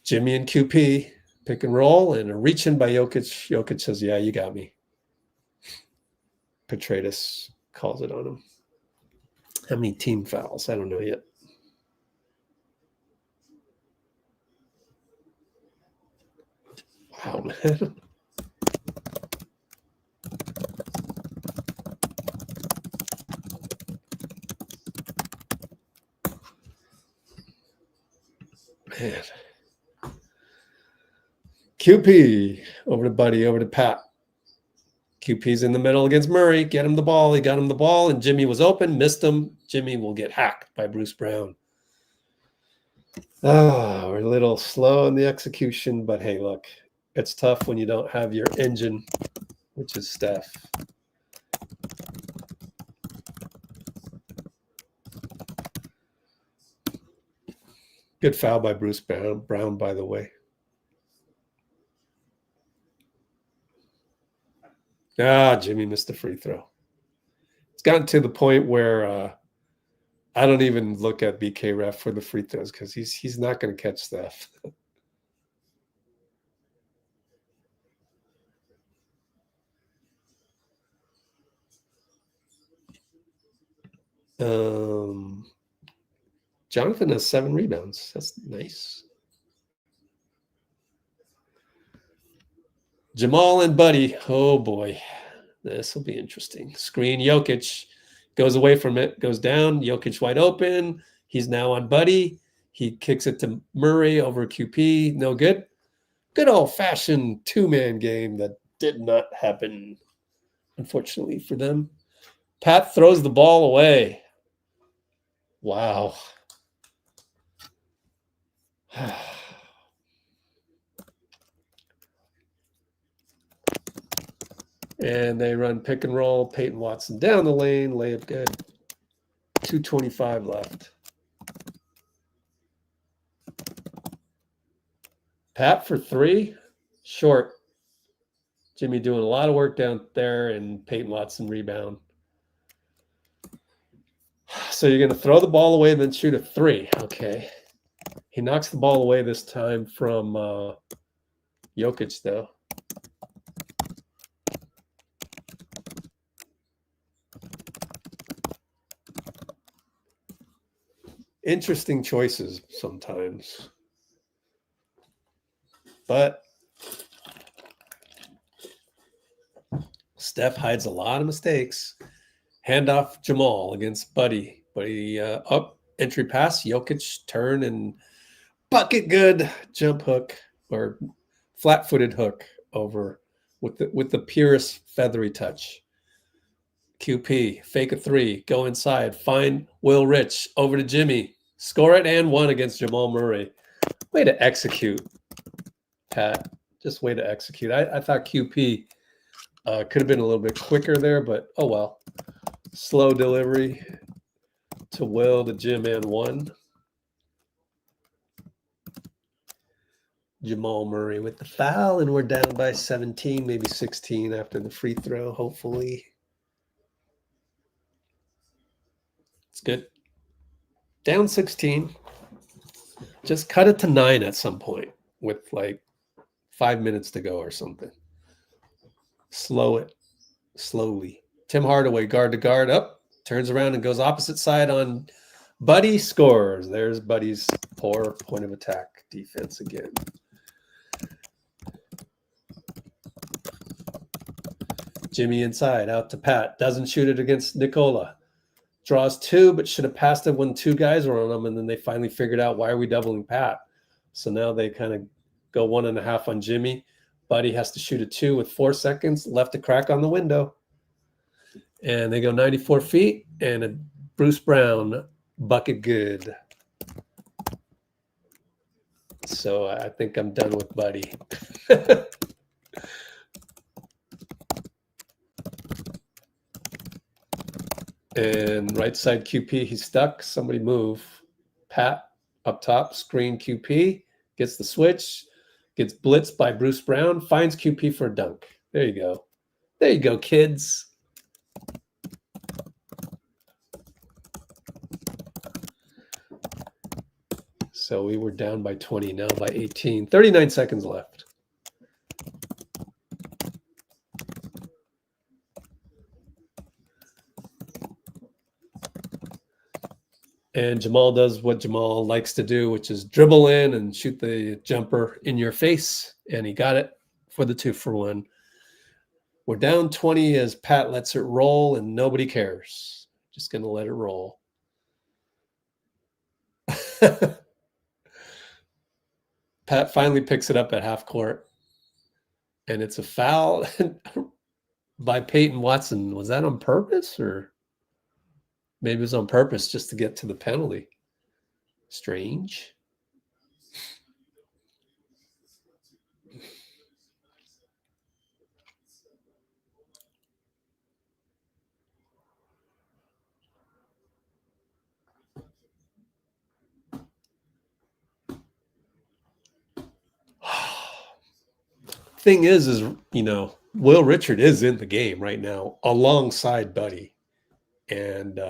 Jimmy and QP pick and roll and a reach in by Jokic. Jokic says, yeah, you got me. Petraitis calls it on him. How many team fouls? I don't know yet. Wow, man. Man. QP over to Buddy, over to Pat. QP's in the middle against Murray. Get him the ball. He got him the ball, and Jimmy was open, missed him. Jimmy will get hacked by Bruce Brown. We're a little slow in the execution, but hey, look, it's tough when you don't have your engine, which is Steph. Good foul by Bruce Brown, by the way. Jimmy missed the free throw. It's gotten to the point where I don't even look at BK Ref for the free throws because he's not going to catch Steph. Jonathan has 7 rebounds. That's nice. Jamal and Buddy. Oh, boy. This will be interesting. Screen Jokic. Goes away from it. Goes down. Jokic wide open. He's now on Buddy. He kicks it to Murray over QP. No good. Good old-fashioned two-man game that did not happen, unfortunately for them. Pat throws the ball away. Wow. And they run pick and roll. Peyton Watson down the lane. Layup good. 2:25 left. Pat for 3. Short. Jimmy doing a lot of work down there, and Peyton Watson rebound. So you're going to throw the ball away and then shoot a 3. Okay. He knocks the ball away this time from Jokic, though. Interesting choices sometimes. But Steph hides a lot of mistakes. Handoff Jamal against Buddy. Buddy up, entry pass, Jokic turn and bucket good. Jump hook or flat-footed hook over with the purest feathery touch. QP, fake a 3, go inside, find Will Rich, over to Jimmy, score it and 1 against Jamal Murray. Way to execute, Pat. Just way to execute. I thought QP Could have been a little bit quicker there, but oh well. Slow delivery to Will, to Jim, and one. Jamal Murray with the foul, and we're down by 17, maybe 16 after the free throw, hopefully. It's good. Down 16. Just cut it to 9 at some point with like 5 minutes to go or something. Slow it slowly. Tim Hardaway, guard to guard, up, turns around and goes opposite side on Buddy, scores. There's Buddy's poor point of attack defense again. Jimmy inside, out to Pat. Doesn't shoot it against Nikola. Draws 2, but should have passed it when 2 guys were on him, and then they finally figured out, why are we doubling Pat? So now they kind of go 1.5 on Jimmy. Buddy has to shoot a 2 with 4 seconds, left a crack on the window. And they go 94 feet, and a Bruce Brown bucket good. So I think I'm done with Buddy. And right side QP, he's stuck. Somebody move. Pat up top, screen QP, gets the switch, gets blitzed by Bruce Brown, finds QP for a dunk. There you go. There you go, kids. So we were down by 20, now by 18. 39 seconds left. And Jamal does what Jamal likes to do, which is dribble in and shoot the jumper in your face. And he got it for the 2-for-1. We're down 20 as Pat lets it roll, and nobody cares. Just going to let it roll. Pat finally picks it up at half court. And it's a foul by Peyton Watson. Was that on purpose, or maybe it was on purpose just to get to the penalty? Strange. Thing is, you know, Will Richard is in the game right now alongside Buddy. And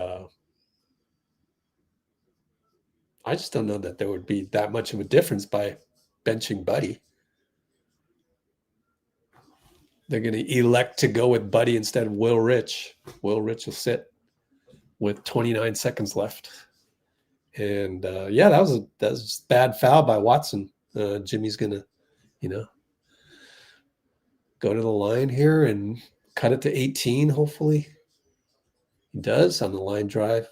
I just don't know that there would be that much of a difference by benching Buddy. They're going to elect to go with Buddy instead of Will Rich. Will Rich will sit with 29 seconds left. And yeah, that was a bad foul by Watson. Jimmy's going to, you know, go to the line here and cut it to 18, hopefully. He does on the line drive.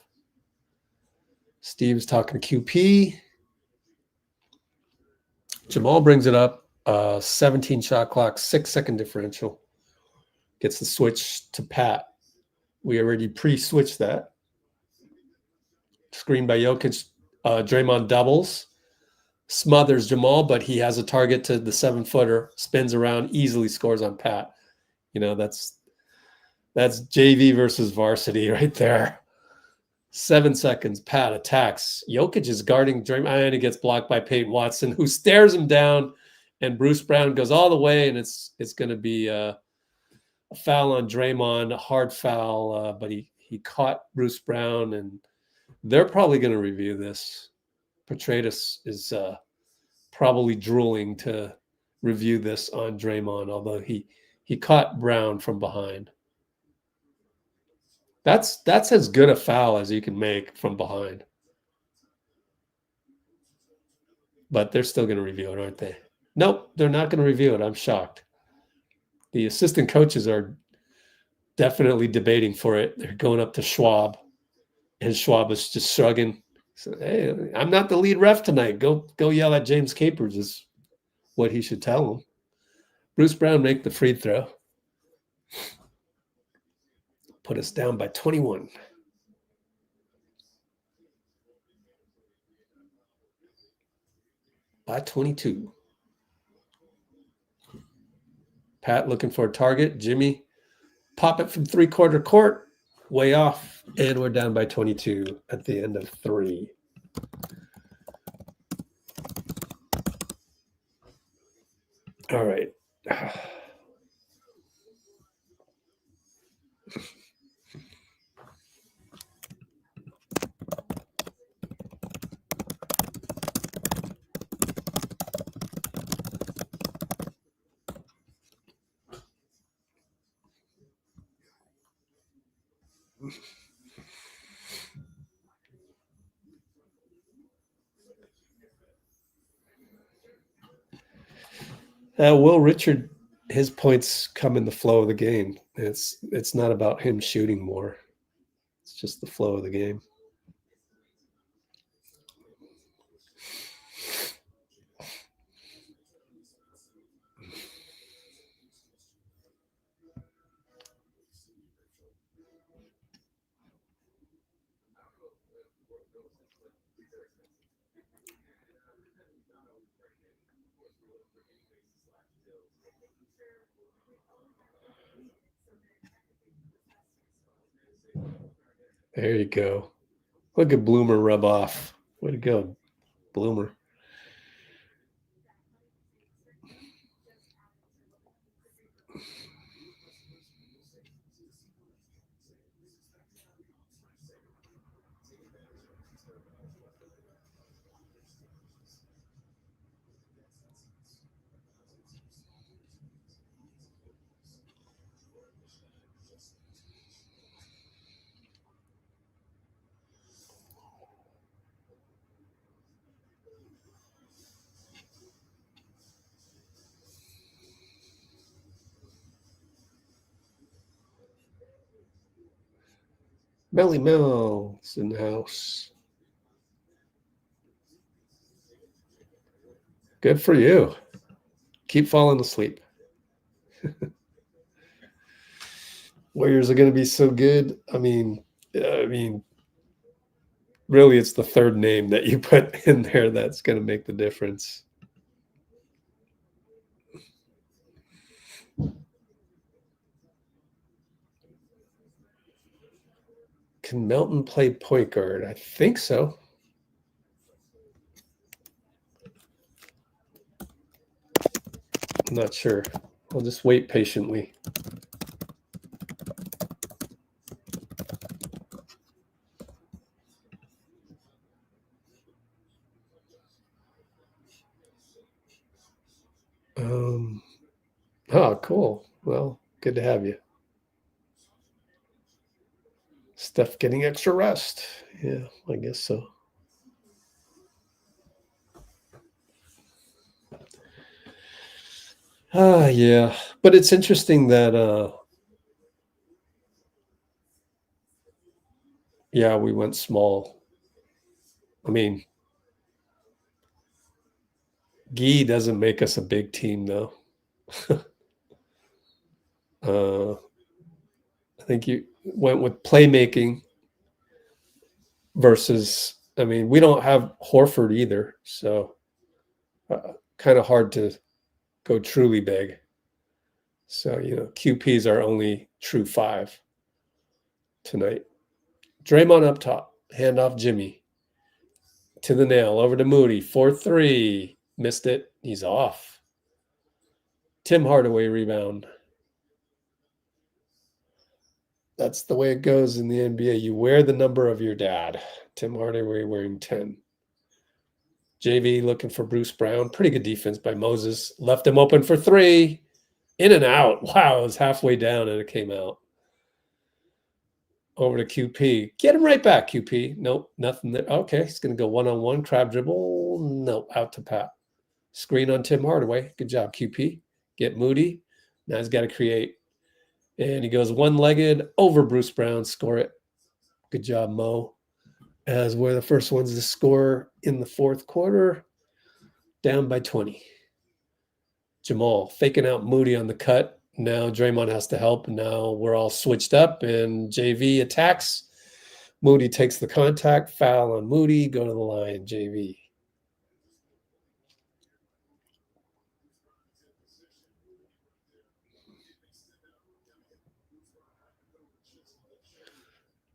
Steve's talking to QP. Jamal brings it up. 17 shot clock, 6-second differential. Gets the switch to Pat. We already pre-switched that. Screen by Jokic. Draymond doubles. Smothers Jamal, but he has a target to the 7-footer. Spins around, easily scores on Pat. You know, that's JV versus varsity right there. 7 seconds. Pat attacks. Jokic is guarding Draymond, and he gets blocked by Peyton Watson, who stares him down. And Bruce Brown goes all the way, and it's going to be a foul on Draymond, a hard foul, but he caught Bruce Brown, and they're probably going to review this. Petraitis is probably drooling to review this on Draymond, although he caught Brown from behind. That's as good a foul as you can make from behind. But they're still going to review it, aren't they? Nope, they're not going to review it. I'm shocked. The assistant coaches are definitely debating for it. They're going up to Schwab, and Schwab is just shrugging. So, hey, I'm not the lead ref tonight. Go yell at James Capers is what he should tell him. Bruce Brown make the free throw. Put us down by 21. By 22. Pat looking for a target. Jimmy pop it from 3/4 court, way off, and we're down by 22 at the end of 3. All right. Will Richard, his points come in the flow of the game. It's not about him shooting more. It's just the flow of the game. There you go. Look at Bloomer rub off. Way to go, Bloomer. Melly Mel's in the house. Good for you. Keep falling asleep. Warriors are going to be so good. I mean, really, it's the third name that you put in there that's going to make the difference. Can Melton play point guard? I think so. I'm not sure. I'll just wait patiently. Oh, cool. Well, good to have you. Steph getting extra rest. Yeah, I guess so. Yeah. But it's interesting that yeah, we went small. I mean, Guy doesn't make us a big team though. I think you went with playmaking versus, I mean, we don't have Horford either, so kind of hard to go truly big. So, QP is our only true 5 tonight. Draymond up top, hand off Jimmy. To the nail, over to Moody, 4-3. Missed it. He's off. Tim Hardaway rebound. That's the way it goes in the NBA. You wear the number of your dad. Tim Hardaway wearing 10. JV looking for Bruce Brown. Pretty good defense by Moses. Left him open for 3. In and out. Wow, it was halfway down and it came out. Over to QP. Get him right back, QP. Nope, nothing there. Okay, he's going to go one-on-one. Crab dribble. Nope, out to Pat. Screen on Tim Hardaway. Good job, QP. Get Moody. Now he's got to create. And he goes one-legged over Bruce Brown. Score it. Good job, Mo. As we're the first ones to score in the fourth quarter. Down by 20. Jamal faking out Moody on the cut. Now Draymond has to help. Now we're all switched up and JV attacks. Moody takes the contact. Foul on Moody. Go to the line, JV.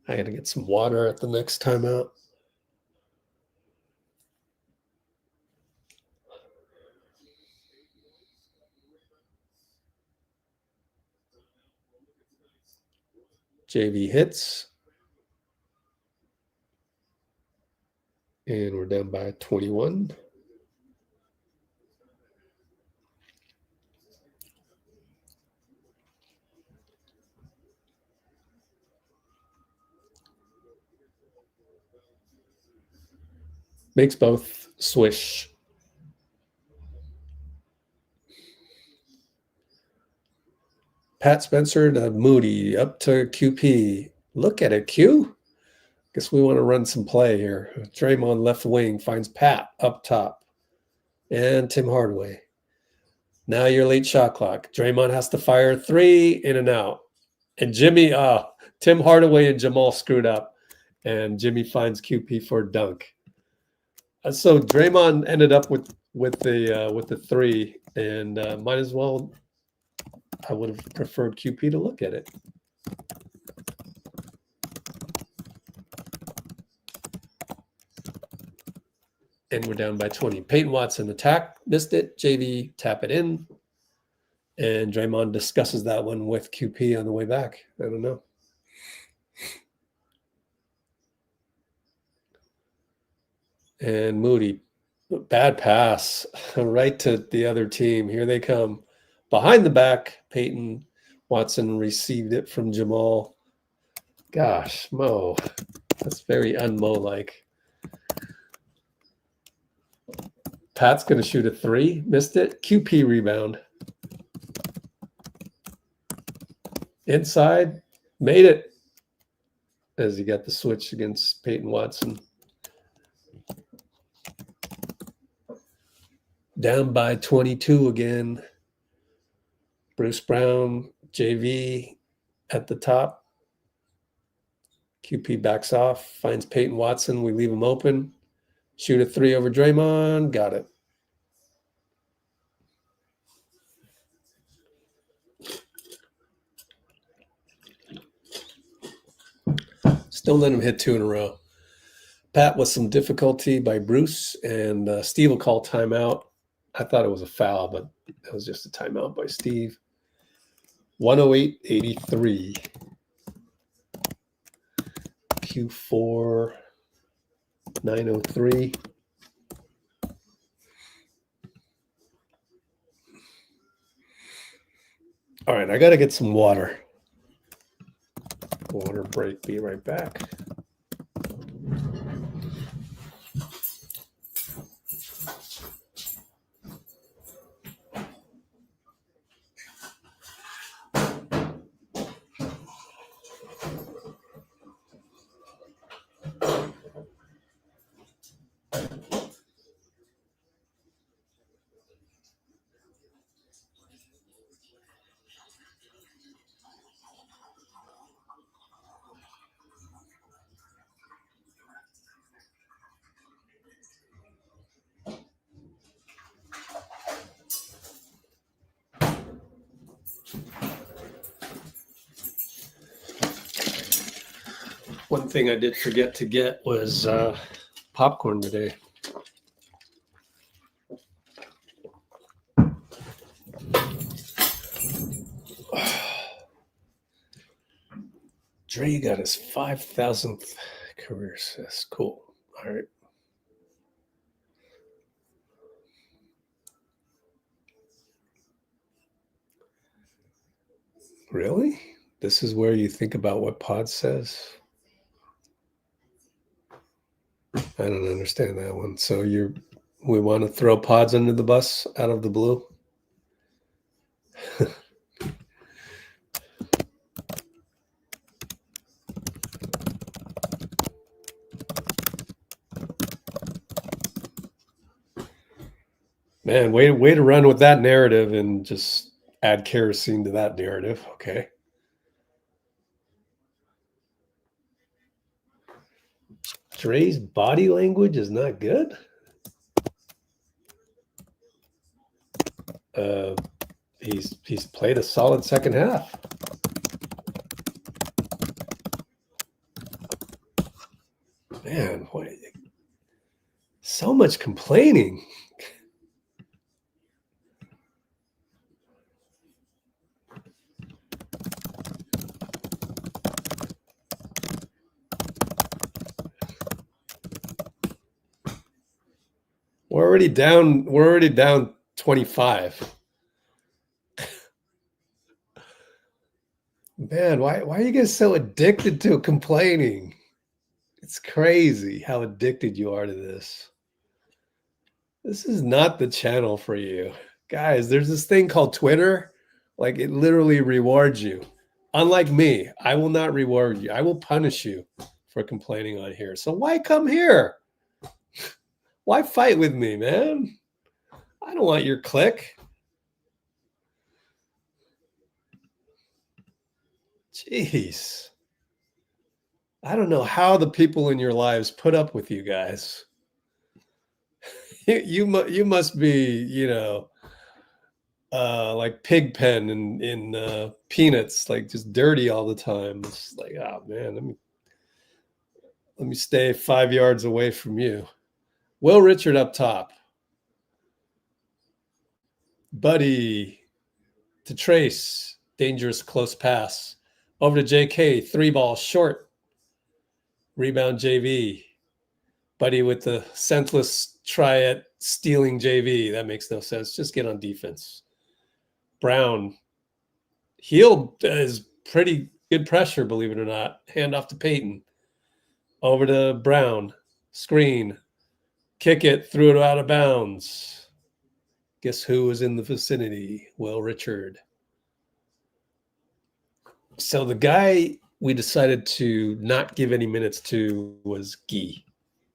I got to get some water at the next timeout. JV hits. And we're down by 21. Makes both swish. Pat Spencer to Moody, up to QP. Look at it, Q. Guess we want to run some play here. Draymond left wing finds Pat up top. And Tim Hardaway. Now your late shot clock. Draymond has to fire 3 in and out. And Jimmy, Tim Hardaway and Jamal screwed up. And Jimmy finds QP for a dunk. So Draymond ended up with the 3, and might as well. I would have preferred QP to look at it. And we're down by 20. Peyton Watson attack, missed it. JV tap it in, and Draymond discusses that one with QP on the way back. I don't know. And Moody, bad pass right to the other team. Here they come. Behind the back, Peyton Watson received it from Jamal. Gosh, Mo, that's very un-Mo-like. Pat's going to shoot a 3. Missed it. QP rebound. Inside. Made it. As he got the switch against Peyton Watson. Down by 22 again. Bruce Brown, JV at the top. QP backs off, finds Peyton Watson. We leave him open. Shoot a 3 over Draymond. Got it. Still let him hit 2 in a row. Pat with some difficulty by Bruce, and Steve will call timeout. I thought it was a foul, but it was just a timeout by Steve. 108-83. Q4 903. All right, I got to get some water. Water break. Be right back. One thing I did forget to get was popcorn today. Dray got his 5,000th career assist. Cool. All right. Really? This is where you think about what Podz says? I don't understand that one. So we want to throw Podz under the bus out of the blue? Man, way to run with that narrative and just add kerosene to that narrative. Okay. Dray's body language is not good. He's played a solid second half. much complaining. We're already down 25. Man, why are you guys so addicted to complaining? It's crazy how addicted you are to this. This is not the channel for you. Guys, there's this thing called Twitter. Like, it literally rewards you. Unlike me, I will not reward you. I will punish you for complaining on here. So why come here? Why fight with me, man? I don't want your click. Jeez. I don't know how the people in your lives put up with you guys. You must be, you know, like Pigpen in Peanuts, like just dirty all the time. It's like, oh man, let me stay 5 yards away from you. Will Richard up top. Buddy to Trayce. Dangerous close pass. Over to JK. 3-ball short. Rebound JV. Buddy with the senseless try at stealing JV. That makes no sense. Just get on defense. Brown. Heel is pretty good pressure, believe it or not. Hand off to Peyton. Over to Brown. Screen. Kick it, threw it out of bounds. Guess who was in the vicinity? Will Richard. So the guy we decided to not give any minutes to was Guy.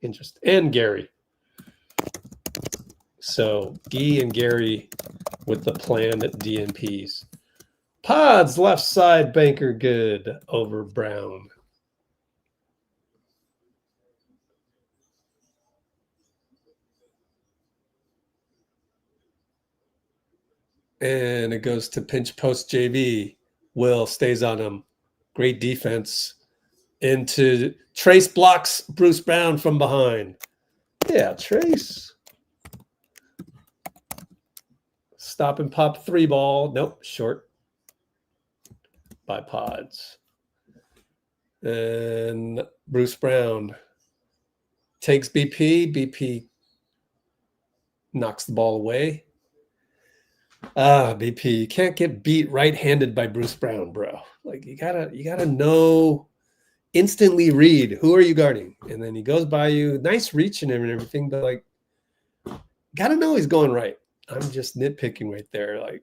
Interesting. And Gary. So Guy and Gary with the planned DNPs. Podz left side banker good over Brown. And it goes to pinch post JV. Will stays on him. Great defense. Into Trayce blocks Bruce Brown from behind. Yeah, Trayce. Stop and pop 3-ball. Nope, short by Podz. And Bruce Brown takes BP. BP knocks the ball away. BP, you can't get beat right-handed by Bruce Brown, bro. Like, you gotta know, instantly read who are you guarding, and then he goes by you, nice reaching him and everything, but like, gotta know he's going right. I'm just nitpicking right there, like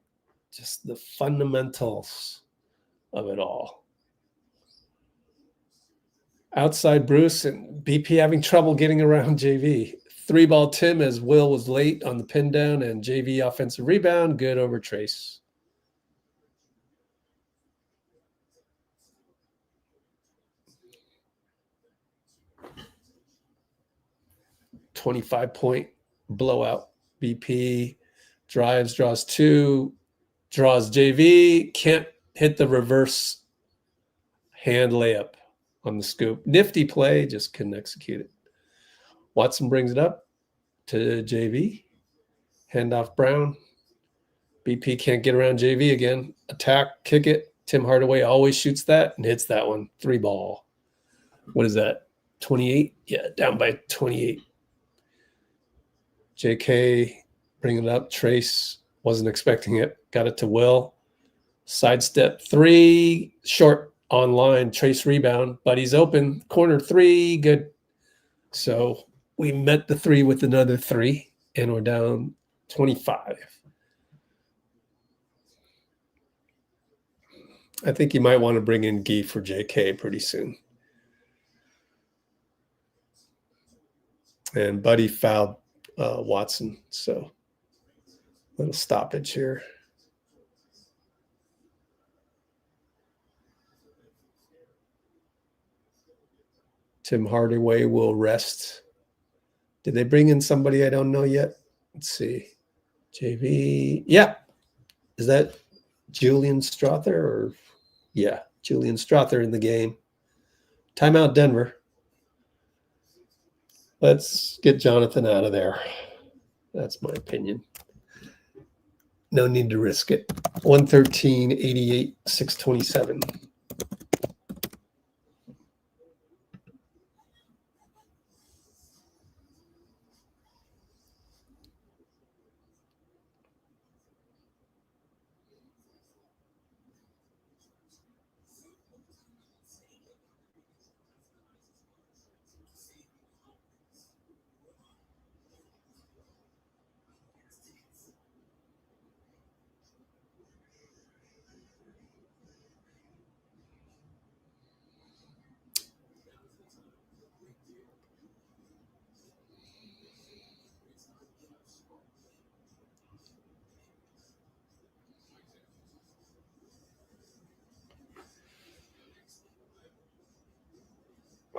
just the fundamentals of it all. Outside Bruce and BP having trouble getting around JV. 3-ball Tim as Will was late on the pin down, and JV offensive rebound, good over Trayce. .25 blowout. BP drives, draws 2, draws JV, can't hit the reverse hand layup on the scoop. Nifty play, just couldn't execute it. Watson brings it up to JV. Handoff Brown. BP can't get around JV again. Attack, kick it. Tim Hardaway always shoots that and hits that one. 3-ball. What is that? 28? Yeah, down by 28. JK bringing it up. Trayce wasn't expecting it. Got it to Will. Sidestep 3. Short on line. Trayce rebound. Buddy's open. Corner 3. Good. So we met the 3 with another 3, and we're down 25. I think you might want to bring in Guy for JK pretty soon. And Buddy fouled Watson, so little stoppage here. Tim Hardaway will rest. Did they bring in somebody I don't know yet? Let's see. JV. Yeah. Is that Julian Strother? Or yeah, Julian Strother in the game. Timeout Denver. Let's get Jonathan out of there. That's my opinion. No need to risk it. 113, 88, 627.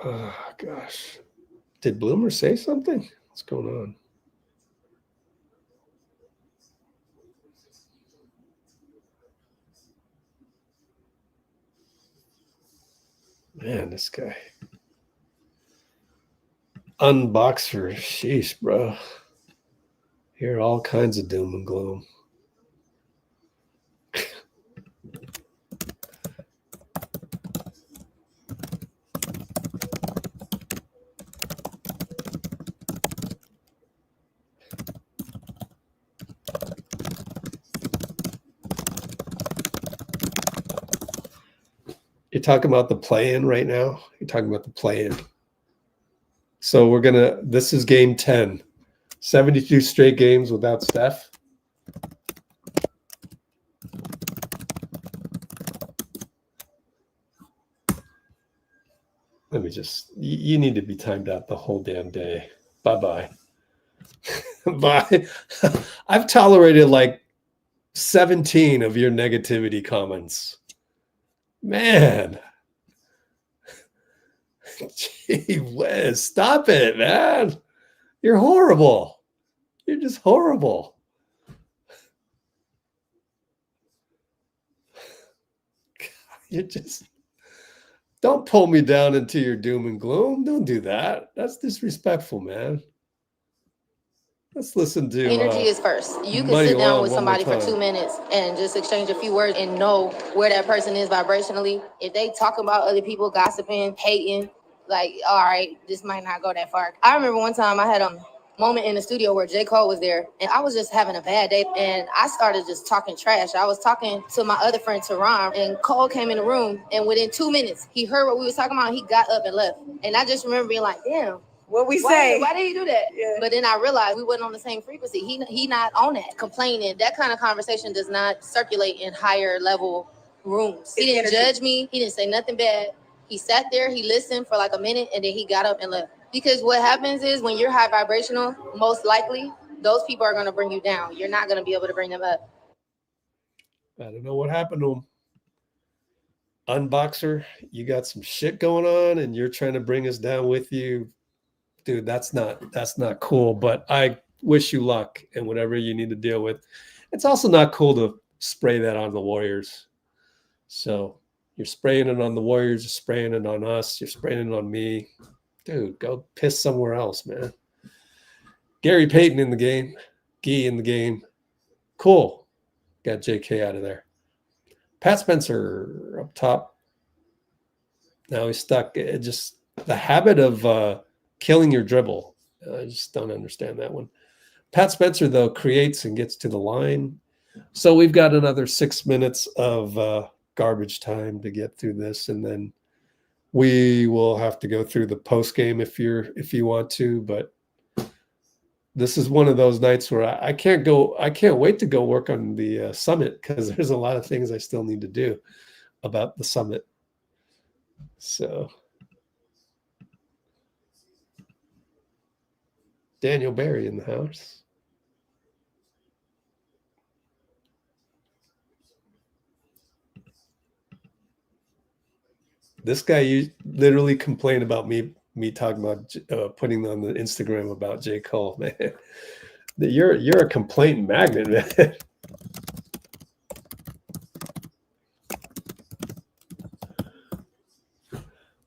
Oh, gosh. Did Bloomer say something? What's going on? Man, this guy. Unboxer. Sheesh, bro. Hear all kinds of doom and gloom. You're talking about the play-in right now? You're talking about the play-in. So this is game 10. 72 straight games without Steph. Let me you need to be timed out the whole damn day. Bye-bye. Bye. I've tolerated like 17 of your negativity comments. Man. Gee whiz, stop it, man. You're horrible. You're just horrible. You just don't pull me down into your doom and gloom. Don't do that. That's disrespectful, man. Let's listen to energy is first. You can sit down with somebody for 2 minutes and just exchange a few words and know where that person is vibrationally. If they talk about other people, gossiping, hating, like, all right, this might not go that far. I remember one time I had a moment in the studio where J. Cole was there and I was just having a bad day and I started just talking trash. I was talking to my other friend Teron and Cole came in the room and within 2 minutes he heard what we was talking about and he got up and left. And I just remember being like, damn, what we say? Why did he do that? Yeah. But then I realized we wasn't on the same frequency. He not on that. Complaining, that kind of conversation does not circulate in higher level rooms. He didn't judge me. He didn't say nothing bad. He sat there, he listened for like a minute, and then he got up and left. Because what happens is when you're high vibrational, most likely, those people are going to bring you down. You're not going to be able to bring them up. I don't know what happened to him. Unboxer, you got some shit going on, and you're trying to bring us down with you. Dude, that's not cool, but I wish you luck and whatever you need to deal with. It's also not cool to spray that on the Warriors. So you're spraying it on the Warriors, you're spraying it on us, you're spraying it on me. Dude, go piss somewhere else, man. Gary Payton in the game. Gee in the game. Cool. Got JK out of there. Pat Spencer up top. Now he's stuck. It just the habit of killing your dribble. I just don't understand that one. Pat Spencer, though, creates and gets to the line. So we've got another 6 minutes of garbage time to get through this. And then we will have to go through the post game if you want to. But this is one of those nights where I can't wait to go work on the summit because there's a lot of things I still need to do about the summit. So Daniel Barry in the house. This guy, you literally complained about me talking about putting on the Instagram about J. Cole, man. You're a complaint magnet, man.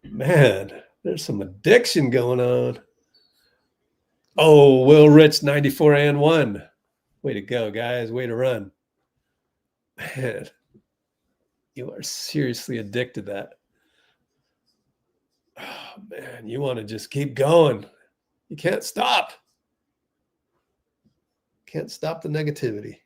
Man, there's some addiction going on. Oh, Will Rich, 94 and 1. Way to go, guys. Way to run. Man, you are seriously addicted to that. Oh, man, you want to just keep going. You can't stop. Can't stop the negativity.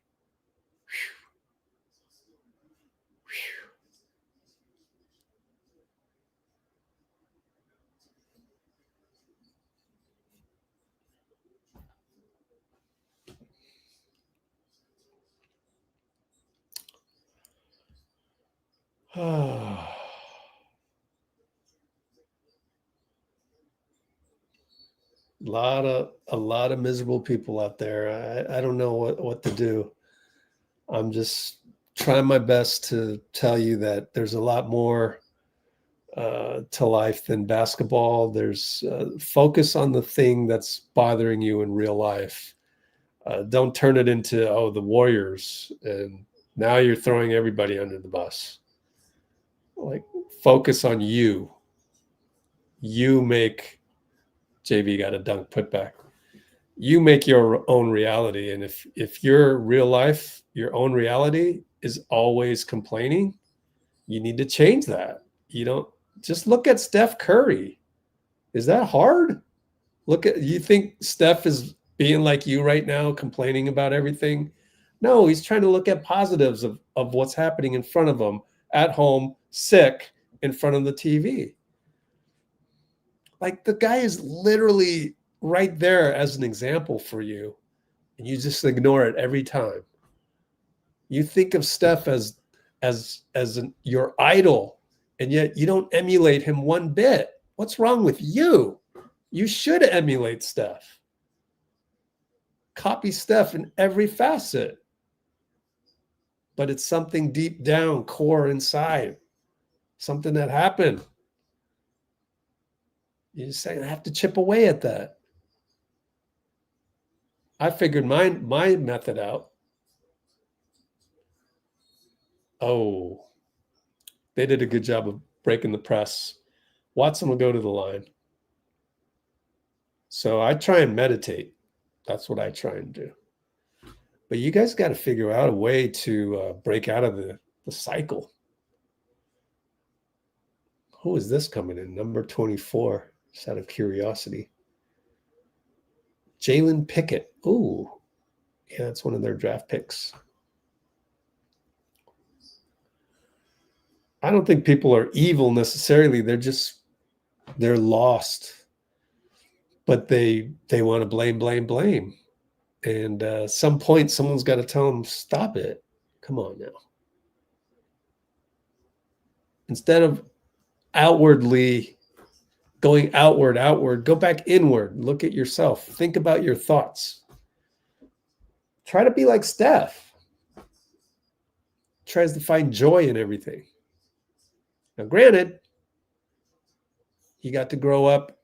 A lot of miserable people out there. I don't know what to do. I'm just trying my best to tell you that there's a lot more to life than basketball. There's focus on the thing that's bothering you in real life. Don't turn it into, the Warriors, and now you're throwing everybody under the bus. Like, focus on you. You make JV got a dunk put back. You make your own reality. And if your real life, your own reality is always complaining, you need to change that. You don't just look at Steph Curry. Is that hard? You think Steph is being like you right now, complaining about everything? No, he's trying to look at positives of what's happening in front of him at home, sick, in front of the TV. Like, the guy is literally right there as an example for you, and you just ignore it every time. You think of Steph as your idol, and yet you don't emulate him one bit. What's wrong with you? You should emulate Steph. Copy Steph in every facet. But it's something deep down, core inside. Something that happened. You just say, I have to chip away at that. I figured my method out. Oh, they did a good job of breaking the press. Watson will go to the line. So I try and meditate. That's what I try and do. But you guys got to figure out a way to break out of the cycle. Who is this coming in? Number 24, just out of curiosity. Jalen Pickett. Ooh, yeah, that's one of their draft picks. I don't think people are evil necessarily. They're lost. But they want to blame. And at some point, someone's got to tell them, stop it. Come on now. Instead of outwardly going outward, go back inward. Look at yourself. Think about your thoughts. Try to be like Steph. Tries to find joy in everything. Now, granted, he got to grow up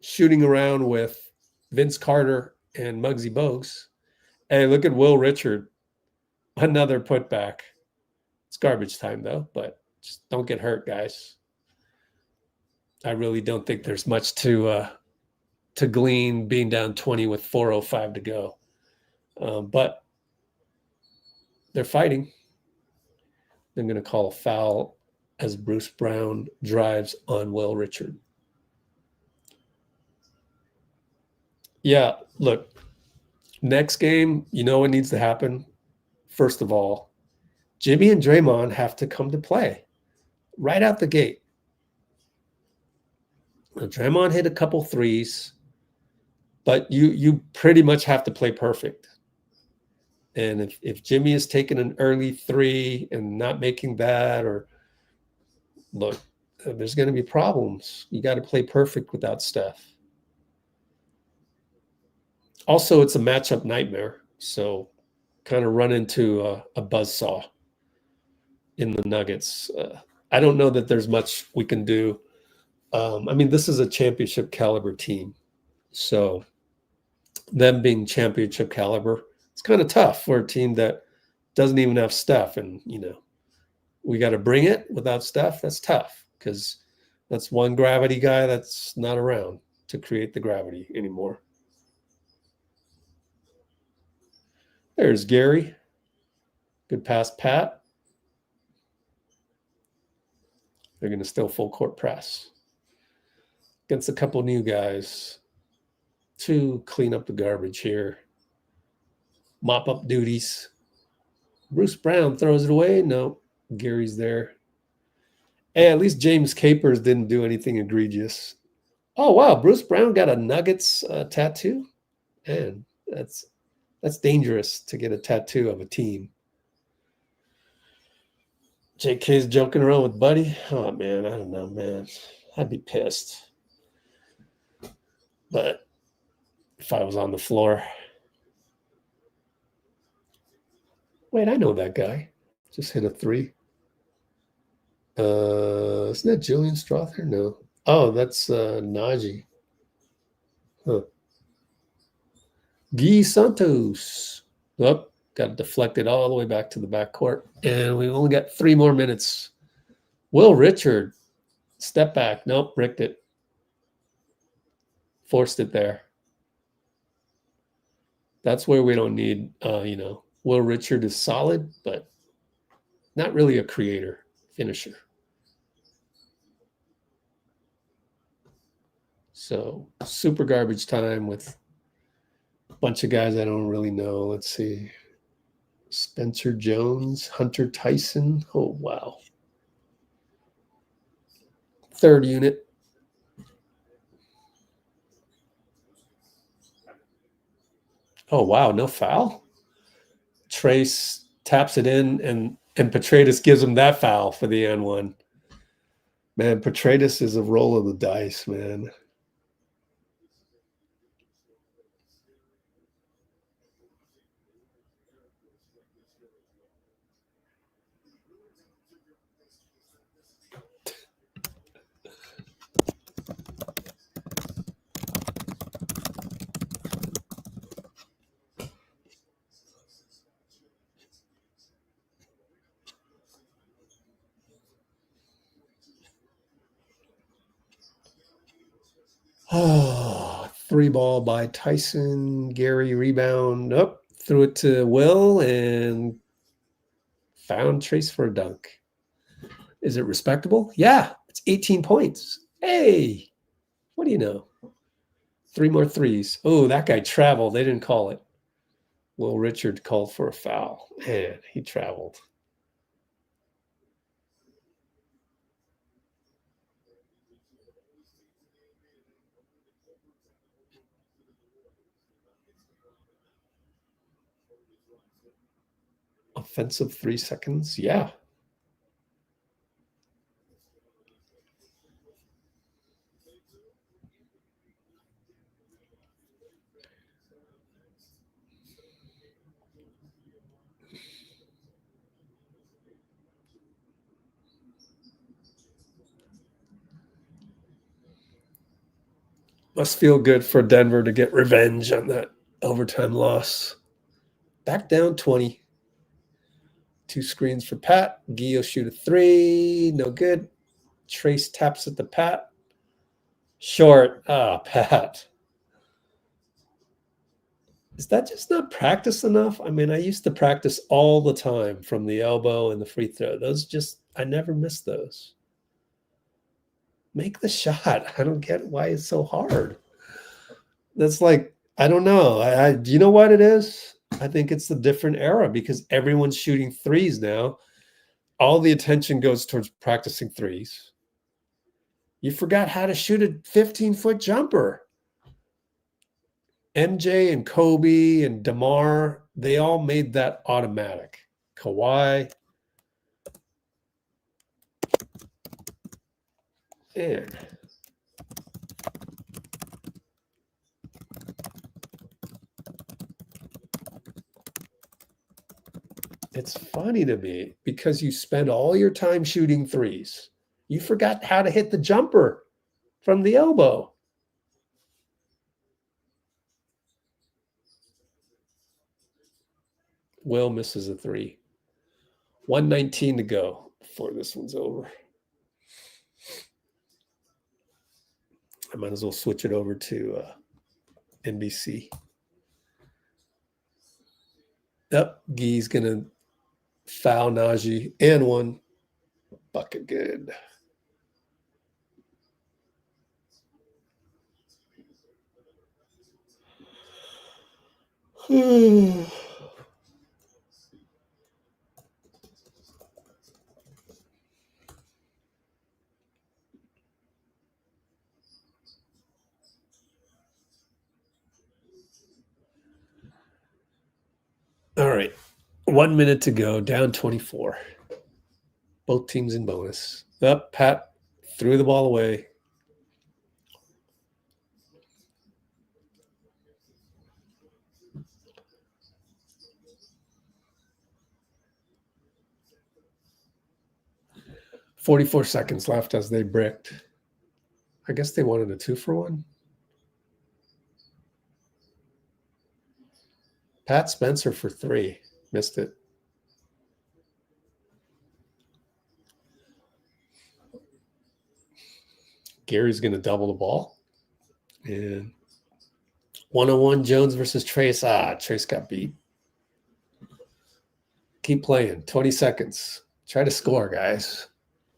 shooting around with Vince Carter and Muggsy Bogues. Hey, look at Will Richard. Another putback. It's garbage time, though, but just don't get hurt, guys. I really don't think there's much to glean being down 20 with 4:05 to go. But they're fighting. They're going to call a foul as Bruce Brown drives on Will Richard. Yeah, look, next game, you know what needs to happen? First of all, Jimmy and Draymond have to come to play right out the gate. Now, Draymond hit a couple threes, but you pretty much have to play perfect. And if Jimmy is taking an early three and not making that, or look, there's going to be problems. You got to play perfect without Steph. Also, it's a matchup nightmare. So kind of run into a buzzsaw in the Nuggets. I don't know that there's much we can do. I mean, this is a championship caliber team. So them being championship caliber, it's kind of tough for a team that doesn't even have Steph. And, we got to bring it without Steph. That's tough because that's one gravity guy that's not around. to create the gravity anymore. There's Gary. Good pass, Pat. They're going to still full court press against a couple new guys to clean up the garbage here. Mop up duties. Bruce Brown throws it away. No, Gary's there. Hey, at least James Capers didn't do anything egregious. Oh, wow. Bruce Brown got a Nuggets tattoo. Man, that's dangerous to get a tattoo of a team. JK's joking around with Buddy. Oh, man, I don't know, man. I'd be pissed. But if I was on the floor. Wait, I know that guy. Just hit a 3. Isn't that Julian Strother? No. Oh, that's Najee. Huh. Guy Santos. Oh, got deflected all the way back to the backcourt. And we've only got 3 more minutes. Will Richard. Step back. Nope, bricked it. Forced it there. That's where we don't need, Will Richard is solid, but not really a creator, finisher. So super garbage time with a bunch of guys I don't really know. Let's see. Spencer Jones, Hunter Tyson. Oh, wow. 3rd unit. Oh, wow. No foul. Trayce taps it in, and Petraitis gives him that foul for the N1. Man, Petraitis is a roll of the dice, man. Oh, 3 ball by Tyson. Gary rebound. Up. Threw it to Will and found Trayce for a dunk. Is it respectable? Yeah, it's 18 points. Hey, what do you know? 3 more threes. Oh, that guy traveled. They didn't call it. Will Richard called for a foul. Man, he traveled. Offensive 3 seconds. Yeah. Must feel good for Denver to get revenge on that overtime loss. Back down 20. 2 screens for Pat. Gio shoot a 3. No good. Trayce taps at the Pat. Short. Pat. Is that just not practice enough? I mean, I used to practice all the time from the elbow and the free throw. I never missed those. Make the shot. I don't get why it's so hard. That's like, I don't know. Do you know what it is? I think it's the different era because everyone's shooting threes now. All the attention goes towards practicing threes. You forgot how to shoot a 15-foot jumper. MJ and Kobe and DeMar, they all made that automatic. Kawhi. Man. It's funny to me because you spend all your time shooting threes. You forgot how to hit the jumper from the elbow. Will misses a 3. 1:19 to go before this one's over. I might as well switch it over to NBC. Yep, Guy's going to foul Najee and one. Bucket good. All right. 1 minute to go, down 24. Both teams in bonus. Up, Pat threw the ball away. "44 seconds left as they bricked." I guess they wanted a 2-for-1. Pat Spencer for 3. Missed it. Gary's going to double the ball. And 101 Jones versus Trayce. Trayce got beat. Keep playing. 20 seconds. Try to score, guys.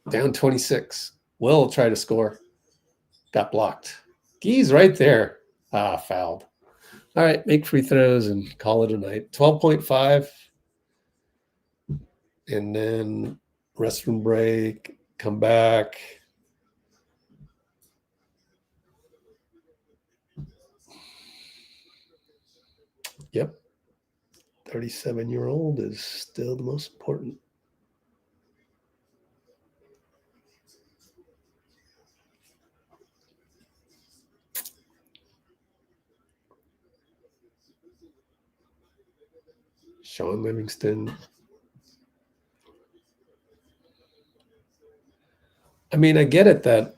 Down 26. Will try to score. Got blocked. Guy's right there. Fouled. All right, make free throws and call it a night. 12.5. And then restroom break. Come back. Yep. 37-year-old is still the most important. Sean Livingston. I mean, I get it that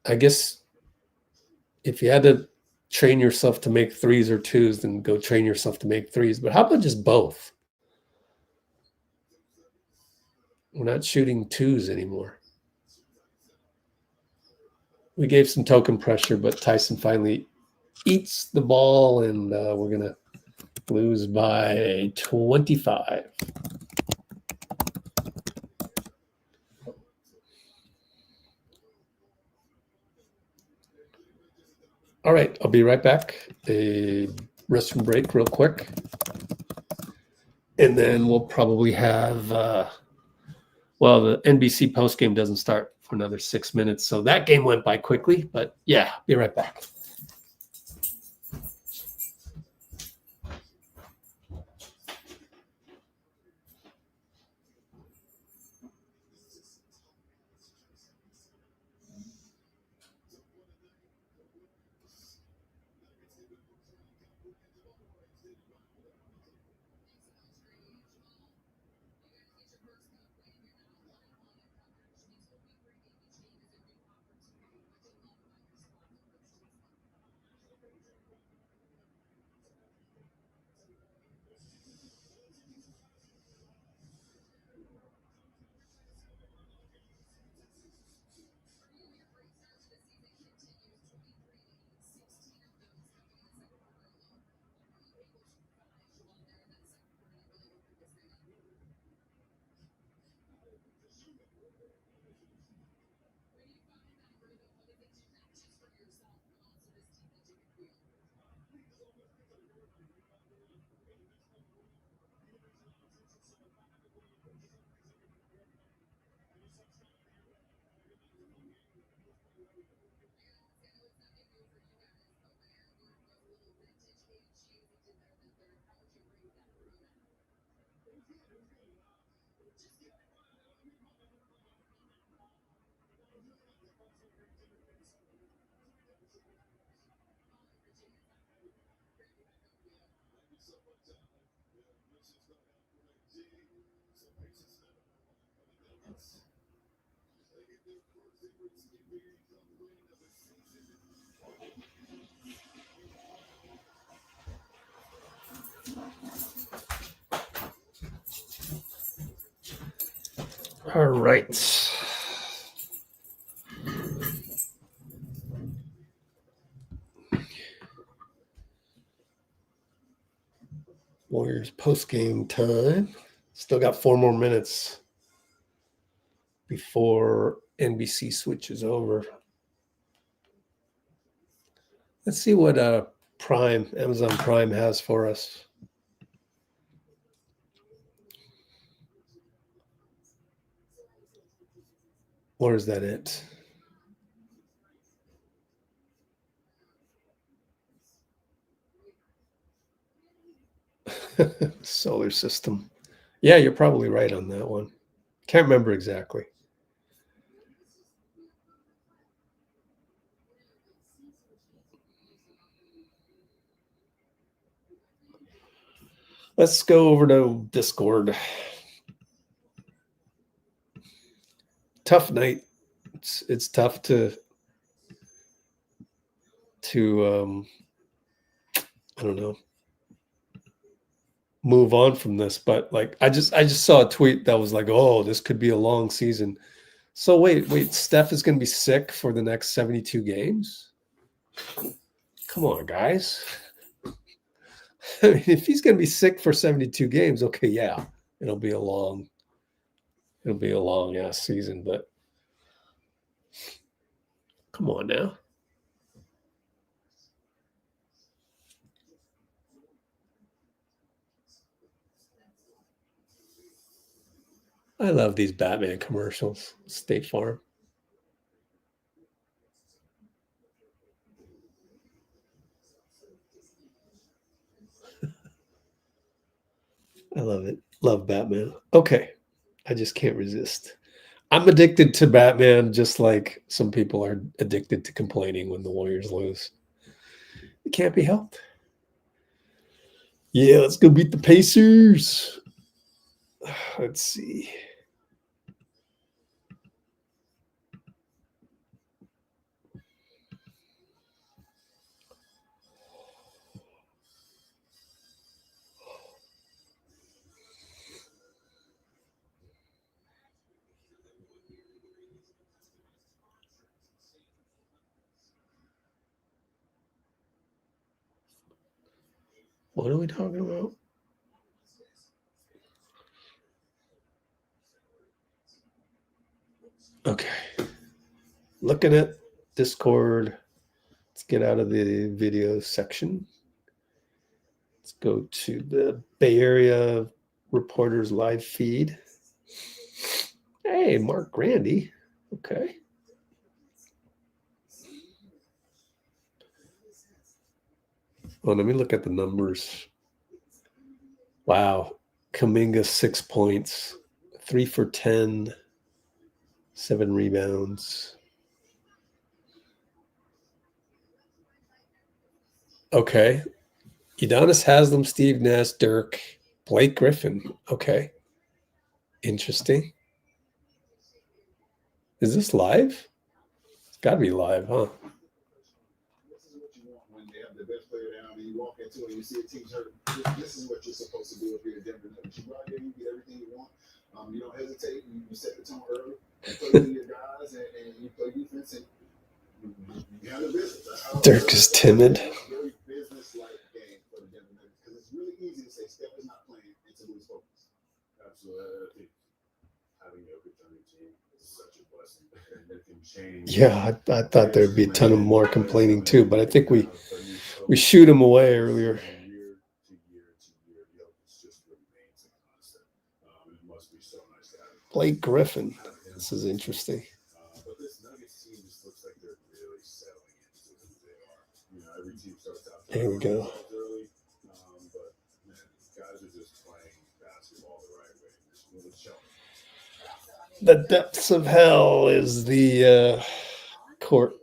I guess if you had to train yourself to make threes or twos, then go train yourself to make threes. But how about just both? We're not shooting twos anymore. We gave some token pressure, but Tyson finally eats the ball, and we're going to lose by 25. All right, I'll be right back. A restroom break real quick. And then we'll probably have, the NBC postgame doesn't start for another 6 minutes. So that game went by quickly, but yeah, be right back. All right. post-game time. Still got 4 more minutes before NBC switches over. Let's see what Amazon Prime has for us. Or is that it? Solar system. Yeah, you're probably right on that one. Can't remember exactly. Let's go over to Discord. Tough night. It's tough to I don't know, move on from this, but like I just saw a tweet that was like, oh, this could be a long season. So wait, Steph is going to be sick for the next 72 games? Come on, guys. I mean, if he's going to be sick for 72 games, okay, yeah, it'll be a long ass season, but come on now. I love these Batman commercials, State Farm. I love it. Love Batman. Okay. I just can't resist. I'm addicted to Batman just like some people are addicted to complaining when the Warriors lose. It can't be helped. Yeah, let's go beat the Pacers. Let's see. What are we talking about? Okay. Looking at Discord. Let's get out of the video section. Let's go to the Bay Area Reporters live feed. Hey, Mark Grandy. Okay. Oh, let me look at the numbers. Wow. Kuminga, 6 points, 3 for 10, 7 rebounds. Okay. Udonis Haslam, Steve Nash, Dirk, Blake Griffin. Okay. Interesting. Is this live? It's got to be live, huh? You walk into it and you see a team's hurt. This is what you're supposed to do if you're a Denver Nuggets. You go out there, you get everything you want. You don't hesitate. You set the tone early. You play with your guys and you play defense and you handle business. Dirk is timid. Very business-like game for the Denver Nuggets because it's really easy to say Steph is not playing and to lose focus. Absolutely. I think having Jokic on your team is such a blessing. It can change. Yeah, I thought there'd be a ton of more complaining too, but I think we shoot him away earlier. Blake Griffin. This is interesting. But this Nuggets team just looks like they're really settling into who they are. You know, every team starts out Here we go. early, but man, guys are just playing basketball the right way. Just really showing. The depths of hell is the court.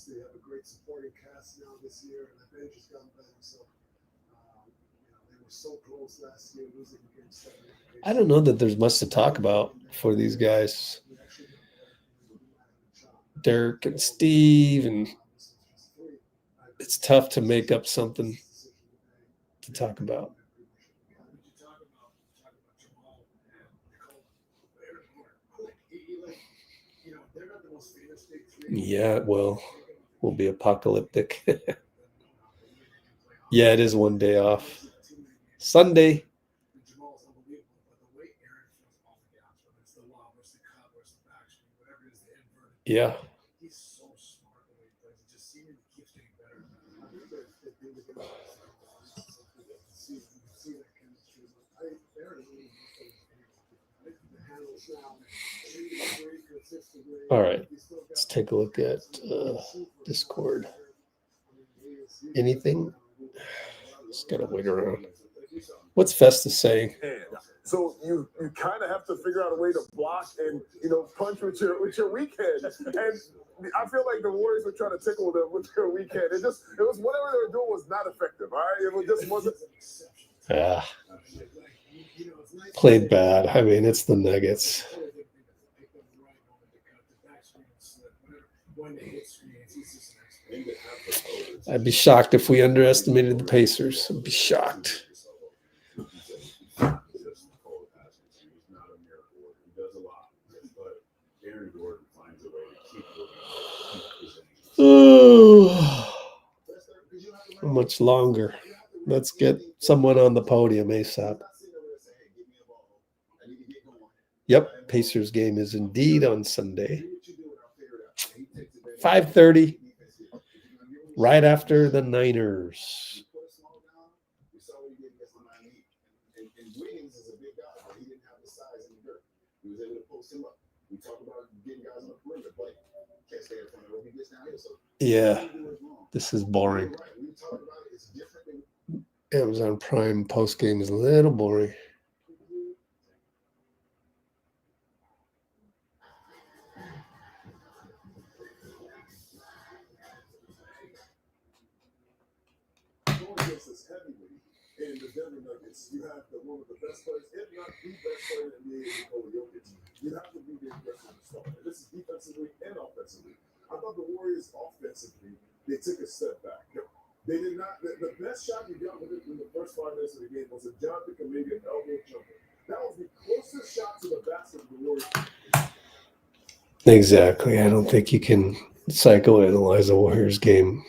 They have a great supporting cast now this year, and the bench has gotten better. So, they were so close last year, losing game 7. I don't know that there's much to talk about for these guys. Dirk and Steve, and it's tough to make up something to talk about. Yeah, it will be apocalyptic. Yeah, it is one day off. Sunday. Yeah. All right, let's take a look at Discord. Anything? Just gotta wait around. What's Festus saying? So you kind of have to figure out a way to block and punch with your weak hand. And I feel like the Warriors were trying to tickle them with their weak hand. It was whatever they were doing was not effective. All right, it just wasn't. Yeah, played bad. I mean, it's the Nuggets. I'd be shocked if we underestimated the Pacers. I'd be shocked. How much longer? Let's get someone on the podium ASAP. Yep, Pacers game is indeed on Sunday. 5:30, right after the Niners. Yeah, this is boring. Amazon Prime post game is a little boring. In the Denver Nuggets, you have one of the best players, if not the best player in the NBA, Nikola Jokic. You have to be the aggressive start. This is defensively and offensively. I thought the Warriors offensively, they took a step back. They did not. The best shot you got within the first 5 minutes of the game was a Jonathan Kuminga elbow jumper. That was the closest shot to the basket of the Warriors. Exactly. I don't think you can psychoanalyze the Warriors game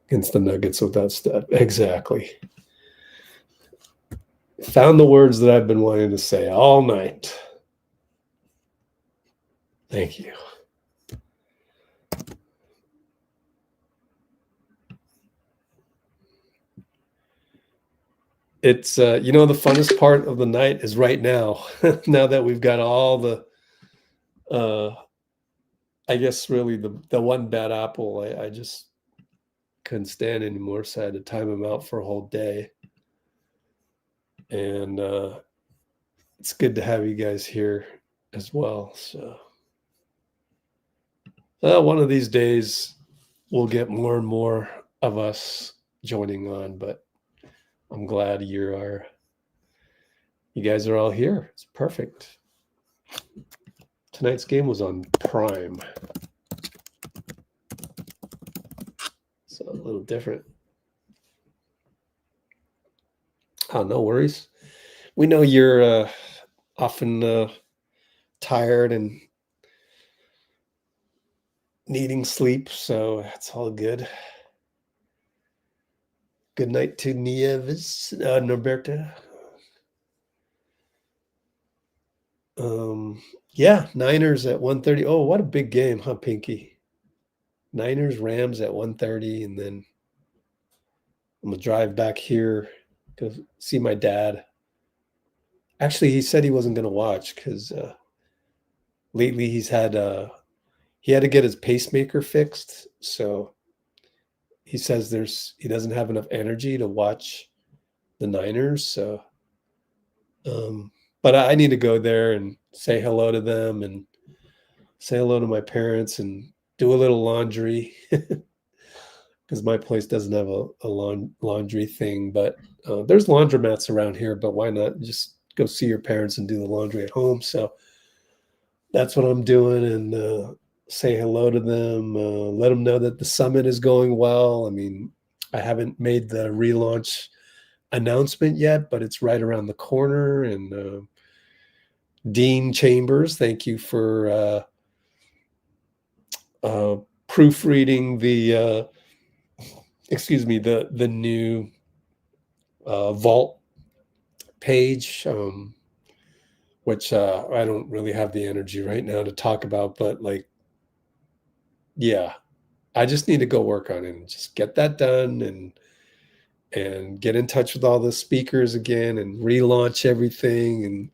against the Nuggets without Steph. Exactly. Found the words that I've been wanting to say all night. Thank you. It's, the funnest part of the night is right now, now that we've got all the, I guess really the one bad apple, I just couldn't stand anymore. So I had to time him out for a whole day. And it's good to have you guys here as well. So one of these days we'll get more and more of us joining on, but I'm glad you guys are all here. It's perfect. Tonight's game was on Prime. So a little different. Oh, no worries. We know you're often tired and needing sleep, so that's all good. Good night to Nieves, Norberta. Yeah, Niners at 1:30. Oh, what a big game, huh, Pinky? Niners, Rams at 1:30, and then I'm going to drive back here to see my dad. Actually, he said he wasn't going to watch because lately he had to get his pacemaker fixed, so he says he doesn't have enough energy to watch the Niners. So, but I need to go there and say hello to them and say hello to my parents and do a little laundry because my place doesn't have a laundry thing. But there's laundromats around here. But why not just go see your parents and do the laundry at home? So that's what I'm doing, and say hello to them, let them know that the summit is going well. I mean, I haven't made the relaunch announcement yet, but it's right around the corner. And Dean Chambers, thank you for proofreading the the new vault page, which I don't really have the energy right now to talk about, but like, yeah, I just need to go work on it and just get that done and get in touch with all the speakers again and relaunch everything. And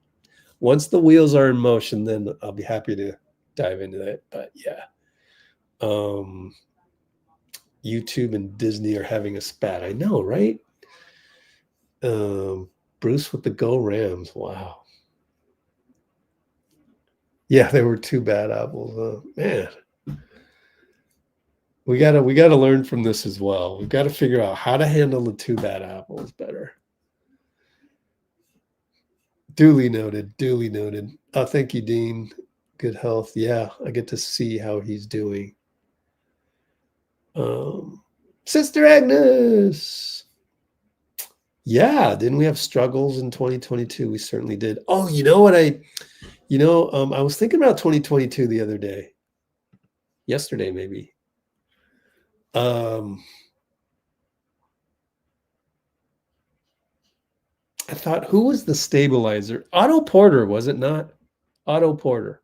once the wheels are in motion, then I'll be happy to dive into that. But yeah, YouTube and Disney are having a spat. I know, right? Bruce with the Go Rams. Wow. Yeah, there were 2 bad apples. Man, we gotta learn from this as well. We've got to figure out how to handle the 2 bad apples better. Duly noted. Duly noted. Thank you, Dean. Good health. Yeah, I get to see how he's doing. Sister Agnes. Yeah, didn't we have struggles in 2022? We certainly did. Oh, you know what? I was thinking about 2022 the other day. Yesterday, maybe. I thought, who was the stabilizer? Otto Porter, was it not? Otto Porter.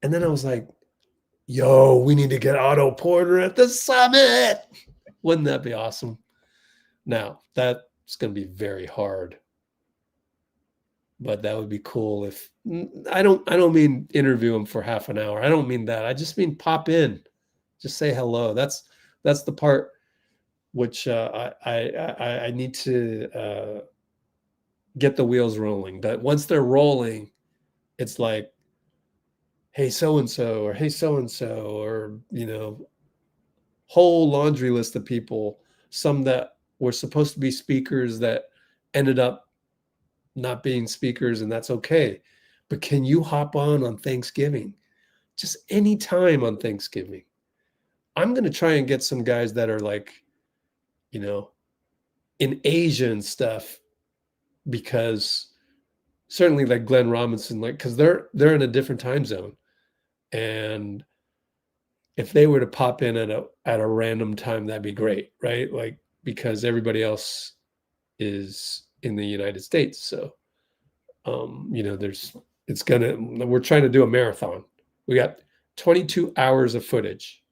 And then I was like, yo, we need to get Otto Porter at the summit. Wouldn't that be awesome? Now, that's going to be very hard. But that would be cool if I don't mean interview him for half an hour. I don't mean that. I just mean pop in. Just say hello. That's the part which I need to get the wheels rolling. But once they're rolling, it's like, hey, so-and-so, or hey, so-and-so, or, whole laundry list of people, some that were supposed to be speakers that ended up not being speakers, and that's okay. But can you hop on Thanksgiving? Just any time on Thanksgiving. I'm going to try and get some guys that are like, in Asia and stuff, because certainly like Glenn Robinson, because they're in a different time zone. And if they were to pop in at a random time, that'd be great, right? Like, because everybody else is in the United States. So, we're trying to do a marathon. We got 22 hours of footage.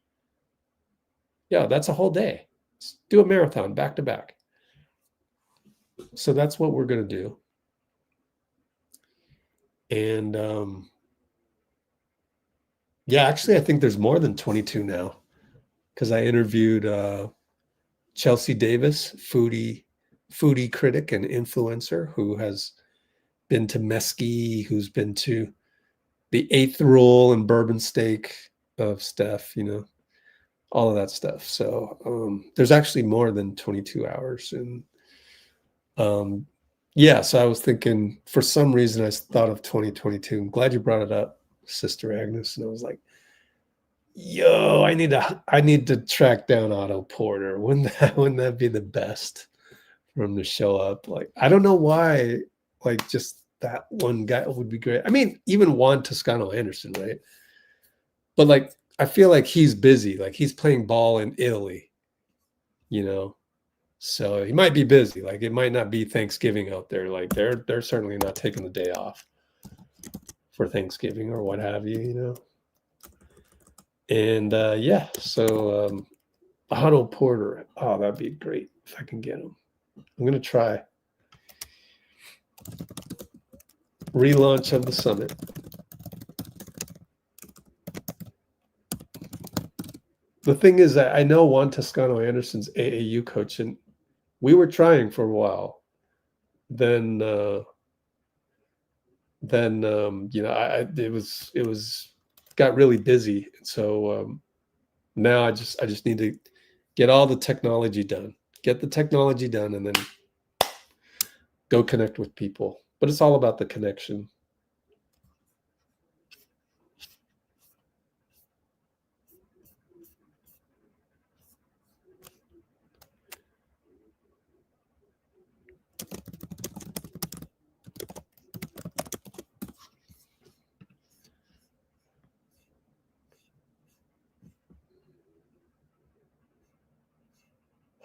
Yeah, that's a whole day. Let's do a marathon back to back. So that's what we're going to do. And actually, I think there's more than 22 now, because I interviewed Chelsea Davis, foodie critic and influencer, who has been to Mesquite, who's been to the 8th Rule and Bourbon Steak of Steph, all of that stuff. So there's actually more than 22 hours. And so I was thinking, for some reason, I thought of 2022. I'm glad you brought it up, Sister Agnes. And I was like, yo, I need to track down Otto Porter. Wouldn't that be the best for him to show up? Like, I don't know why, like, just that one guy would be great. I mean, even Juan Toscano-Anderson, right? But like, I feel like he's busy. Like, he's playing ball in Italy, so he might be busy. Like, it might not be Thanksgiving out there. Like, they're certainly not taking the day off for Thanksgiving or what have you, And so Otto Porter. Oh, that'd be great if I can get him. I'm gonna try. Relaunch of the summit. The thing is that I know Juan Toscano-Anderson's AAU coach, and we were trying for a while. Then it was got really busy. So now I just need to get all the technology done. Get the technology done, and then go connect with people. But it's all about the connection.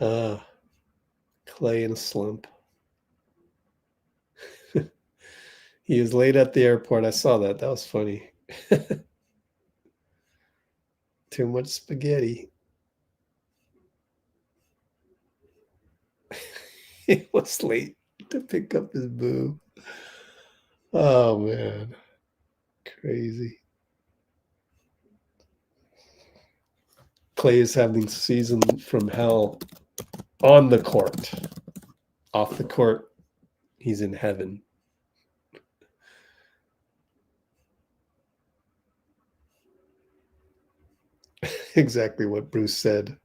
Klay in a slump. He is late at the airport. I saw that. That was funny. Too much spaghetti. He was late to pick up his boo. Oh, man. Crazy. Klay is having season from hell on the court. Off the court, he's in heaven. Exactly what Bruce said.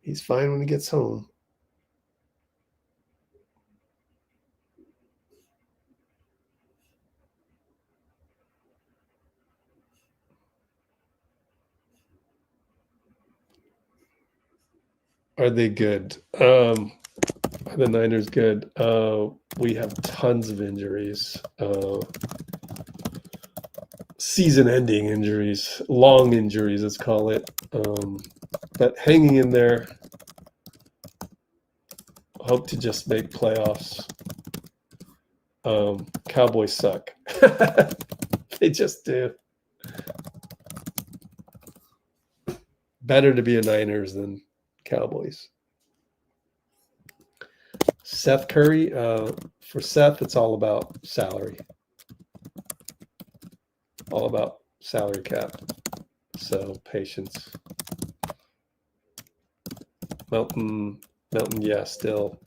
He's fine when he gets home. Are they good? Are the Niners good? We have tons of injuries. Season-ending injuries, long injuries, let's call it. But hanging in there. Hope to just make playoffs. Cowboys suck. They just do. Better to be a Niners than Cowboys. Seth Curry. For Seth, it's all about salary. All about salary cap. So patience. Melton, yeah, still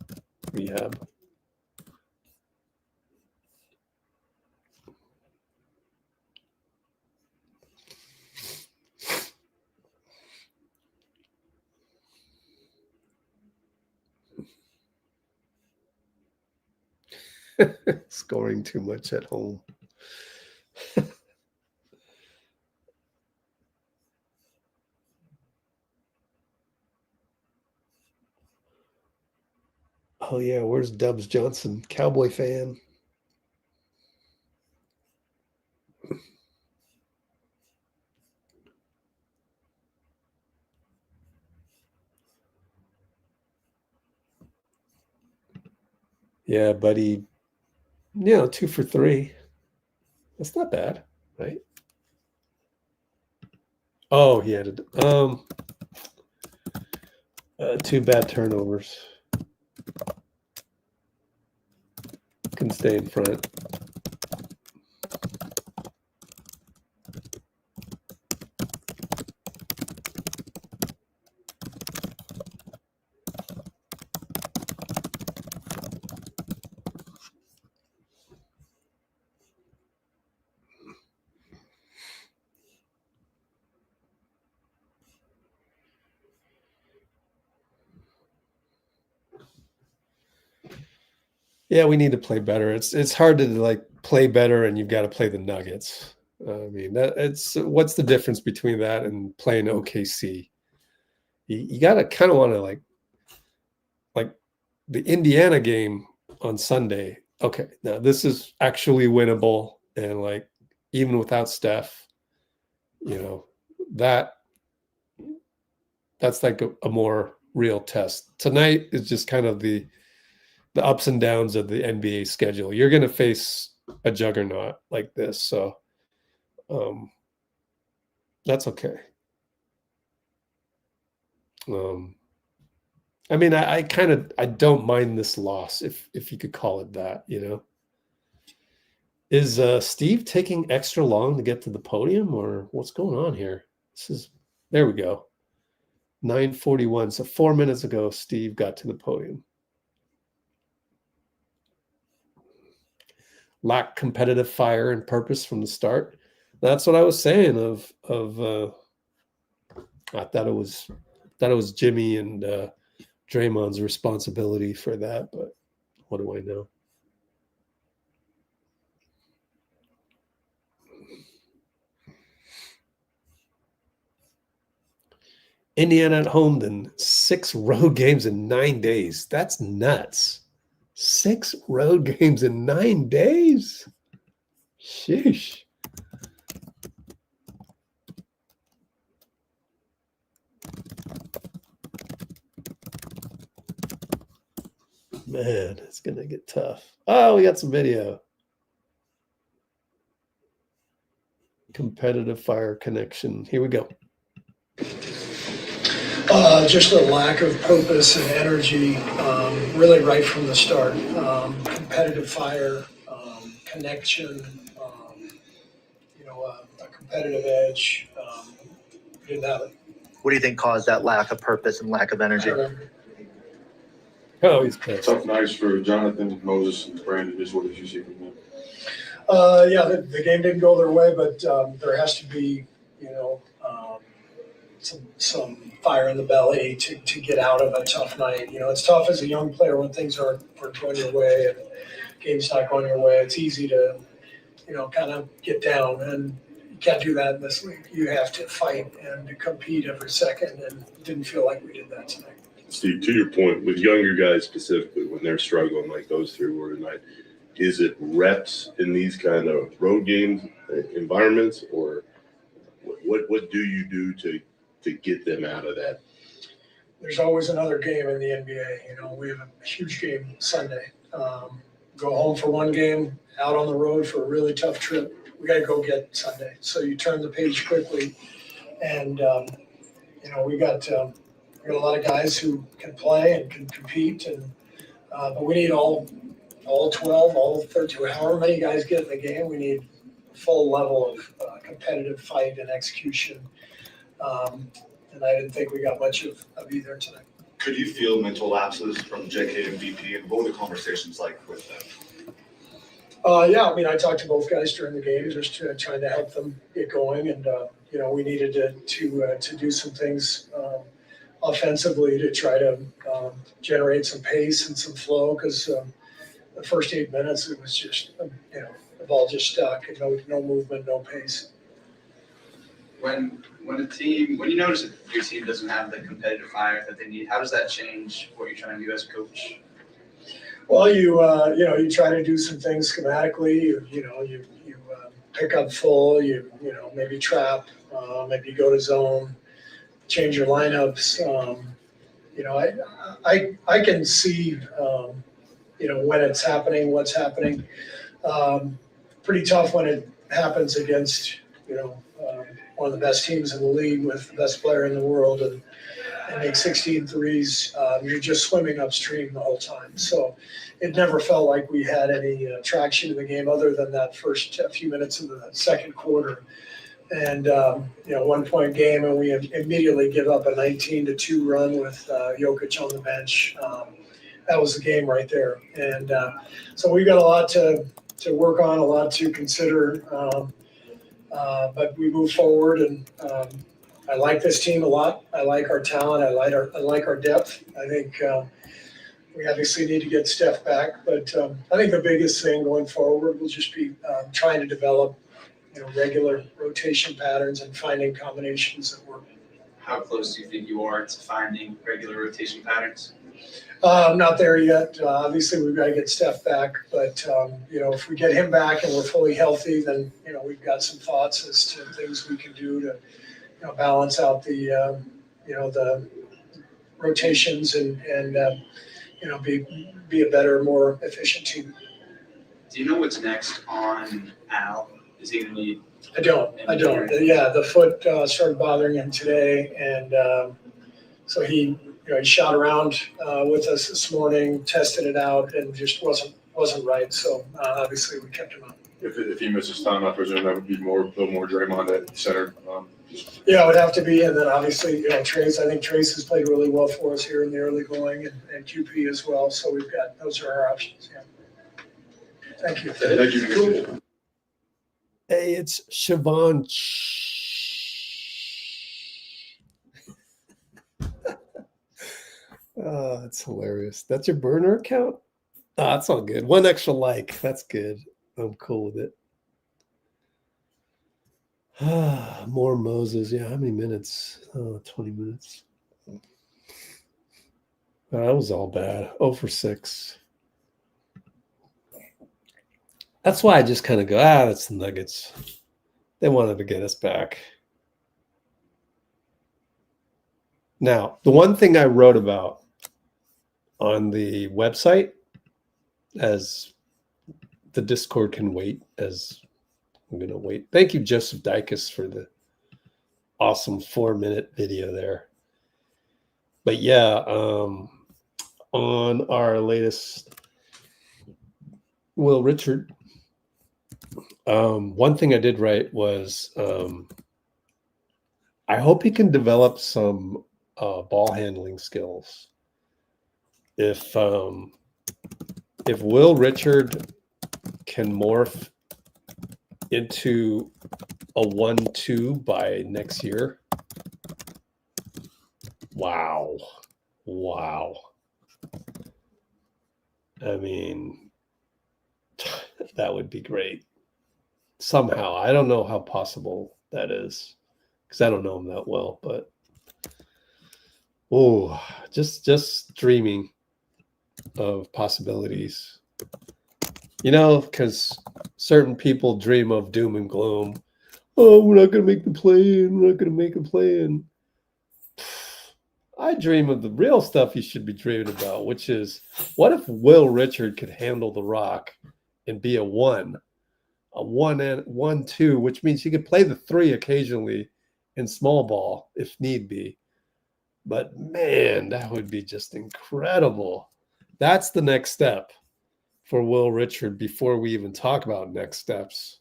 rehab. Scoring too much at home. Oh, yeah, where's Dubs Johnson? Cowboy fan. Yeah, buddy. 2 for 3. That's not bad, right? Oh, he had 2 bad turnovers. Can stay in front. Yeah, we need to play better. It's hard to play better, and you've got to play the Nuggets. I mean, what's the difference between that and playing OKC? You got to kind of want to like the Indiana game on Sunday. Okay, now this is actually winnable, and even without Steph, that's like a more real test. Tonight is just kind of the ups and downs of the NBA schedule. You're going to face a juggernaut like this, so that's okay. I mean, I don't mind this loss, if you could call it that. Is Steve taking extra long to get to the podium, or what's going on here? There we go. 9:41. So 4 minutes ago, Steve got to the podium. Lack competitive fire and purpose from the start. That's what I was saying of I thought it was Jimmy and Draymond's responsibility for that, but what do I know? Indiana at home, then 6 road games in 9 days. That's nuts. 6 road games in 9 days? Sheesh. man, it's going to get tough. Oh, we got some video. Competitive fire connection. Here we go. Just a lack of purpose and energy, really right from the start. Competitive fire, connection, a competitive edge. We didn't have it. What do you think caused that lack of purpose and lack of energy? Oh, he's pissed. Tough nights for Jonathan, Moses, and Brandon. Just what did you see from them? Yeah, the game didn't go their way, but there has to be, some fire in the belly to get out of a tough night. It's tough as a young player when things aren't going your way and game's not going your way. It's easy to, kind of get down, and you can't do that in this league. You have to fight and to compete every second, and it didn't feel like we did that tonight. Steve, to your point, with younger guys specifically, when they're struggling like those three were tonight, is it reps in these kind of road games environments, or what do you do to get them out of that? There's always another game in the NBA. We have a huge game Sunday. Go home for one game, out on the road for a really tough trip. We got to go get Sunday. So you turn the page quickly, and we got a lot of guys who can play and can compete, and but we need all 12, all 13, however many guys get in the game. We need a full level of competitive fight and execution. And I didn't think we got much of either tonight. Could you feel mental lapses from JK and VP, and what were the conversations like with them? Yeah, I talked to both guys during the game, just trying to help them get going, and we needed to do some things offensively to try to generate some pace and some flow, because the first 8 minutes it was just the ball just stuck and no movement, no pace. When you notice that your team doesn't have the competitive fire that they need, how does that change what you're trying to do as a coach? Well, you try to do some things schematically. You pick up full. Maybe trap. Maybe go to zone. Change your lineups. I can see when it's happening, what's happening. Pretty tough when it happens against one of the best teams in the league with the best player in the world, and make 16 threes. You're just swimming upstream the whole time. So it never felt like we had any traction in the game other than that first few minutes of the second quarter. And, 1 point game, and we immediately give up a 19-2 run with Jokic on the bench. That was the game right there. And so we've got a lot to work on, a lot to consider. But we move forward, and I like this team a lot. I like our talent. I like our depth. I think we obviously need to get Steph back, but I think the biggest thing going forward will just be trying to develop, regular rotation patterns and finding combinations that work. How close do you think you are to finding regular rotation patterns? Not there yet. Obviously, we've got to get Steph back, but if we get him back and we're fully healthy, then we've got some thoughts as to things we can do to balance out the the rotations and be a better, more efficient team. Do you know what's next on Al? Is he going to need? I don't. Yeah, the foot started bothering him today, and so he shot around with us this morning, tested it out, and just wasn't right. So obviously we kept him up. If he misses time, I presume that would be a little more Draymond at center. Yeah, it would have to be, and then obviously trayce. I think trayce has played really well for us here in the early going, and QP as well. So we've got those are our options. Yeah. Thank you. Thank you. Cool. Hey, it's Siobhan. Oh, that's hilarious. That's your burner account? Oh, that's all good. One extra like. That's good. I'm cool with it. More Moses. Yeah, how many minutes? 20 minutes. That was all bad. 0 for 6. That's why I just kind of go, that's the Nuggets. They wanted to get us back. Now, the one thing I wrote about on the website as the Discord can wait, as I'm going to wait. Thank you, Joseph Dicus, for the awesome 4-minute video there. But yeah, on our latest Will Richard, one thing I did right was I hope he can develop some ball handling skills. If Will Richard can morph into a 1-2 by next year, wow. I mean, that would be great. Somehow, I don't know how possible that is, because I don't know him that well, but just dreaming of possibilities. You know, because certain people dream of doom and gloom. Oh, we're not going to make the play-in. We're not going to make a play-in. I dream of the real stuff you should be dreaming about, which is, what if Will Richard could handle the rock and be a 1-2, which means he could play the 3 occasionally in small ball if need be. But man, that would be just incredible. That's the next step for Will Richard before we even talk about next steps.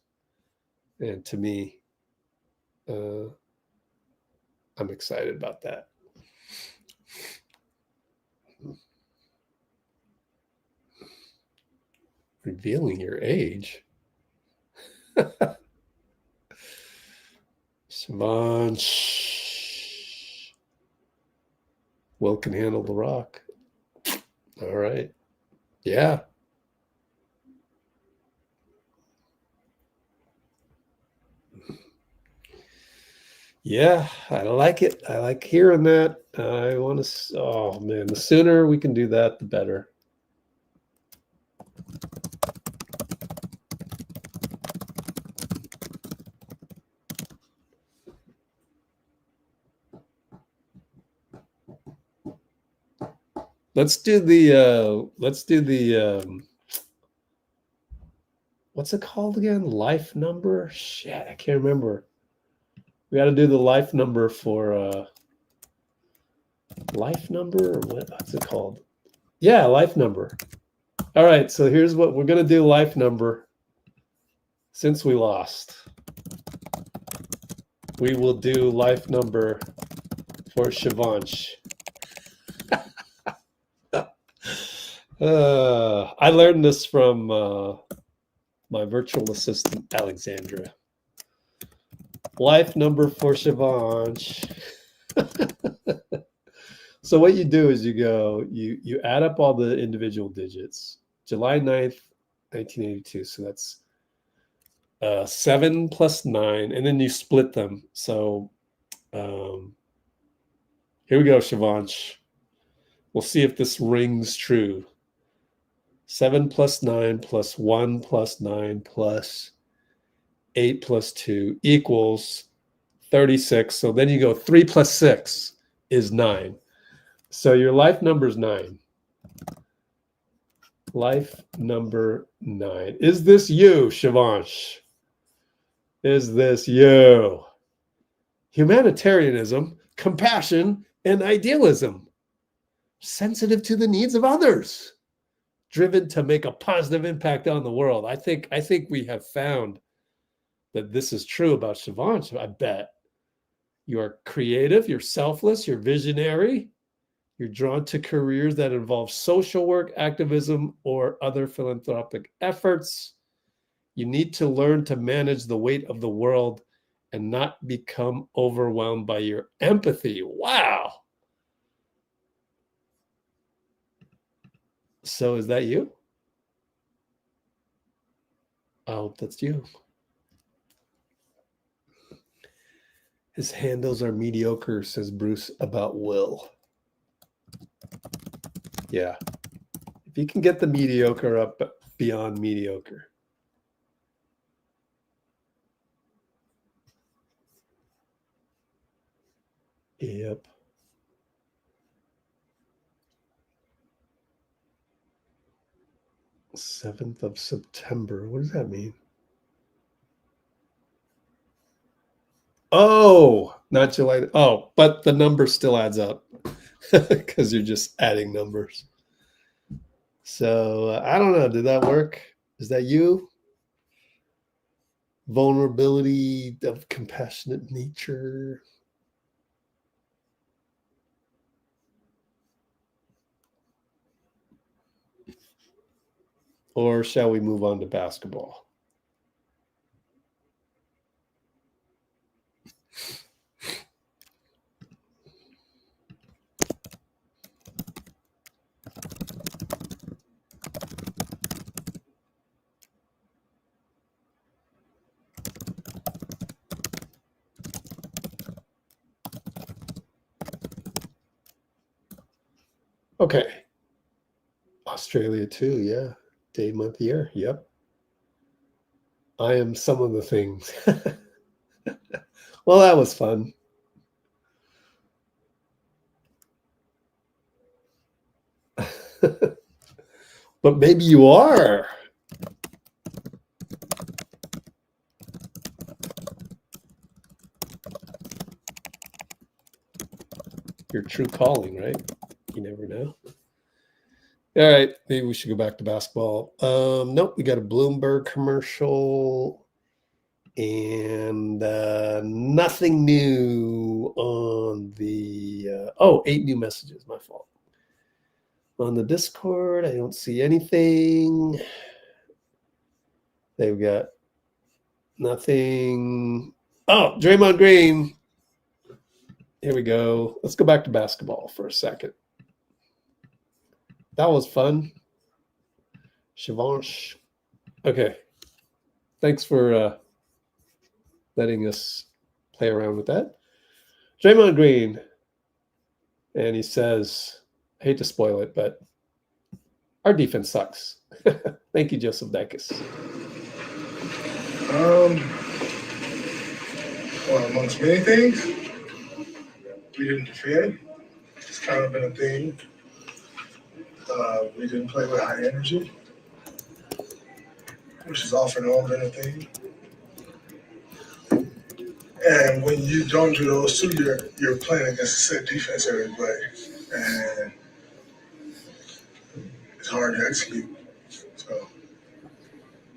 And to me, I'm excited about that. Revealing your age. Savant. Will can handle the rock. All right. Yeah. Yeah, I like it. I like hearing that. I want to, oh man, the sooner we can do that, the better. Let's do the what's it called again? Life number? Shit, I can't remember. We got to do the life number for life number, or what's it called? Yeah, life number. All right, so here's what we're going to do. Life number. Since we lost, we will do life number for Shivansh. I learned this from my virtual assistant, Alexandra. Life number for Shivansh. So what you do is you add up all the individual digits. July 9th, 1982. So that's 7 plus 9, and then you split them. So here we go, Shivansh. We'll see if this rings true. 7 plus 9 plus 1 plus 9 plus 8 plus 2 equals 36. So then you go 3 plus 6 is 9. So your life number is 9. Life number 9. Is this you, Shivansh? Is this you? Humanitarianism, compassion, and idealism. Sensitive to the needs of others. Driven to make a positive impact on the world. I think we have found that this is true about Shivansh. I bet. You're creative, you're selfless, you're visionary. You're drawn to careers that involve social work, activism, or other philanthropic efforts. You need to learn to manage the weight of the world and not become overwhelmed by your empathy. Wow. So is that you? I hope that's you. His handles are mediocre, says Bruce about Will. Yeah. If you can get the mediocre up beyond mediocre. Yep. 7th of September. What does that mean? Oh, not July. Oh, but the number still adds up because you're just adding numbers. So I don't know. Did that work? Is that you? Vulnerability of compassionate nature. Or shall we move on to basketball? Okay. Australia too, yeah. Day, month, year. Yep. I am some of the things. Well, that was fun. But maybe you are. Your true calling, right? You never know. All right, maybe we should go back to basketball. Nope, we got a Bloomberg commercial and nothing new on the 8 new messages. My fault. On the Discord, I don't see anything. They've got nothing. Oh, Draymond Green. Here we go. Let's go back to basketball for a second. That was fun. Shivansh. Okay. Thanks for letting us play around with that. Draymond Green. And he says, I hate to spoil it, but our defense sucks. Thank you, Joseph Dykes. Well, amongst many things, we didn't defend. It's kind of been a thing. We didn't play with high energy, which has off and on been a thing. And when you don't do those two, you're playing against a set defense every play, and it's hard to execute. So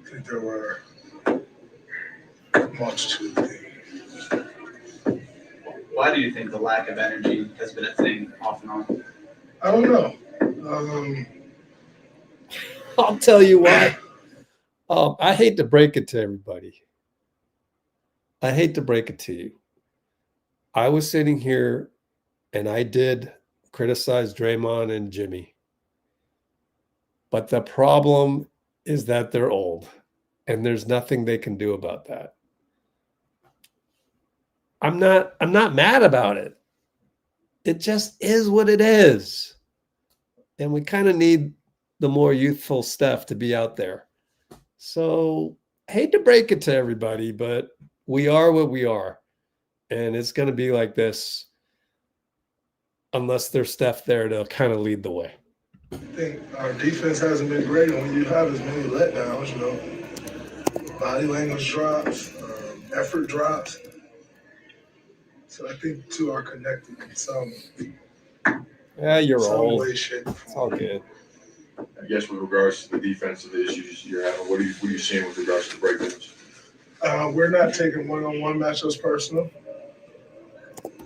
I think there were a multitude of things. Why do you think the lack of energy has been a thing off and on? I don't know. I'll tell you why. I hate to break it to everybody. I hate to break it to you. I was sitting here and I did criticize Draymond and Jimmy. But the problem is that they're old and there's nothing they can do about that. I'm not mad about it. It just is what it is. And we kind of need the more youthful Steph to be out there. So I hate to break it to everybody, but we are what we are. And it's going to be like this unless there's Steph there to kind of lead the way. I think our defense hasn't been great. And when you have as many letdowns, body language drops, effort drops. So I think two are connected in some. Yeah, you're old. Way, shape, or form. It's all good. I guess with regards to the defensive issues you're having, what are you seeing with regards to the breakdowns? We're not taking one-on-one matchups personal.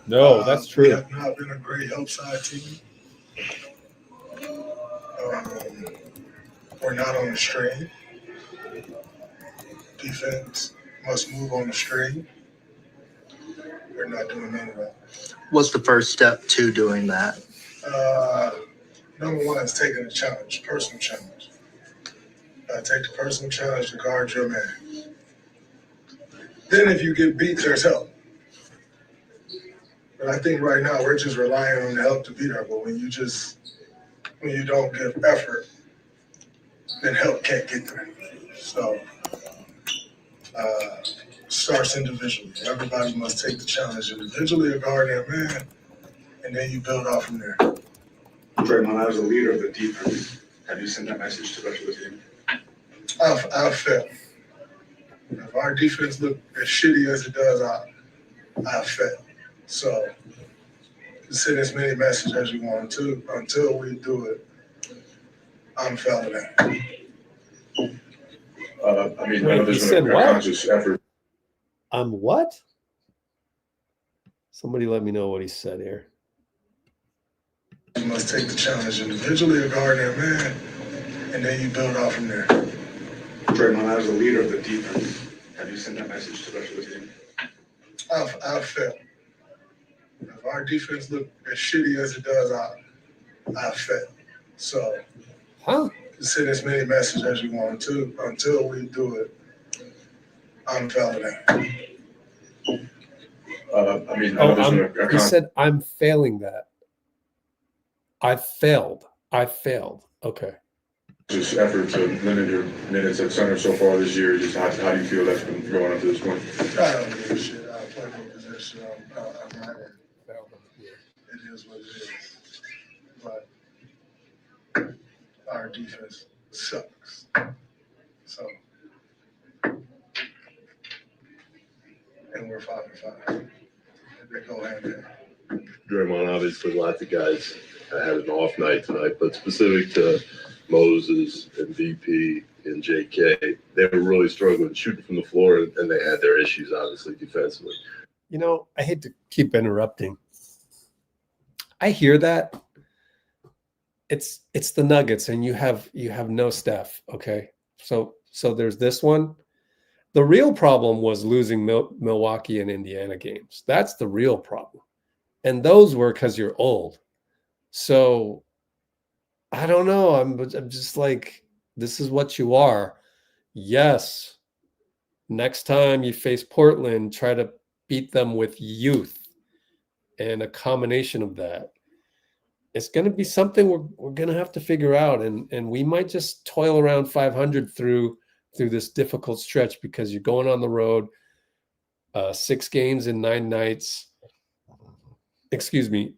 No, that's true. We have not been a great help side team. We're not on the string. Defense must move on the string. We're not doing none of that. What's the first step to doing that? Number one is taking a challenge, personal challenge. Take the personal challenge to guard your man. Then if you get beat, there's help. But I think right now we're just relying on the help to beat her. But when you don't give effort, then help can't get there. So starts individually. Everybody must take the challenge individually to guard their man, and then you build off from there. Draymond, as a leader of the defense, have you sent that message to the rest of the team? I fail. If our defense look as shitty as it does, I fail. So send as many messages as you want to until we do it. I'm failing that. I mean, Wait, I know you there's said been a what? conscious effort. I'm what? Somebody let me know what he said here. You must take the challenge individually or guard that man, and then you build out from there. Draymond, as the leader of the defense, have you sent that message to the rest of the team? I fail. If our defense look as shitty as it does, I fail. So send as many messages as you want to until we do it. I'm failing that. I mean, I know there's been He said, I'm failing that. I failed. Okay. Just effort to limit your minutes at center so far this year. Just how do you feel that's been going up to this point? I don't give a shit. I play no position. I'm not in. It is what it is. But our defense sucks. So, and we're 5-5. They go hand in hand. Draymond, obviously, lots of guys had an off night tonight, but specific to Moses and VP and JK, they were really struggling shooting from the floor, and they had their issues, obviously, defensively. You know, I hate to keep interrupting. I hear that. It's the Nuggets, and you have no Steph. Okay, so there's this one. The real problem was losing Milwaukee and Indiana games. That's the real problem, and those were because you're old. So I don't know. I'm just like, this is what you are. Yes. Next time you face Portland, try to beat them with youth and a combination of that. It's going to be something we're going to have to figure out, and we might just toil around 500 through this difficult stretch because you're going on the road, 6 games in 9 nights. Excuse me.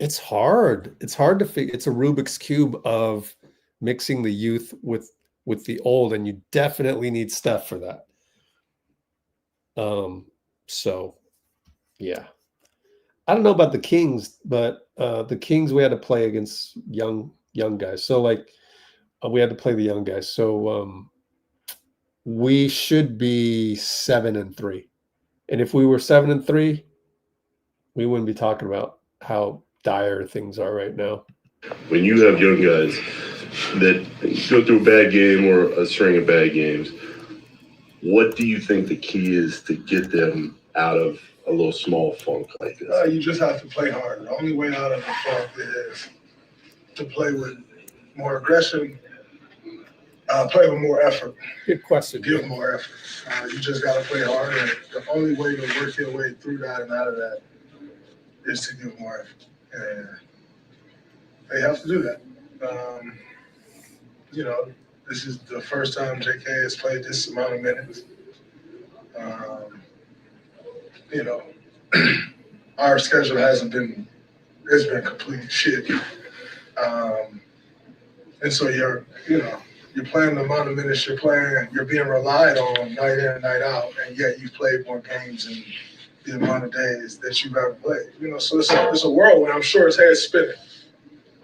It's hard. It's hard to figure. It's a Rubik's Cube of mixing the youth with the old, and you definitely need Steph for that. So yeah. I don't know about the Kings, but the Kings, we had to play against young guys. So like we had to play the young guys. So we should be 7-3. And if we were 7-3, we wouldn't be talking about how dire things are right now. When you have young guys that go through a bad game or a string of bad games, what do you think the key is to get them out of a little small funk like this? You just have to play harder. The only way out of the funk is to play with more aggression, play with more effort. Good question. Give more effort. You just got to play harder. The only way to work your way through that and out of that is to give more effort. And they have to do that. This is the first time JK has played this amount of minutes. Our schedule it's been complete shit. And so you're playing the amount of minutes you're playing, you're being relied on night in and night out, and yet you've played more games in the amount of days that you've ever played. So it's a whirlwind. I'm sure his head's spinning.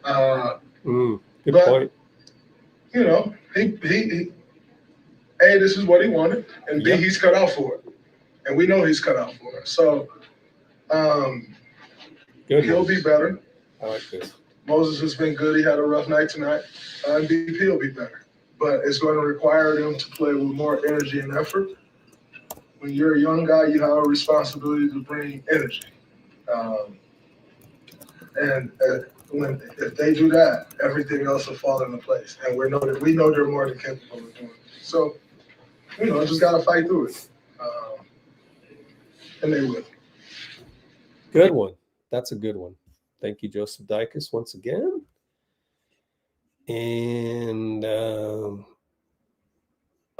Good point. He A, this is what he wanted, and B, he's cut out for it. And we know he's cut out for it. So he'll be better. I like this. Moses has been good. He had a rough night tonight. And BP will be better. But it's going to require them to play with more energy and effort. When you're a young guy, you have a responsibility to bring energy. If they do that, everything else will fall into place. And we know they're more than capable of doing it. So, just got to fight through it. And they will. Good one. That's a good one. Thank you, Joseph Dicus, once again. And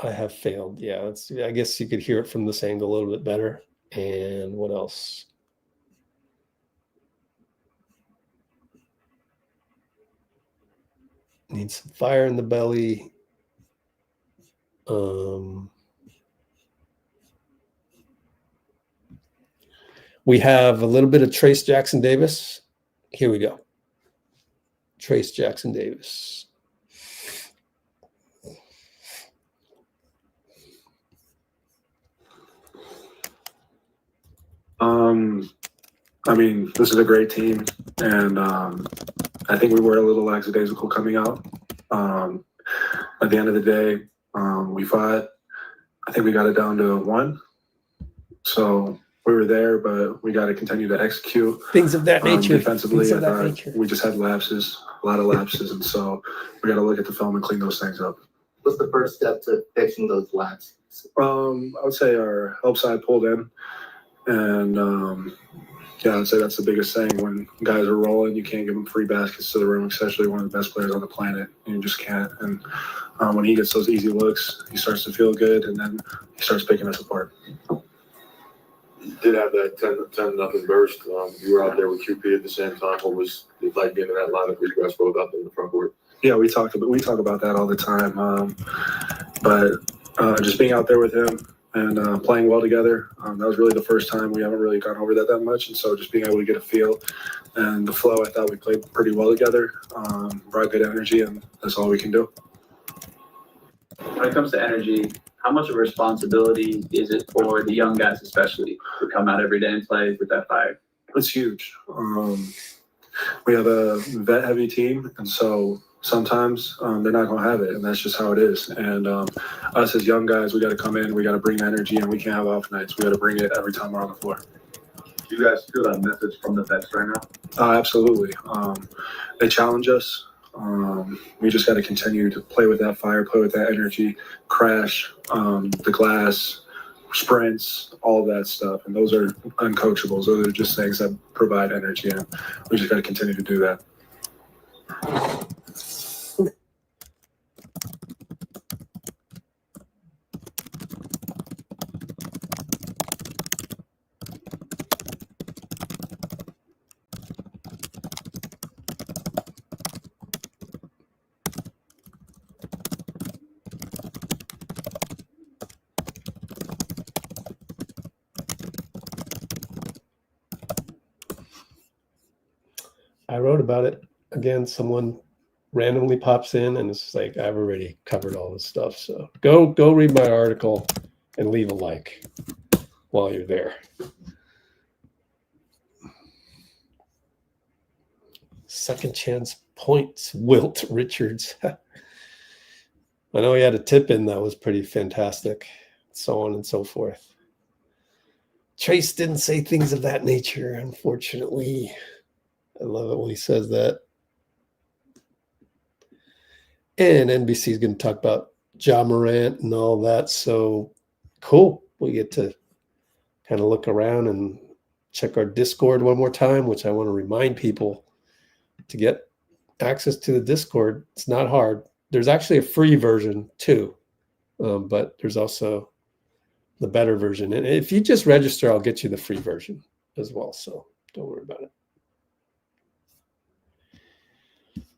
I have failed. Yeah, I guess you could hear it from this angle a little bit better. And what else? Need some fire in the belly. We have a little bit of Trayce Jackson Davis. Here we go. Trayce Jackson Davis. I mean, this is a great team, and I think we were a little lackadaisical coming out. At the end of the day, we fought. I think we got it down to 1. So we were there, but we got to continue to execute. Things of that nature. Defensively, I thought we just had lapses, a lot of lapses, and so we got to look at the film and clean those things up. What's the first step to fixing those lapses? I would say our help side pulled in, and yeah, I'd say that's the biggest thing. When guys are rolling, you can't give them free baskets to the rim, especially one of the best players on the planet. You just can't. And when he gets those easy looks, he starts to feel good, and then he starts picking us apart. You did have that 10-0 burst. You were out there with QP at the same time. What was it like being in that lineup where you guys both out there in the front court? Yeah, we talk about that all the time. But just being out there with him and playing well together, that was really the first time. We haven't really gone over that much, and so just being able to get a feel and the flow, I thought we played pretty well together, brought good energy, and that's all we can do. When it comes to energy, how much of a responsibility is it for the young guys especially to come out every day and play with that fire? It's huge. We have a vet-heavy team, and so sometimes they're not going to have it, and that's just how it is. And us as young guys, we got to come in, we got to bring the energy, and we can't have off nights. We got to bring it every time we're on the floor. Do you guys feel that message from the vets right now? Absolutely. They challenge us. We just got to continue to play with that fire, play with that energy, crash, the glass, sprints, all that stuff. And those are uncoachables. Those are just things that provide energy, and we just got to continue to do that. I wrote about it. Again, someone randomly pops in and it's like, I've already covered all this stuff. So go read my article and leave a like while you're there. Second chance points, Wilt Richards. I know he had a tip in that was pretty fantastic, so on and so forth. Trayce didn't say things of that nature, unfortunately. I love it when he says that. And NBC is going to talk about Ja Morant and all that. So cool. We get to kind of look around and check our Discord one more time, which I want to remind people to get access to the Discord. It's not hard. There's actually a free version too, but there's also the better version. And if you just register, I'll get you the free version as well. So don't worry about it.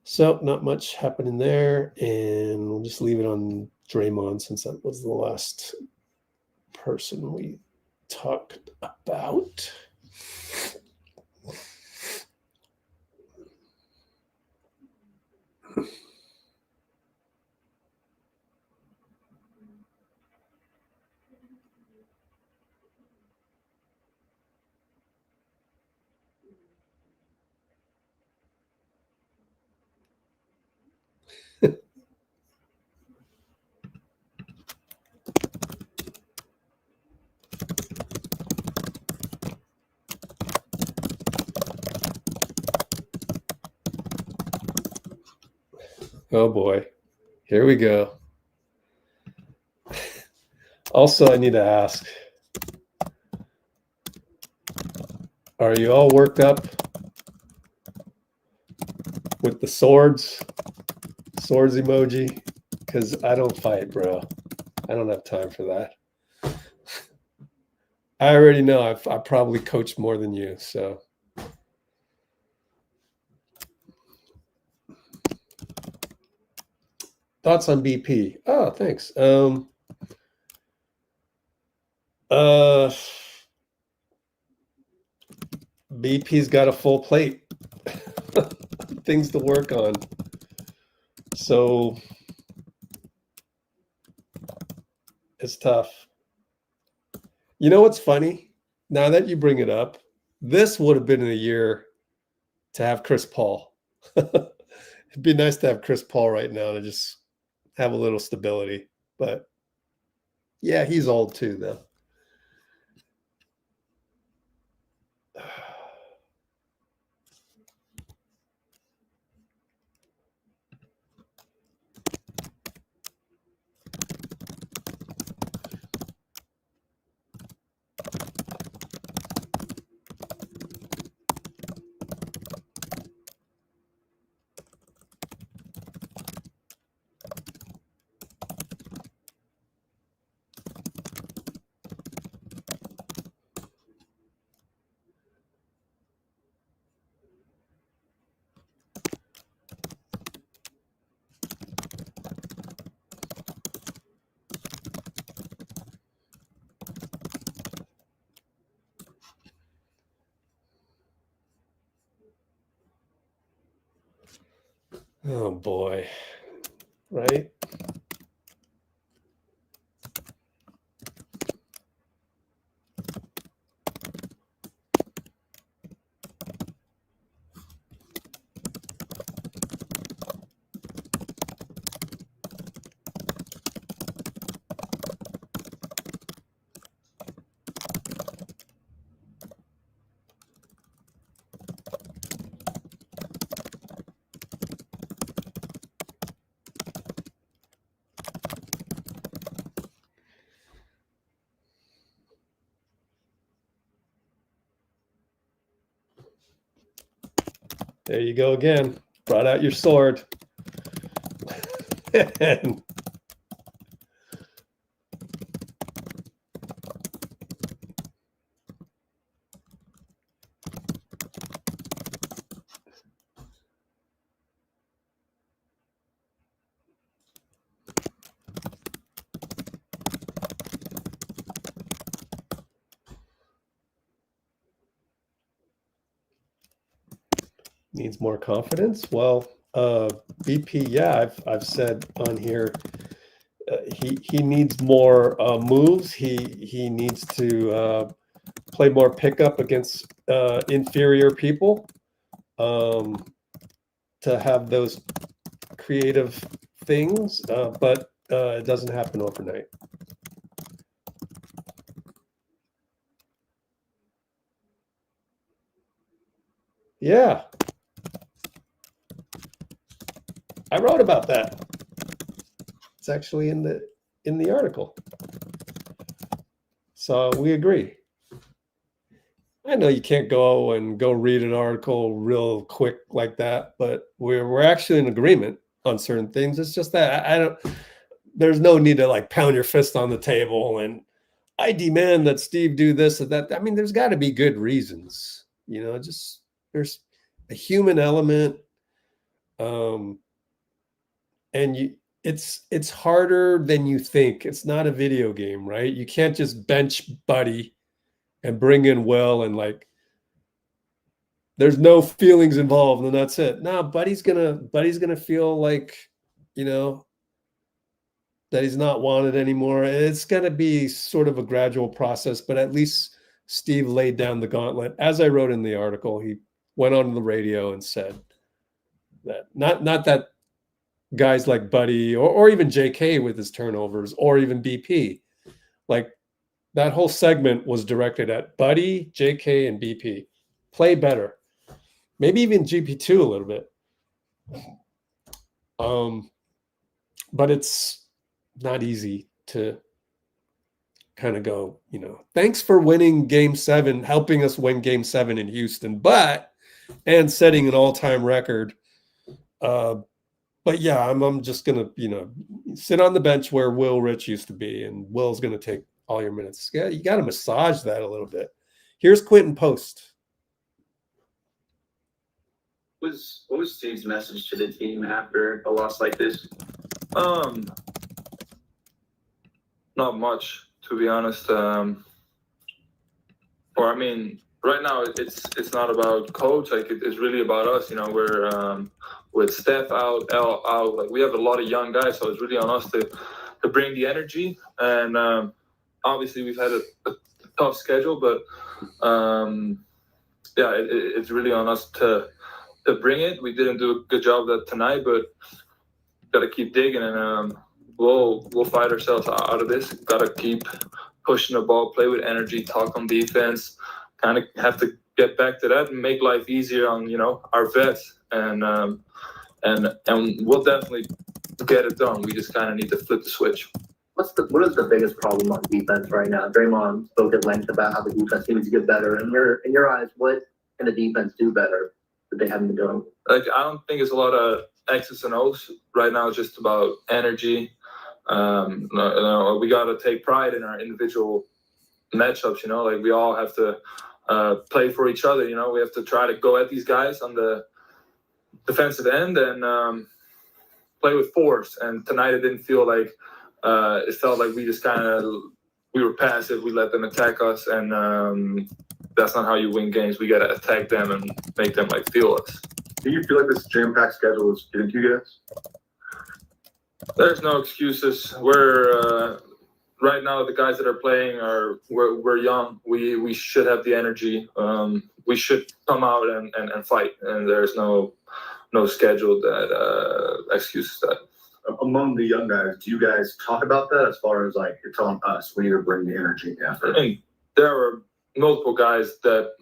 So not much happening there, and we'll just leave it on Draymond since that was the last person we talked about. Oh boy, here we go. Also, I need to ask, are you all worked up with the swords emoji? Because I don't fight, bro. I don't have time for that. I already know I probably coached more than you, so. Thoughts on BP? Oh, thanks. BP's got a full plate. Things to work on. So it's tough. You know what's funny? Now that you bring it up, this would have been a year to have Chris Paul. It'd be nice to have Chris Paul right now to just have a little stability. But yeah, he's old too, though. Oh boy, right? There you go again. Brought out your sword. And needs more confidence. Well, BP, yeah, I've said on here, he needs more moves. He needs to play more pickup against inferior people, to have those creative things, but it doesn't happen overnight. Yeah, I wrote about that. It's actually in the article. So we agree. I know you can't go read an article real quick like that, but we're actually in agreement on certain things. It's just that I don't. There's no need to like pound your fist on the table and I demand that Steve do this or that. I mean, there's got to be good reasons, you know. Just there's a human element, and it's harder than you think. It's not a video game, right? You can't just bench Buddy and bring in Will and like there's no feelings involved and that's it. No, Buddy's gonna feel like, you know, that he's not wanted anymore. It's gonna be sort of a gradual process, but at least Steve laid down the gauntlet. As I wrote in the article, he went on the radio and said that not that guys like Buddy or even JK with his turnovers or even BP, like that whole segment was directed at Buddy, JK, and BP. Play better. Maybe even GP2 a little bit. But it's not easy to kind of go, you know, thanks for winning Game 7, helping us win Game 7 in Houston, and setting an all-time record. But yeah, I'm just going to, you know, sit on the bench where Will Rich used to be, and Will's going to take all your minutes. Yeah, you got to massage that a little bit. Here's Quentin Post. What was Steve's message to the team after a loss like this? Not much, to be honest. Or I mean, right now it's not about coach. Like it's really about us. You know, we're with Steph out, L out. Like we have a lot of young guys, so it's really on us to bring the energy. And obviously we've had a tough schedule, but yeah, it's really on us to bring it. We didn't do a good job of that tonight, but got to keep digging, and we'll fight ourselves out of this. Got to keep pushing the ball, play with energy, talk on defense. Kind of have to get back to that and make life easier on our vets, and we'll definitely get it done. We just kind of need to flip the switch. What is the biggest problem on defense right now? Draymond spoke at length about how the defense needs to get better. In your eyes, what can the defense do better that they haven't been doing? Like I don't think it's a lot of X's and O's right now. It's just about energy. We got to take pride in our individual matchups. Like we all have to play for each other. We have to try to go at these guys on the defensive end and play with force. And tonight it didn't feel like it felt like we just we were passive. We let them attack us, and that's not how you win games. We got to attack them and make them feel us. Do you feel like this jam-packed schedule is getting to you guys? There's no excuses. We're right now the guys that are playing we're young. We should have the energy. We should come out and fight. And there's no schedule that excuses that. Among the young guys, do you guys talk about that as far as you're telling us we need to bring the energy effort? I mean, there were multiple guys that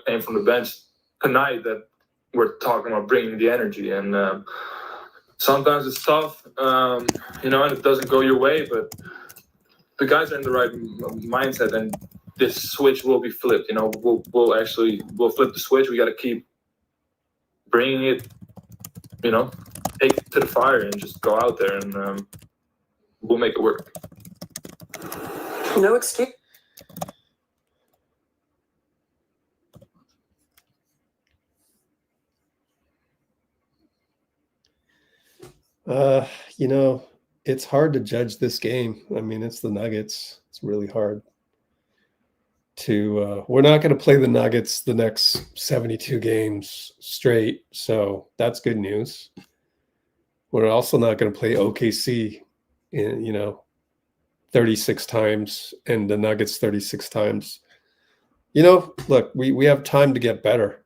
came from the bench tonight that were talking about bringing the energy, and sometimes it's tough, and it doesn't go your way, but the guys are in the right mindset, and this switch will be flipped. We'll flip the switch. We got to keep bringing it, take it to the fire and just go out there, and we'll make it work. No excuse. It's hard to judge this game. I mean, it's the Nuggets. It's really hard to we're not going to play the Nuggets the next 72 games straight, so that's good news. We're also not going to play OKC 36 times and the Nuggets 36 times. Look, we have time to get better,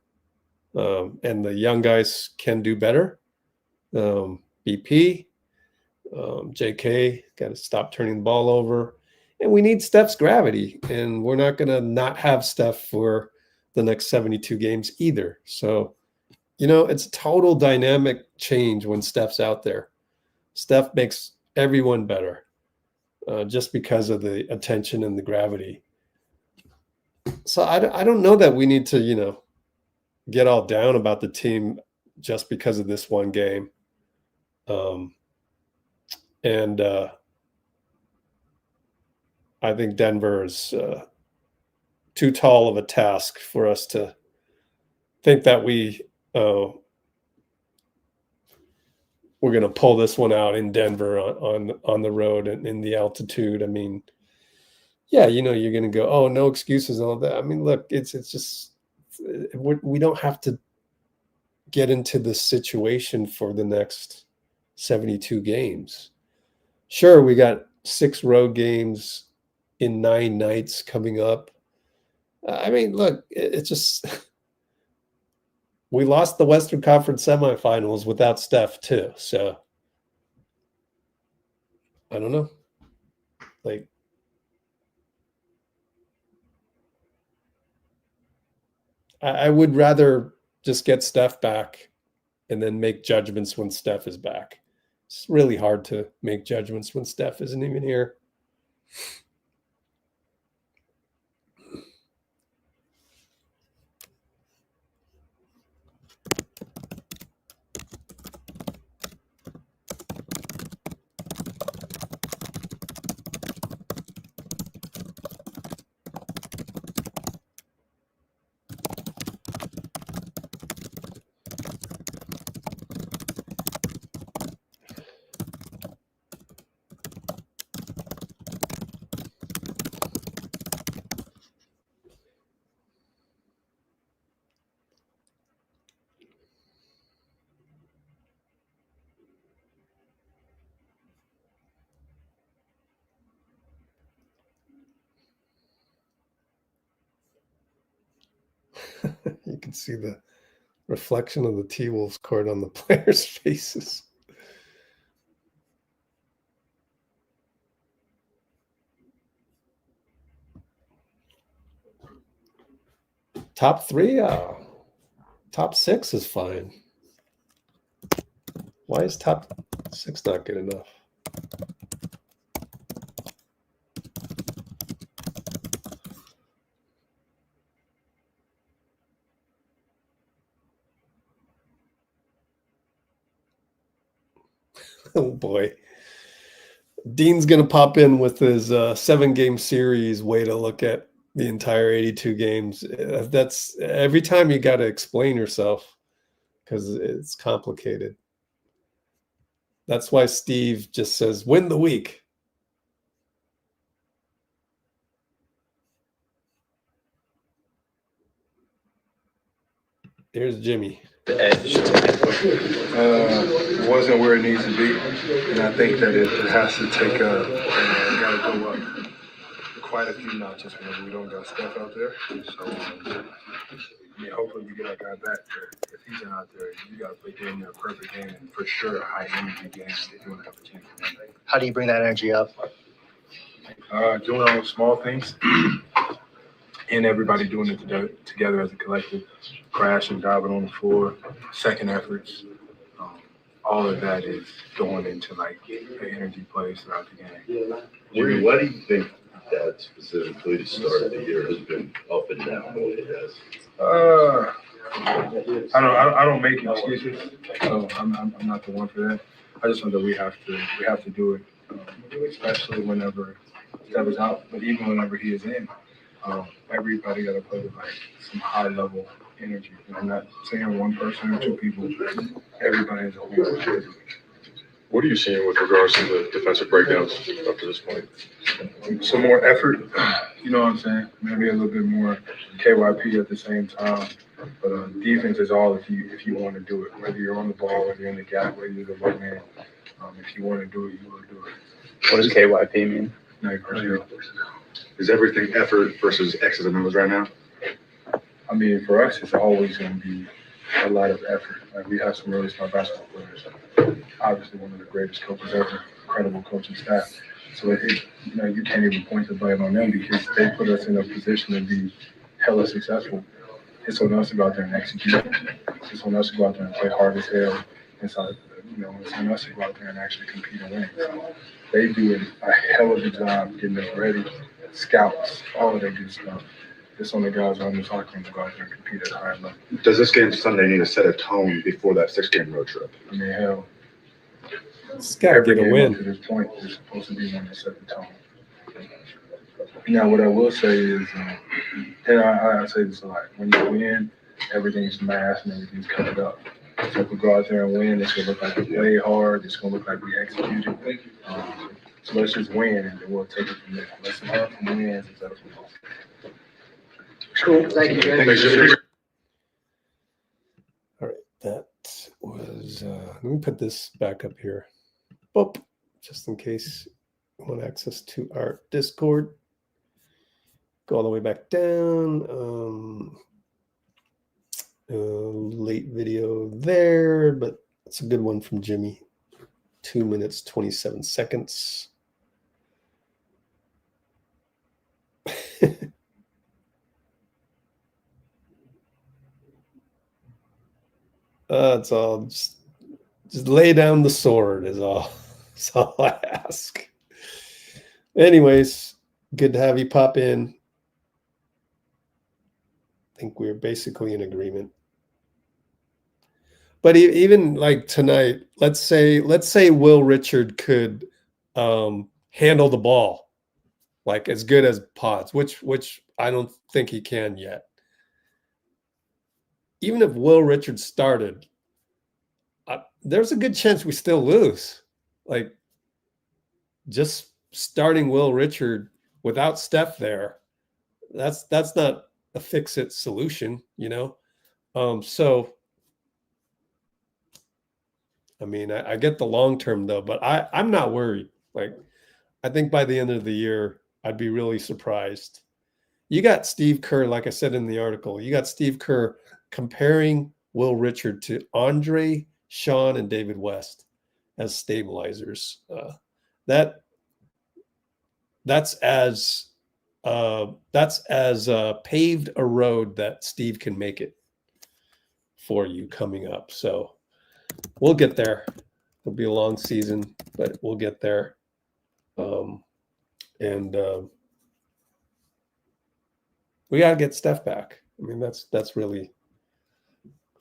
and the young guys can do better. BP, JK, got to stop turning the ball over. And we need Steph's gravity. And we're not going to not have Steph for the next 72 games either. So, it's a total dynamic change when Steph's out there. Steph makes everyone better just because of the attention and the gravity. So I don't know that we need to, get all down about the team just because of this one game. I think Denver is too tall of a task for us to think that we're going to pull this one out in Denver on the road and in the altitude. I mean, yeah, you're going to go, oh, no excuses and all that. I mean, look, it's just we don't have to get into this situation for the next 72 games. Sure, we got 6 road games in 9 nights coming up. I mean, look, it's just we lost the Western Conference semifinals without Steph too. So I don't know. I would rather just get Steph back and then make judgments when Steph is back. It's really hard to make judgments when Steph isn't even here. can see the reflection of the T-Wolves court on the players' faces. Top 3? Top 6 is fine. Why is top 6 not good enough? Oh boy. Dean's going to pop in with his 7-game series way to look at the entire 82 games. That's every time you got to explain yourself because it's complicated. That's why Steve just says, win the week. Here's Jimmy. The edge wasn't where it needs to be, and I think that it has to take got to go up quite a few notches whenever we don't got Steph out there. So, I mean, hopefully we get our guy back there. If he's not out there, you got to play damn near a perfect game, and for sure a high energy game if you want to have a chance to win. How do you bring that energy up? Doing all the small things. And everybody doing it together as a collective, crashing, diving on the floor, second efforts. All of that is going into like the energy plays throughout the game. Jimmy, why do you think that specifically to start the year has been up and down the way it has? I don't make excuses. So I'm not the one for that. I just know that we have to do it, especially whenever Steph is out, but even whenever he is in. Everybody got to play with like some high level energy. And I'm not saying one person or two people. Everybody has a whole lot of energy. What are you seeing with regards to the defensive breakdowns up to this point? Some more effort, you know what I'm saying? Maybe a little bit more KYP at the same time. But defense is all if you want to do it. Whether you're on the ball, whether you're in the gap, whether you're the low man. If you want to do it, you will do it. What does KYP mean? Is everything effort versus X's and O's right now? I mean, for us, it's always going to be a lot of effort. Like, we have some really smart basketball players. Obviously, one of the greatest coaches ever, incredible coaching staff. So, you can't even point the blame on them because they put us in a position to be hella successful. It's on us to go out there and execute. It's on us to go out there and play hard as hell. It's on us to go out there and actually compete and win. So they do a hell of a job getting us ready. Scouts, all of that good stuff. It's on the guys on this hockey team to go out there and compete at a high level. Does this game Sunday need to set a tone before that 6-game road trip? I mean, hell. It's got to get a win. Up to this point, it's supposed to be one that set the tone. Now, what I will say is, and I say this a lot, when you win, everything's masked and everything's covered up. So if we go out there and win, it's going to look like we played hard. It's going to look like we executed. So let's just win, and then we'll take it from there. Let's learn from wins instead of losses. Cool. Thank you. All right, that was. Let me put this back up here, boop, just in case you want access to our Discord. Go all the way back down. Late video there, but it's a good one from Jimmy. 2 minutes, 27 seconds. It's all just lay down the sword is all. That's all I ask. Anyways, good to have you pop in. I think we're basically in agreement. But even like tonight, let's say Will Richard could handle the ball like as good as Podz, which I don't think he can yet. Even if Will Richard started, there's a good chance we still lose. Like just starting Will Richard without Steph there, that's not a fix-it solution, So. I mean, I get the long term though, but I'm not worried. Like, I think by the end of the year, I'd be really surprised. You got Steve Kerr, like I said in the article, you got Steve Kerr comparing Will Richard to Andre, Sean, and David West as stabilizers. That's as paved a road that Steve can make it for you coming up. So we'll get there. It'll be a long season, but we'll get there. We got to get Steph back. I mean, that's really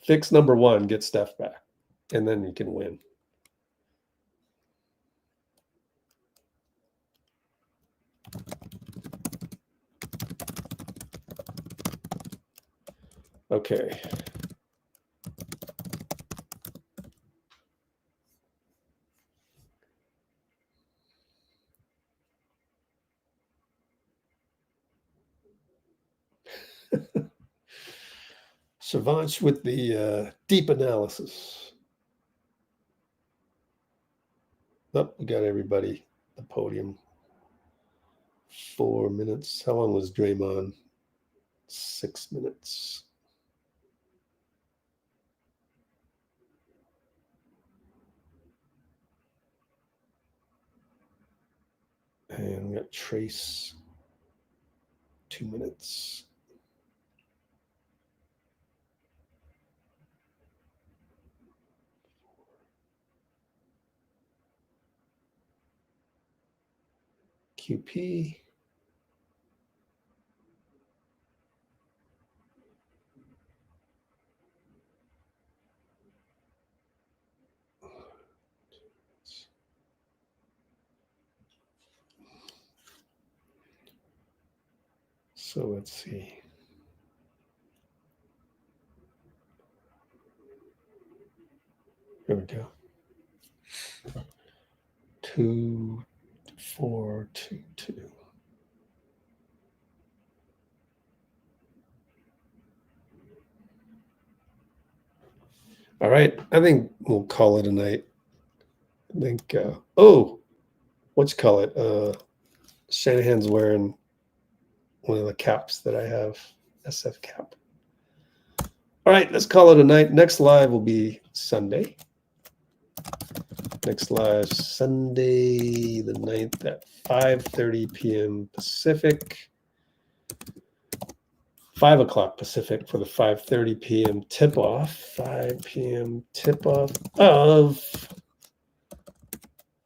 fix number one, get Steph back, and then you can win. Okay. Savant with the deep analysis. Oh, we got everybody at the podium. 4 minutes. How long was Draymond? 6 minutes. And we got Trayce. 2 minutes. QP. So let's see. Here we go. 2, 4, 2, 2. All right, I think we'll call it a night. I think, what you call it? Shanahan's wearing one of the caps that I have, SF cap. All right, let's call it a night. Next live will be Sunday. Next live, Sunday the 9th at 5:30 p.m. Pacific. 5 o'clock Pacific for the 5:30 p.m. tip-off. 5 p.m. tip-off of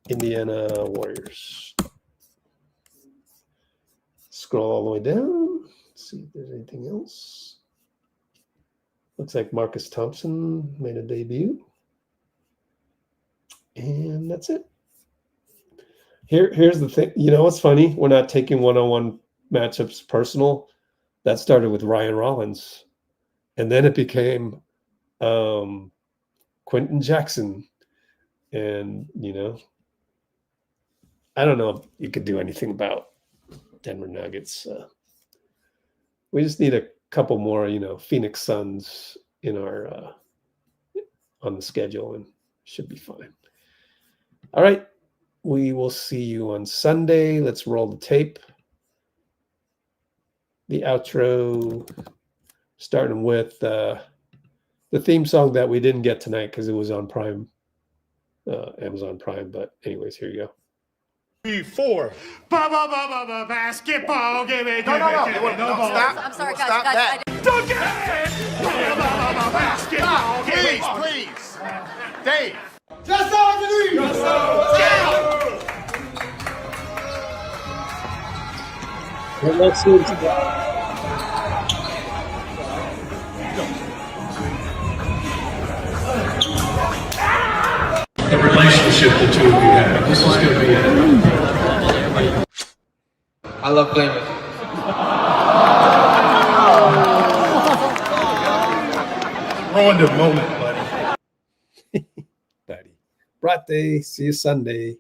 Indiana Warriors. Scroll all the way down. See if there's anything else. Looks like Marcus Thompson made a debut. And that's it. Here's the thing. You know what's funny? We're not taking one-on-one matchups personal. That started with Ryan Rollins. And then it became Quentin Jackson. And, I don't know if you could do anything about Denver Nuggets. We just need a couple more, Phoenix Suns in our on the schedule, and should be fine. All right, we will see you on Sunday. Let's roll the tape. The outro, starting with the theme song that we didn't get tonight because it was on Prime, Amazon Prime. But anyways, here you go. 3, 4. Basketball, give it. No, stop. I'm sorry, guys. Stop that. Don't get it. Basketball, Please. Dave. Just on the knee. Let's see what the relationship the two of you have. This is going to be it. I love playing with you. Ruined the moment, buddy. Brate. See you Sunday.